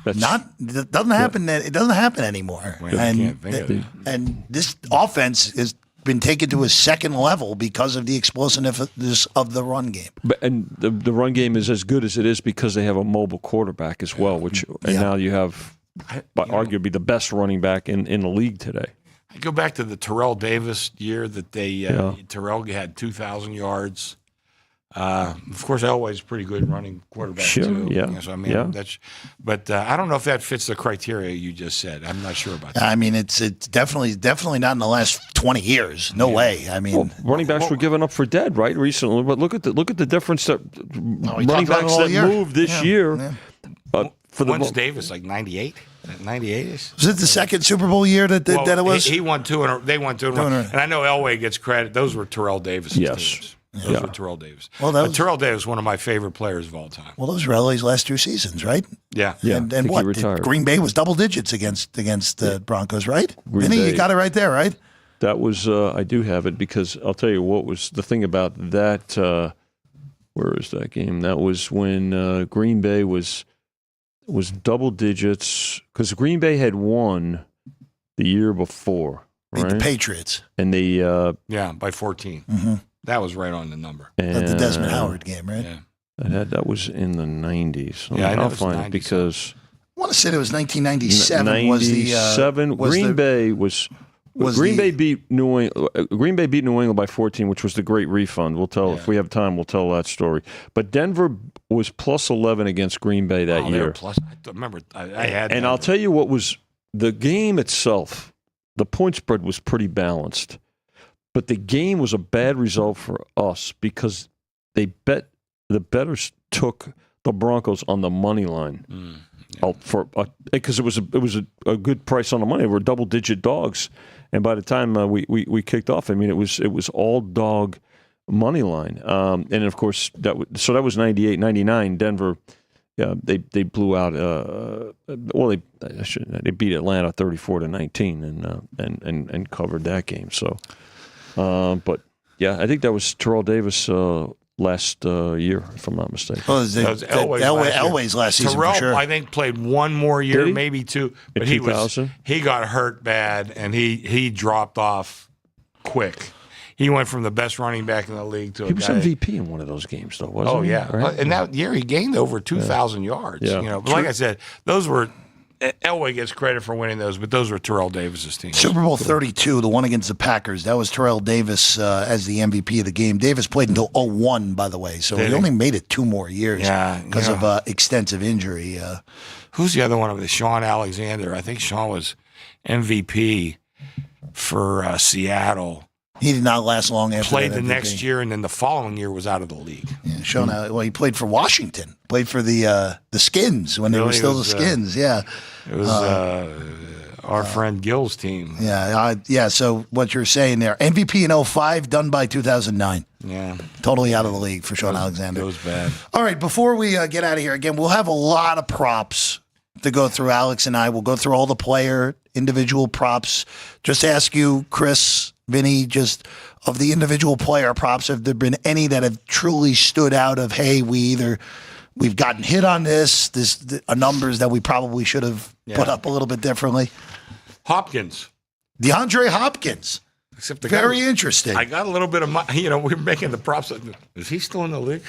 It doesn't happen. It doesn't happen anymore. Well, and this offense has been taken to a second level because of the explosiveness of the run game. And the run game is as good as it is because they have a mobile quarterback as well, and now you have arguably the best running back in the league today. I go back to the Terrell Davis year that Terrell had 2,000 yards. Of course, Elway's a pretty good running quarterback too. Yeah. So but I don't know if that fits the criteria you just said. I'm not sure about that. I mean, it's definitely not in the last 20 years. No way. I mean, running backs were given up for dead, right? Recently, but look at the difference that running backs that moved this year. for the When's Davis, like 98? 98-ish? Was it the second Super Bowl year that it was? He won two, and they won two in a row. And I know Elway gets credit. Those were Terrell Davis' teams. Those were Terrell Davis. Well, Terrell Davis, one of my favorite players of all time. Well, those were LA's last 2 seasons, right? Yeah. And what? Green Bay was double digits against the Broncos, right? Vinny, you got it right there, right? That was I do have it because I'll tell you what was the thing about that. Where is that game? That was when Green Bay was double digits because Green Bay had won the year before, Beat right? the Patriots. And they by 14. Mm-hmm. That was right on the number. The Desmond Howard game, right? Yeah. That was in the 90s. I'll find it because I want to say it was 1997. 97. Green Bay beat New England. Green Bay beat New England by 14, which was the great refund. We'll tell if we have time. We'll tell that story. But Denver was plus 11 against Green Bay that year. They were plus. I remember I had. And Denver. I'll tell you what was the game itself. The point spread was pretty balanced, but the game was a bad result for us because the bettors took the Broncos on the money line. Because it was a good price on the money. They were double-digit dogs, and by the time we kicked off, I mean it was all dog money line. And of course that was 98, 99. Denver, they blew out. They beat Atlanta 34-19 and covered that game. So, but yeah, I think that was Terrell Davis. Last year, if I'm not mistaken. Well, that was Elway's last season Terrell, for sure. I think, played one more year, maybe two. But he got hurt bad, and he dropped off quick. He went from the best running back in the league to he was MVP in one of those games, though, wasn't he? Oh, yeah. Right? And that year he gained over 2,000 yards. Yeah. But like I said, those were Elway gets credit for winning those, but those were Terrell Davis's teams. Super Bowl 32, the one against the Packers, that was Terrell Davis as the MVP of the game. Davis played until 2001, by the way, so he only made it 2 more years because of extensive injury. Who's the other one of it? Sean Alexander. I think Sean was MVP for Seattle. He did not last long after Played that the next year, and then the following year was out of the league. Yeah, Sean, he played for Washington. Played for the Skins when they were still the Skins. It was our friend Gill's team. So what you're saying there, MVP in 05, done by 2009. Yeah. Totally out of the league for Sean Alexander. It was bad. All right, before we get out of here, again, we'll have a lot of props to go through. Alex and I will go through all the player individual props. Just ask you, Chris, Vinny, just of the individual player props, have there been any that have truly stood out of, hey, we've gotten hit on this numbers that we probably should have put up a little bit differently? Hopkins. DeAndre Hopkins. Except very interesting. I got a little bit of we're making the props. Is he still in the league?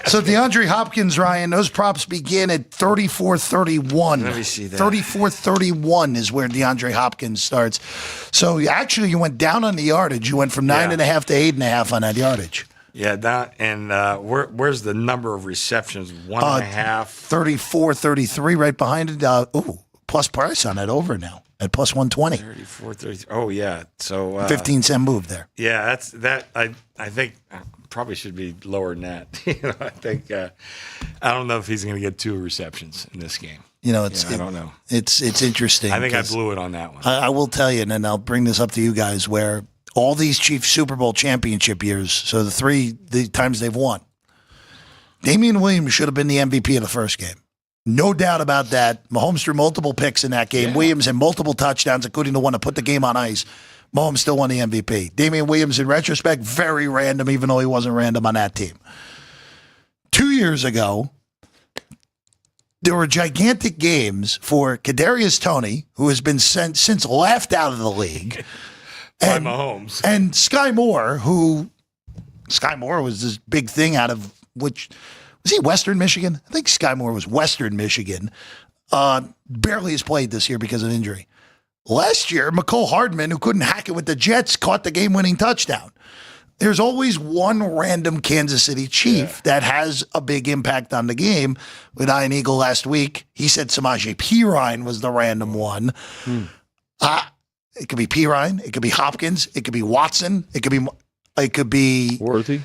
So DeAndre Hopkins, Ryan, those props begin at 34-31. Let me see that. 34-31 is where DeAndre Hopkins starts. So actually you went down on the yardage. You went from 9.5 to 8.5 on that yardage. Yeah, where's the number of receptions? 1.5. 34-33 right behind it. Plus price on it over now at plus 120. 34-33. Oh, yeah. So 15-cent move there. Yeah, that's that. I think probably should be lower than that. I think I don't know if he's going to get 2 receptions in this game. I don't know. It's interesting. I think I blew it on that one. I will tell you, and then I'll bring this up to you guys, where all these Chiefs Super Bowl championship years, so the times they've won, Damian Williams should have been the MVP of the first game. No doubt about that. Mahomes threw multiple picks in that game. Yeah. Williams had multiple touchdowns, including the one to put the game on ice. Mahomes still won the MVP. Damian Williams, in retrospect, very random, even though he wasn't random on that team. 2 years ago, there were gigantic games for Kadarius Toney, who has been since laughed out of the league. By Mahomes. And Sky Moore, Sky Moore was this big thing out of which... Was he Western Michigan? I think Sky Moore was Western Michigan. Barely has played this year because of injury. Last year, McCole Hardman, who couldn't hack it with the Jets, caught the game-winning touchdown. There's always one random Kansas City Chief that has a big impact on the game. With Ian Eagle last week, he said Samaje Perine was the random one. It could be Perine. It could be Hopkins. It could be Watson. It could be Worthy.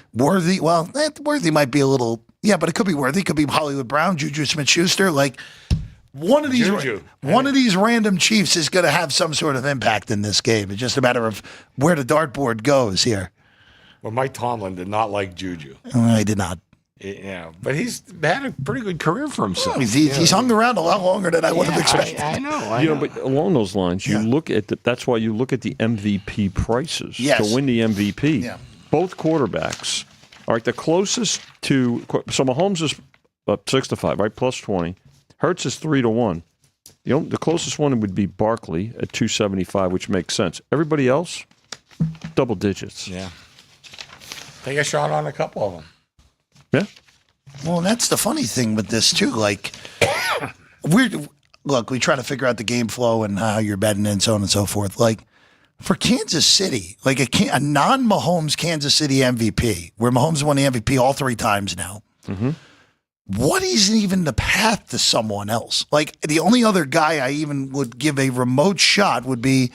Well, Worthy might be a little... Yeah, but it could be Worthy. It could be Hollywood Brown, Juju Smith-Schuster. one of these Juju. one of these random Chiefs is going to have some sort of impact in this game. It's just a matter of where the dartboard goes here. Well, Mike Tomlin did not like Juju. I did not. Yeah, but he's had a pretty good career for himself. He's hung around a lot longer than I would have expected. I know. But along those lines, you look at that's why you look at the MVP prices to win the MVP. Yeah. Both quarterbacks. All right, the closest to so Mahomes is up 6-5, right, plus 20. Hurts is 3-1. The closest one would be Barkley at 275, which makes sense. Everybody else, double digits. Yeah. Take a shot on a couple of them. Yeah. Well, and that's the funny thing with this too. Like, we try to figure out the game flow and how you're betting and so on and so forth. Like for Kansas City, like a non-Mahomes Kansas City MVP, where Mahomes won the MVP all 3 times now. Mm-hmm. What is even the path to someone else? Like the only other guy I even would give a remote shot would be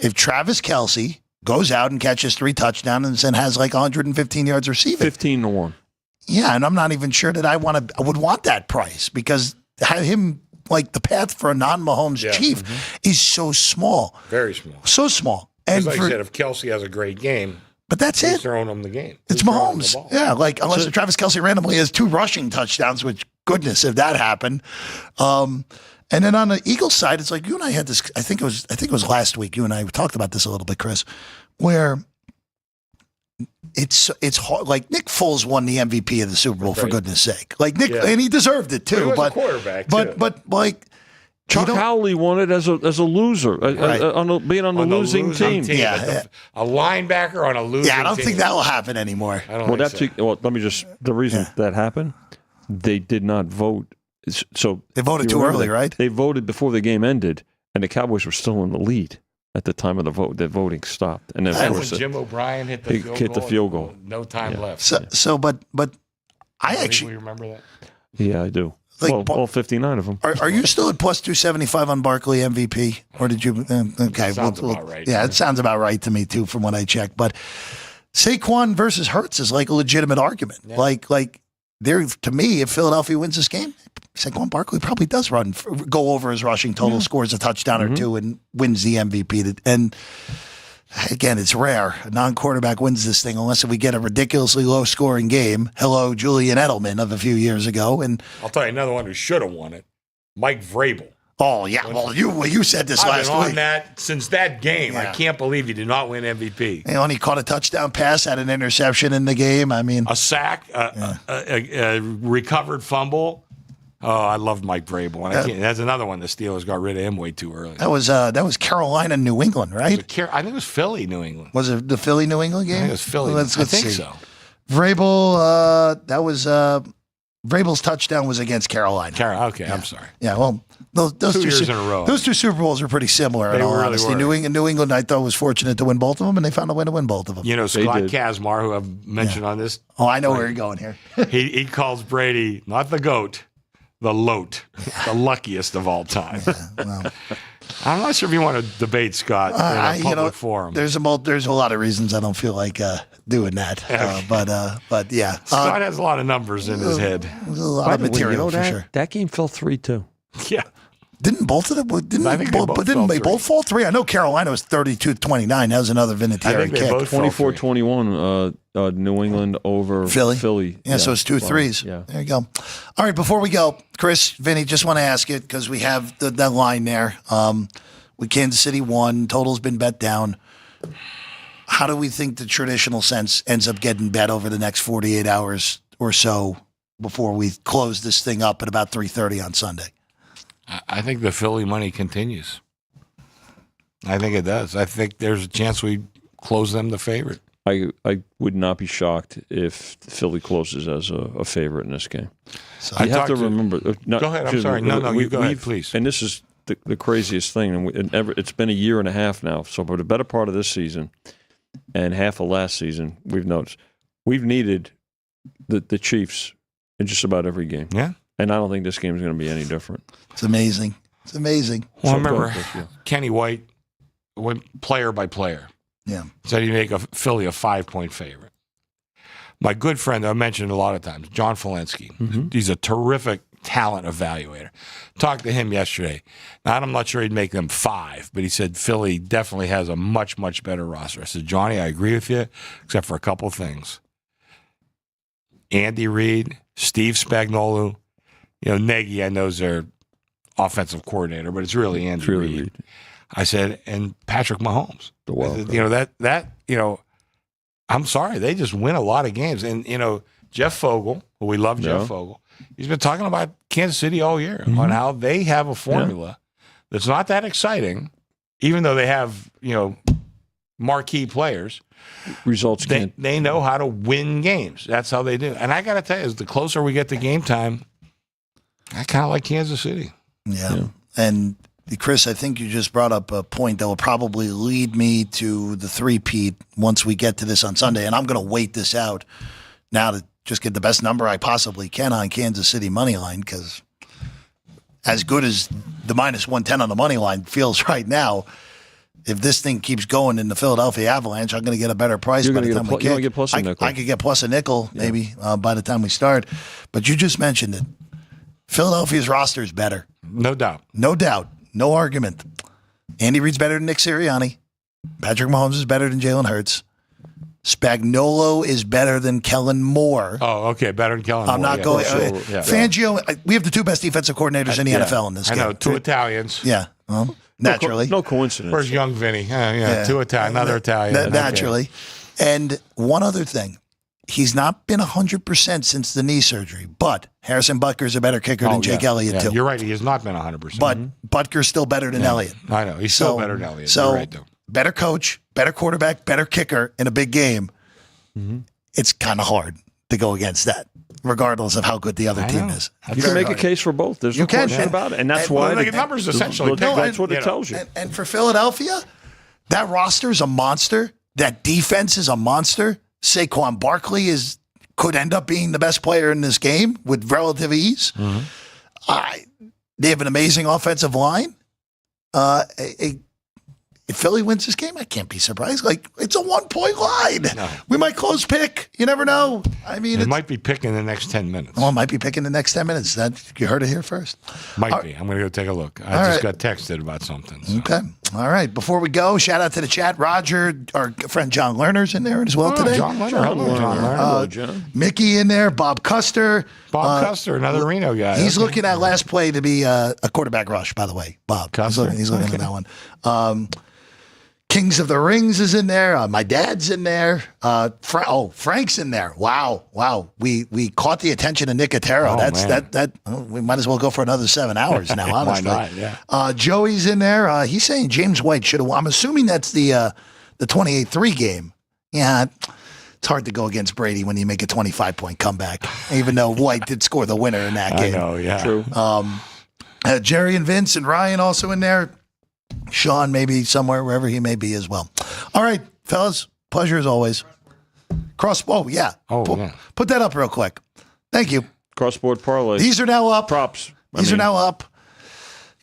if Travis Kelce goes out and catches 3 touchdowns and then has like 115 yards receiving. 15-1. Yeah, and I'm not even sure that I would want that price because him like the path for a non-Mahomes Chief is so small, Very small. so small. And Like I said, if Kelce has a great game, but that's who's it. throwing him the game? It's Who's throwing him the Mahomes. ball? Yeah, like unless Travis Kelce randomly has 2 rushing touchdowns, which goodness if that happened. And then on the Eagles side, it's like you and I had this. I think it was last week. You and I talked about this a little bit, Chris, where. It's hard. Like Nick Foles won the MVP of the Super Bowl for goodness sake. Like Nick, and he deserved it too. He was but a quarterback, but like Chuck Howley won it as a loser, being on the losing team. Yeah. A linebacker on a losing team. Yeah, I don't think that will happen anymore. I don't think so. Let me just. The reason that happened, they did not vote. So They voted too early, right? They voted before the game ended, and the Cowboys were still in the lead at the time of the vote. The voting stopped, and then And when Jim O'Brien hit the field goal. No time left. But I actually remember that. Yeah, I do. Like, all 59 of them. Are you still at plus 275 on Barkley MVP, or did you? Okay, Sounds about right. Yeah, it sounds about right to me too, from what I checked. But Saquon versus Hurts is like a legitimate argument. Yeah. Like there to me, if Philadelphia wins this game, Saquon Barkley probably does go over his rushing total, scores a touchdown or 2, and wins the MVP. And again, it's rare. A non-quarterback wins this thing unless we get a ridiculously low-scoring game. Hello, Julian Edelman of a few years ago. And I'll tell you another one who should have won it, Mike Vrabel. Oh, yeah. Well, you said this last week. I've been on that since that game. Yeah. I can't believe he did not win MVP. He only caught a touchdown pass, had an interception in the game. I mean, a sack, a recovered fumble. Oh, I loved Mike Vrabel. And that's another one. The Steelers got rid of him way too early. That was Carolina, New England, right? I think it was Philly, New England. Was it the Philly, New England game? I think it was Philly. Let's I think see. so. Vrabel, that was Vrabel's touchdown was against Carolina. Okay, yeah. I'm sorry. Yeah, well, those 2 years in a row. Those 2 Super Bowls were pretty similar. In all honesty, New England, I thought was fortunate to win both of them, and they found a way to win both of them. You know, Scott Kazmar, who I've mentioned on this. Oh, I know where you're going here. he calls Brady not the GOAT, the LOAT, the luckiest of all time. Well, I'm not sure if you want to debate Scott in a public forum. There's a lot of reasons I don't feel like doing that. But yeah, Scott has a lot of numbers in his head. There's a lot of material for sure. That game fell 3-2. Yeah. Didn't both of them? Didn't they both fall 3? I know Carolina was 32-29. That was another Vinatieri kick. 24-21. New England over Philly. Yeah, so it's 2 threes. Yeah. There you go. All right, before we go, Chris, Vinny, just want to ask it because we have that line there. With Kansas City won, total's been bet down. How do we think the traditional sense ends up getting bet over the next 48 hours or so before we close this thing up at about 3:30 on Sunday? I think the Philly money continues. I think it does. I think there's a chance we close them the favorite. I would not be shocked if Philly closes as a favorite in this game. So you have to remember. Go ahead. I'm sorry. No, you go ahead, please. And this is the craziest thing. It's been a year and a half now. So for the better part of this season and half of last season, we've noticed we've needed the Chiefs in just about every game. Yeah. And I don't think this game is going to be any different. It's amazing. It's amazing. Well, I remember Kenny White went player by player. Yeah. Said he'd make Philly a 5-point favorite. My good friend, I mentioned a lot of times, John Falensky. Mm-hmm. He's a terrific talent evaluator. Talked to him yesterday. Now, I'm not sure he'd make them 5, but he said Philly definitely has a much, much better roster. I said, Johnny, I agree with you, except for a couple of things. Andy Reid, Steve Spagnuolo, Nagy, I know is their offensive coordinator, but it's really Andy Reid. I said, and Patrick Mahomes. I'm sorry, they just win a lot of games. And, Jeff Fogel, who we love Jeff Fogel, he's been talking about Kansas City all year on how they have a formula that's not that exciting, even though they have, marquee players. Results they know how to win games. That's how they do. And I got to tell you, as the closer we get to game time, I kind of like Kansas City. Yeah. And Chris, I think you just brought up a point that will probably lead me to the three-peat once we get to this on Sunday. And I'm going to wait this out now to just get the best number I possibly can on Kansas City money line, because as good as the minus 110 on the money line feels right now, if this thing keeps going in the Philadelphia Avalanche, I'm going to get a better price by the time we get. Get plus a nickel. I could get plus a nickel maybe by the time we start. But you just mentioned it. Philadelphia's roster is better. No doubt. No doubt. No argument. Andy Reid's better than Nick Sirianni. Patrick Mahomes is better than Jalen Hurts. Spagnuolo is better than Kellen Moore. Oh, okay. Better than Kellen Moore. I'm not going. Fangio, we have the 2 best defensive coordinators in the NFL in this game. I know, 2 Italians. Yeah. Well, naturally. No coincidence. Where's young Vinny? 2 Italian, another Italian. Naturally. And one other thing. He's not been 100% since the knee surgery, but Harrison Butker's a better kicker than Jake Elliott, too. You're right. He has not been 100%. But Butker's still better than Elliott. I know. He's still better than Elliott. So, you're right, though. Better coach, better quarterback, better kicker in a big game. It's kind of hard to go against that, regardless of how good the other team is. You can make a case for both. There's no question about it. And that's why the numbers essentially that's what it tells you. And for Philadelphia, that roster is a monster. That defense is a monster. Saquon Barkley could end up being the best player in this game with relative ease. They have an amazing offensive line. If Philly wins this game, I can't be surprised. Like, it's a 1-point line. No. We might close pick. You never know. I mean, it might be picking in the next 10 minutes. Well, it might be picking the next 10 minutes. You heard it here first. Might be. I'm going to go take a look. I just got texted about something. So. Okay. All right. Before we go, shout out to the chat. Roger, our friend John Lerner's in there as well today. John Lerner. Hello, John. Mickey in there. Bob Custer. Custer, another Reno guy. He's looking at last play to be a quarterback rush, by the way. Bob. Custer. He's looking at that one. Kings of the Rings is in there. My dad's in there. Frank's in there. Wow. We caught the attention of Nick Otero. We might as well go for another 7 hours now, honestly. Why not? Yeah. Joey's in there. He's saying James White should have won. I'm assuming that's the 28-3 game. Yeah, it's hard to go against Brady when you make a 25-point comeback, even though White did score the winner in that game. I know, yeah. True. Jerry and Vince and Ryan also in there. Sean maybe somewhere, wherever he may be as well. All right, fellas, pleasure as always. Put that up real quick. Thank you. Crossboard parlay. These are now up. Props. These are now up.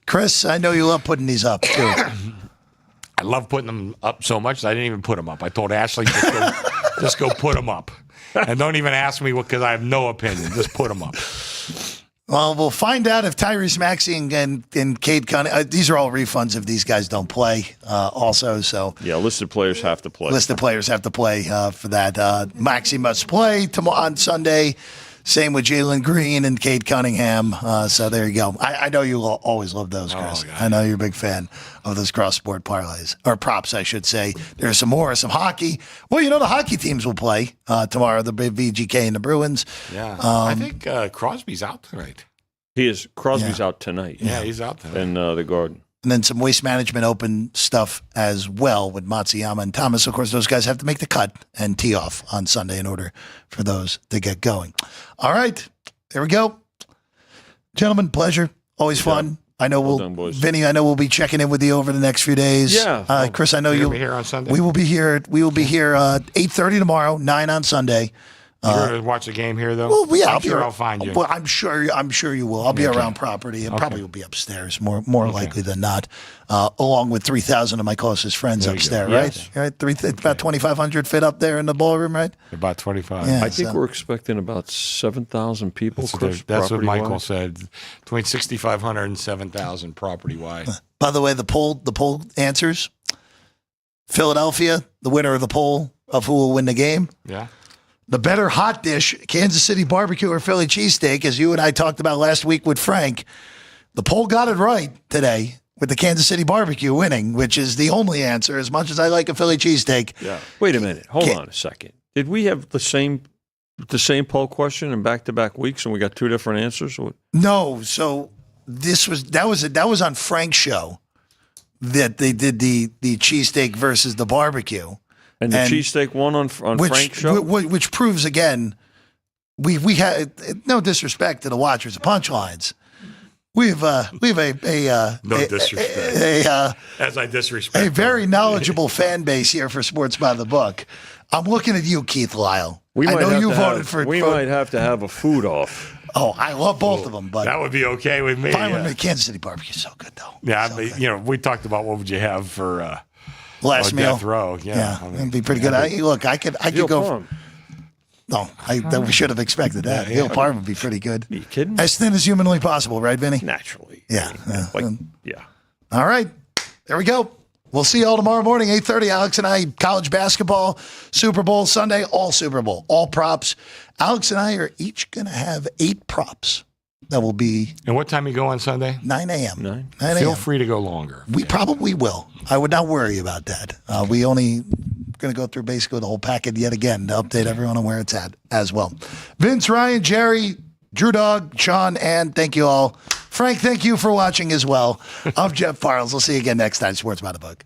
Chris, I know you love putting these up, too. I love putting them up so much that I didn't even put them up. I told Ashley, just go put them up. And don't even ask me because I have no opinion. Just put them up. Well, we'll find out if Tyrese Maxey and Cade Cunningham, these are all refunds if these guys don't play also. So yeah, listed players have to play. Listed players have to play for that. Maxey must play on Sunday. Same with Jalen Green and Cade Cunningham. So there you go. I know you always love those, Chris. I know you're a big fan of those cross-sport parlays, or props, I should say. There's some hockey. Well, the hockey teams will play tomorrow, the VGK and the Bruins. Yeah. I think Crosby's out tonight. He is. Crosby's out tonight. Yeah, he's out tonight. In the Garden. And then some Waste Management Open stuff as well with Matsuyama and Thomas. Of course, those guys have to make the cut and tee off on Sunday in order for those to get going. All right. There we go. Gentlemen, pleasure. Always fun. I know Vinny, I know we'll be checking in with you over the next few days. Yeah. Chris, I know you'll be here on Sunday. We will be here. We will be here 8:30 tomorrow, 9 on Sunday. You going to watch a game here, though? Well, yeah, I'll find you. Well, I'm sure you will. I'll be around property and probably will be upstairs more likely than not, along with 3,000 of my closest friends upstairs, right? Yes. Right, about 2,500 fit up there in the ballroom, right? About 25. I think we're expecting about 7,000 people. That's what Michael said. Between 6,500 and 7,000 property-wide. By the way, the poll answers: Philadelphia, the winner of the poll of who will win the game. Yeah. The better hot dish, Kansas City barbecue or Philly cheesesteak, as you and I talked about last week with Frank. The poll got it right today with the Kansas City barbecue winning, which is the only answer, as much as I like a Philly cheesesteak. Yeah. Wait a minute. Hold on a second. Did we have the same poll question in back-to-back weeks and we got two different answers? No. So that was on Frank's show that they did the cheesesteak versus the barbecue. And the cheesesteak won on Frank's show? Which proves, again, we had, no disrespect to the watchers of punchlines. We have a No disrespect. As I disrespect a very knowledgeable fan base here for Sports by the Book. I'm looking at you, Keith Lyle. I know you voted for. We might have to have a food off. Oh, I love both of them, but that would be okay with me. Fine with me. Kansas City barbecue is so good, though. Yeah, so we talked about what would you have for last meal. Death row. Yeah, it'd be pretty good. I could go. No, we should have expected that. Veal parm would be pretty good. Are you kidding? As thin as humanly possible, right, Vinny? Naturally. Yeah. Yeah. All right. There we go. We'll see you all tomorrow morning, 8:30. Alex and I, college basketball, Super Bowl Sunday, all Super Bowl, all props. Alex and I are each going to have 8 props. That will be. And what time you go on Sunday? 9 a.m. 9 a.m. Feel free to go longer. We probably will. I would not worry about that. We only going to go through basically the whole packet yet again to update everyone on where it's at as well. Vince, Ryan, Jerry, Drew Dog, Sean, and thank you all. Frank, thank you for watching as well. I'm Jeff Parles. We'll see you again next time. Sports by the Book.